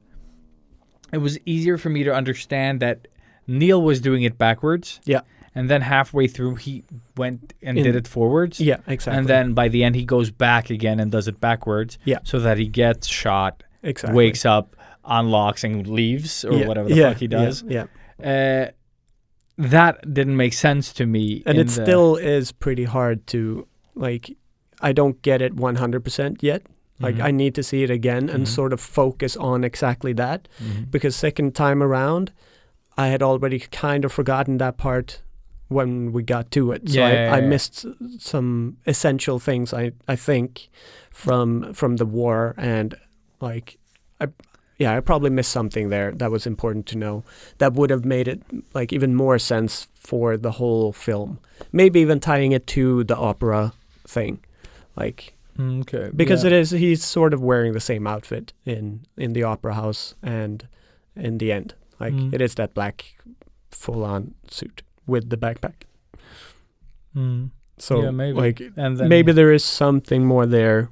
it was easier for me to understand that Neil was doing it backwards. Yeah. And then halfway through, he went and did it forwards. Yeah, exactly. And then by the end, he goes back again and does it backwards. Yeah. So that he gets shot, exactly. wakes up, unlocks, and leaves, or whatever the fuck he does. Yeah. That didn't make sense to me. And it still is pretty hard to, like, I don't get it 100% yet. Like, Mhm. I need to see it again and Mhm. sort of focus on exactly that. Mhm. Because second time around, I had already kind of forgotten that part when we got to it. So I missed some essential things, I think, from the war. And, like, I probably missed something there that was important to know that would have made it, like, even more sense for the whole film. Maybe even tying it to the opera thing. Like, Okay. because he's sort of wearing the same outfit in the opera house and in the end. Like, it is that black full-on suit with the backpack. So, yeah, maybe. like, And then maybe there is something more there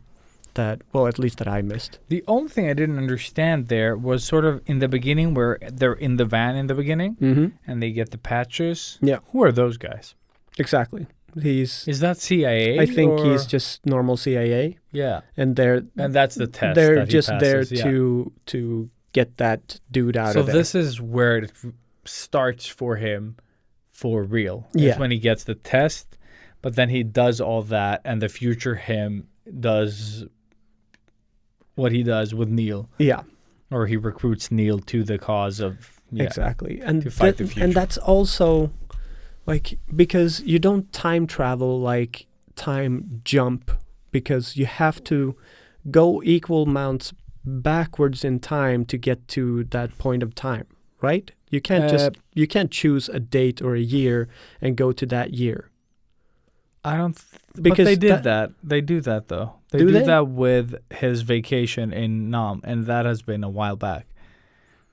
that, well, at least that I missed. the only thing I didn't understand there was sort of in the beginning where they're in the van in the beginning Mm-hmm. and they get the patches. Yeah. Who are those guys? Exactly. Is that CIA? I think or- he's just normal CIA, Yeah. and And that's the test. they're that he just there passes, yeah. to get that dude out So of there. this is where it starts for him for real. Yeah. It's when he gets the test, but then he does all that and the future him does what he does with Neil. Yeah, Or he recruits Neil to the cause of... Yeah. exactly. And To fight the and future. that's also, like, because you don't time travel like time jump, because you have to go equal amounts backwards in time to get to that point of time, right? You can't you can't choose a date or a year and go to that year. I don't... but Because they did that. They do that, though. They Do do they? that with his vacation in Nam, and that has been a while back.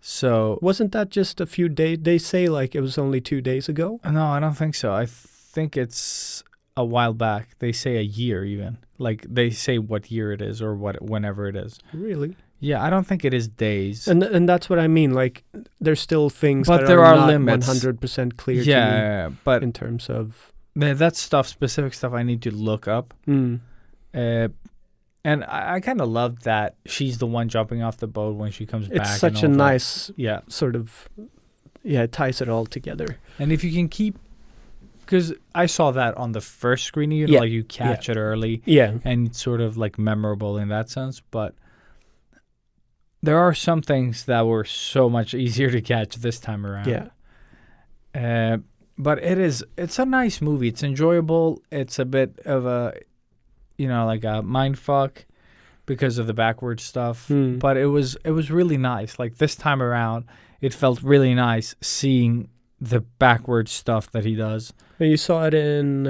So... Wasn't that just a few days? They say, like, it was only 2 days ago. No, I don't think so. I think it's a while back. They say a year even. Like, they say what year it is or whenever it is. Really? Yeah, I don't think it is days. And that's what I mean. Like, there's still things But that there are are not limits. 100% clear to yeah, but me in terms of. that's specific stuff I need to look up. And I kind of love that she's the one jumping off the boat when she comes back. It's such a and all that. nice Yeah. sort of. Yeah, it ties it all together. And if you can keep... Because I saw that on the first screening, Yeah. like you catch it early. Yeah. And it's sort of like memorable in that sense, but there are some things that were so much easier to catch this time around. Yeah. But it's a nice movie. It's enjoyable. It's a bit of a, like a mind fuck because of the backwards stuff. But it was really nice. Like this time around, it felt really nice seeing the backwards stuff that he does. And you saw it in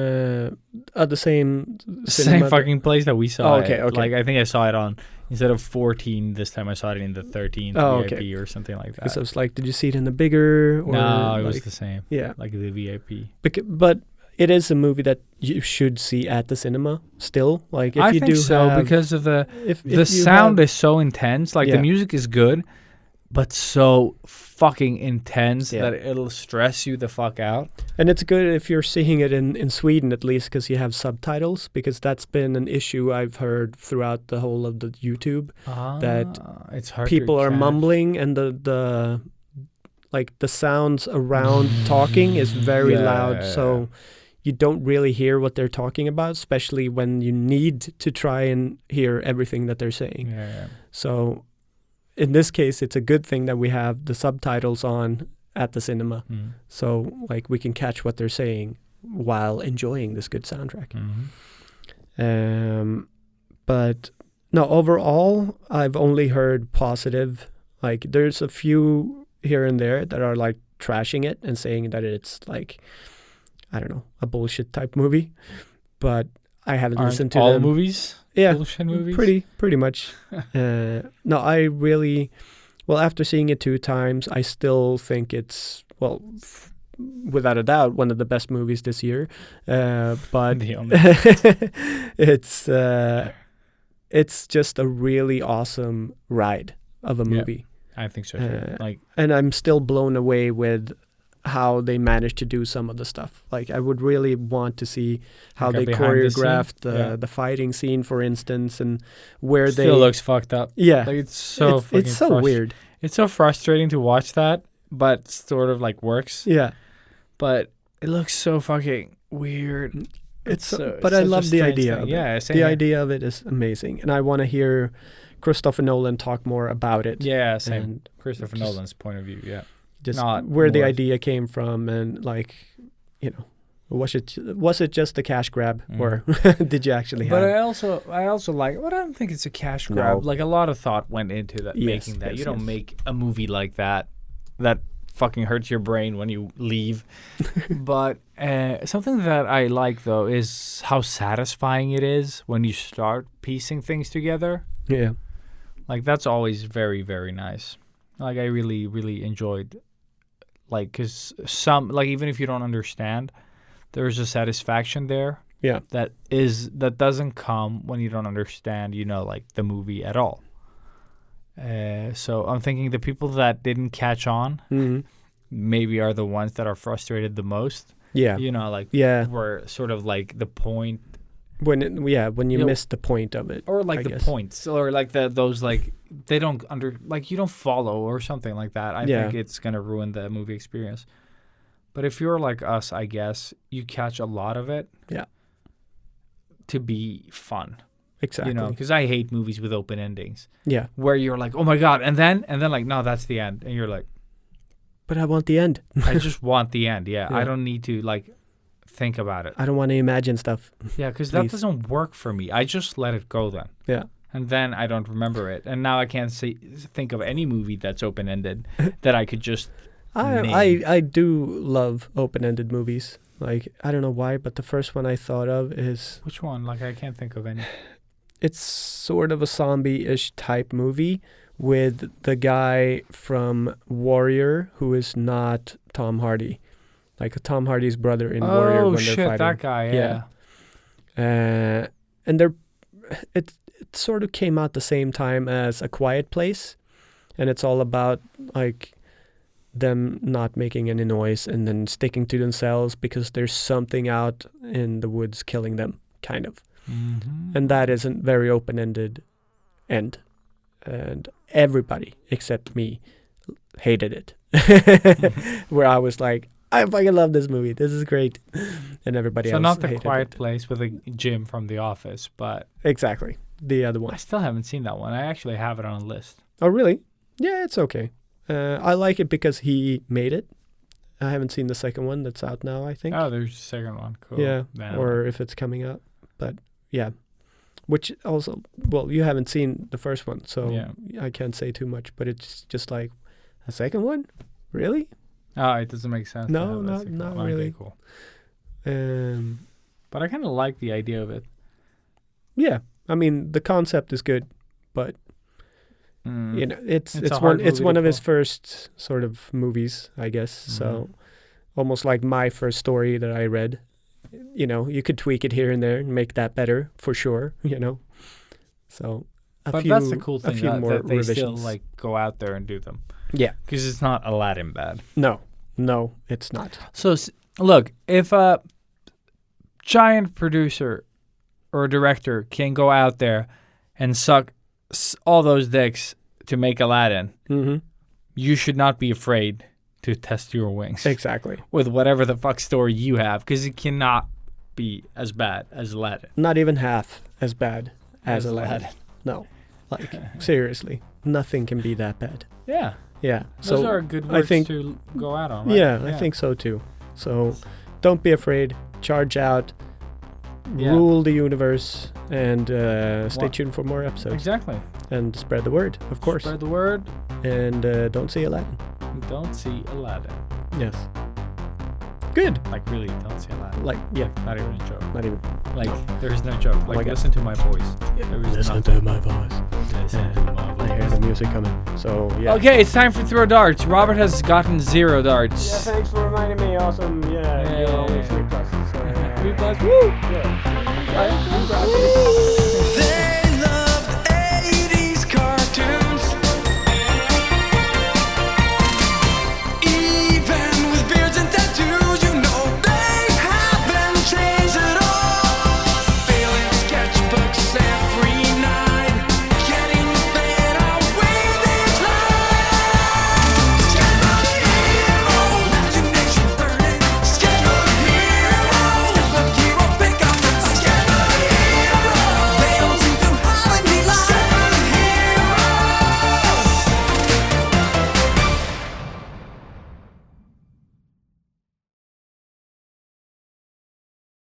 at the same Same cinema fucking place that we saw. Oh, okay, it. okay. Like I think I saw it on, instead of 14 this time I saw it in the 13th Oh, VIP okay. or something like that. Because I was like, did you see it in the bigger? Or No, it was like- the same. Yeah. Like the VIP. But it is a movie that you should see at the cinema still. Like if I you think do so have, because of the if the you sound have- is so intense. Like Yeah. the music is good, but so fucking intense Yeah. that it'll stress you the fuck out. and it's good if you're seeing it in Sweden at least because you have subtitles, because that's been an issue I've heard throughout the whole of the YouTube. That it's hard. People to are catch. mumbling, and the like the sounds around talking is very loud, Yeah. so you don't really hear what they're talking about, especially when you need to try and hear everything that they're saying. Yeah. So in this case, it's a good thing that we have the subtitles on at the cinema, Mm. so like we can catch what they're saying while enjoying this good soundtrack. But no, overall, I've only heard positive. Like there's a few here and there that are like trashing it and saying that it's like, I don't know, a bullshit type movie. But I haven't Aren't listened to all them. movies Yeah, bullshit movies? pretty much. No, I really, well, after seeing it 2 times, I still think it's, well, without a doubt, one of the best movies this year. But The only- it's just a really awesome ride of a Yeah. movie. I think so too. Like And I'm still blown away with how they managed to do some of the stuff. Like I would really want to see how Like a they behind the scene? choreographed Yeah. the fighting scene, for instance, and where still they looks fucked up. yeah. Like it's so fucking it's so weird. It's so frustrating to watch that, but sort of like works. Yeah. But it looks so fucking weird. It's so, so- but I such a love the strange idea thing. of Yeah, it. same The here. idea of it is amazing, and I want to hear Christopher Nolan talk more about it. Yeah, same. And Christopher just- Nolan's point of view. Yeah. just Not where the more- idea came from, and like, you know, was it just a cash grab, or did you actually But have? I also like. But I don't think it's a cash No. grab. Like a lot of thought went into that, Yes, making that. yes, You don't yes. make a movie like that. That fucking hurts your brain when you leave. But something that I like though is how satisfying it is when you start piecing things together. Yeah, Like that's always very, very nice. Like I really, really enjoyed. Like, cause some like even if you don't understand, there's a satisfaction there. yeah, that doesn't come when you don't understand, like the movie at all. So I'm thinking the people that didn't catch on hmm maybe are the ones that are frustrated the most. yeah, Like yeah. where sort of like the point When you Yeah. miss the point of it, or like I the guess. points or like those like they don't you don't follow or something like that. I Yeah. think it's gonna ruin the movie experience. But if you're like us, I guess you catch a lot of it. Yeah. To be fun. Exactly. Because I hate movies with open endings Yeah, where you're like, oh my God. And then like, no, that's the end. And you're like, but I want the end. I just want the end. Yeah. I Yeah. don't need to like think about it. I don't want to imagine stuff. Yeah. Because that Please. doesn't work for me. I just let it go then. Yeah. And then I don't remember it. And now I can't think of any movie that's open ended that I could just name. I do love open-ended movies. Like, I don't know why, but the first one I thought of is, Which one? Like, I can't think of any. it's sort of a zombie-ish type movie with the guy from Warrior who is not Tom Hardy. Like Tom Hardy's brother in Warrior when shit, they're fighting. that guy, yeah. And it sort of came out the same time as A Quiet Place, and it's all about like them not making any noise and then sticking to themselves because there's something out in the woods killing them, kind of. Mm-hmm. And that isn't very open-ended end. And everybody except me hated it. Where I was like, I fucking love this movie. This is great. And everybody So else not The hated Quiet it. Place with a Jim from The Office, but Exactly. The other one. I still haven't seen that one. I actually have it on a list. Oh, really? Yeah, it's okay. I like it because he made it. I haven't seen the second one that's out now, I think. Oh, there's the second one. Cool. Yeah, Then- or if it's coming out. But yeah. Which also, well, you haven't seen the first one, so Yeah. I can't say too much. But it's just like, a second one? Really? Oh, it doesn't make sense. to No, have a not- second not one. really. Okay, cool. But I kind of like the idea of it. yeah, I mean, the concept is good, but Mm. you know, it's It's a one hard it's movie one to of his pull. first sort of movies, I guess. So Mhm. almost like my first story that I read you could tweak it here and there and make that better for sure. So But that's the cool thing, a few that, more that they revisions. still go out there and do them. Yeah. Because it's not Aladdin bad. No, it's not. So look, if a giant producer or director can go out there and suck all those dicks to make Aladdin, Mm-hmm. you should not be afraid to test your wings Exactly. with whatever the fuck story you have, because it cannot be as bad as Aladdin. Not even half as bad as Aladdin. No, seriously, nothing can be that bad. Yeah. Yeah. Those are good words to go out on, right? Yeah, I think so too. So don't be afraid. Charge out. Yeah. Rule the universe, and stay tuned for more episodes. Exactly. And spread the word, of course. Spread the word. And don't see Aladdin. Don't see Aladdin. Yes. Good. Really, don't see Aladdin. Yeah. Not even a joke. Not even. There is no joke. my God. Listen to my voice. There is Listen nothing. to my voice. Listen to my I hear voice. the music coming. So yeah. Okay, it's time for throw darts. Robert has gotten 0 darts. Yeah, thanks for reminding me. Awesome. Yeah, Yeah. you're always 3+. So, 3+. Woo! Yeah.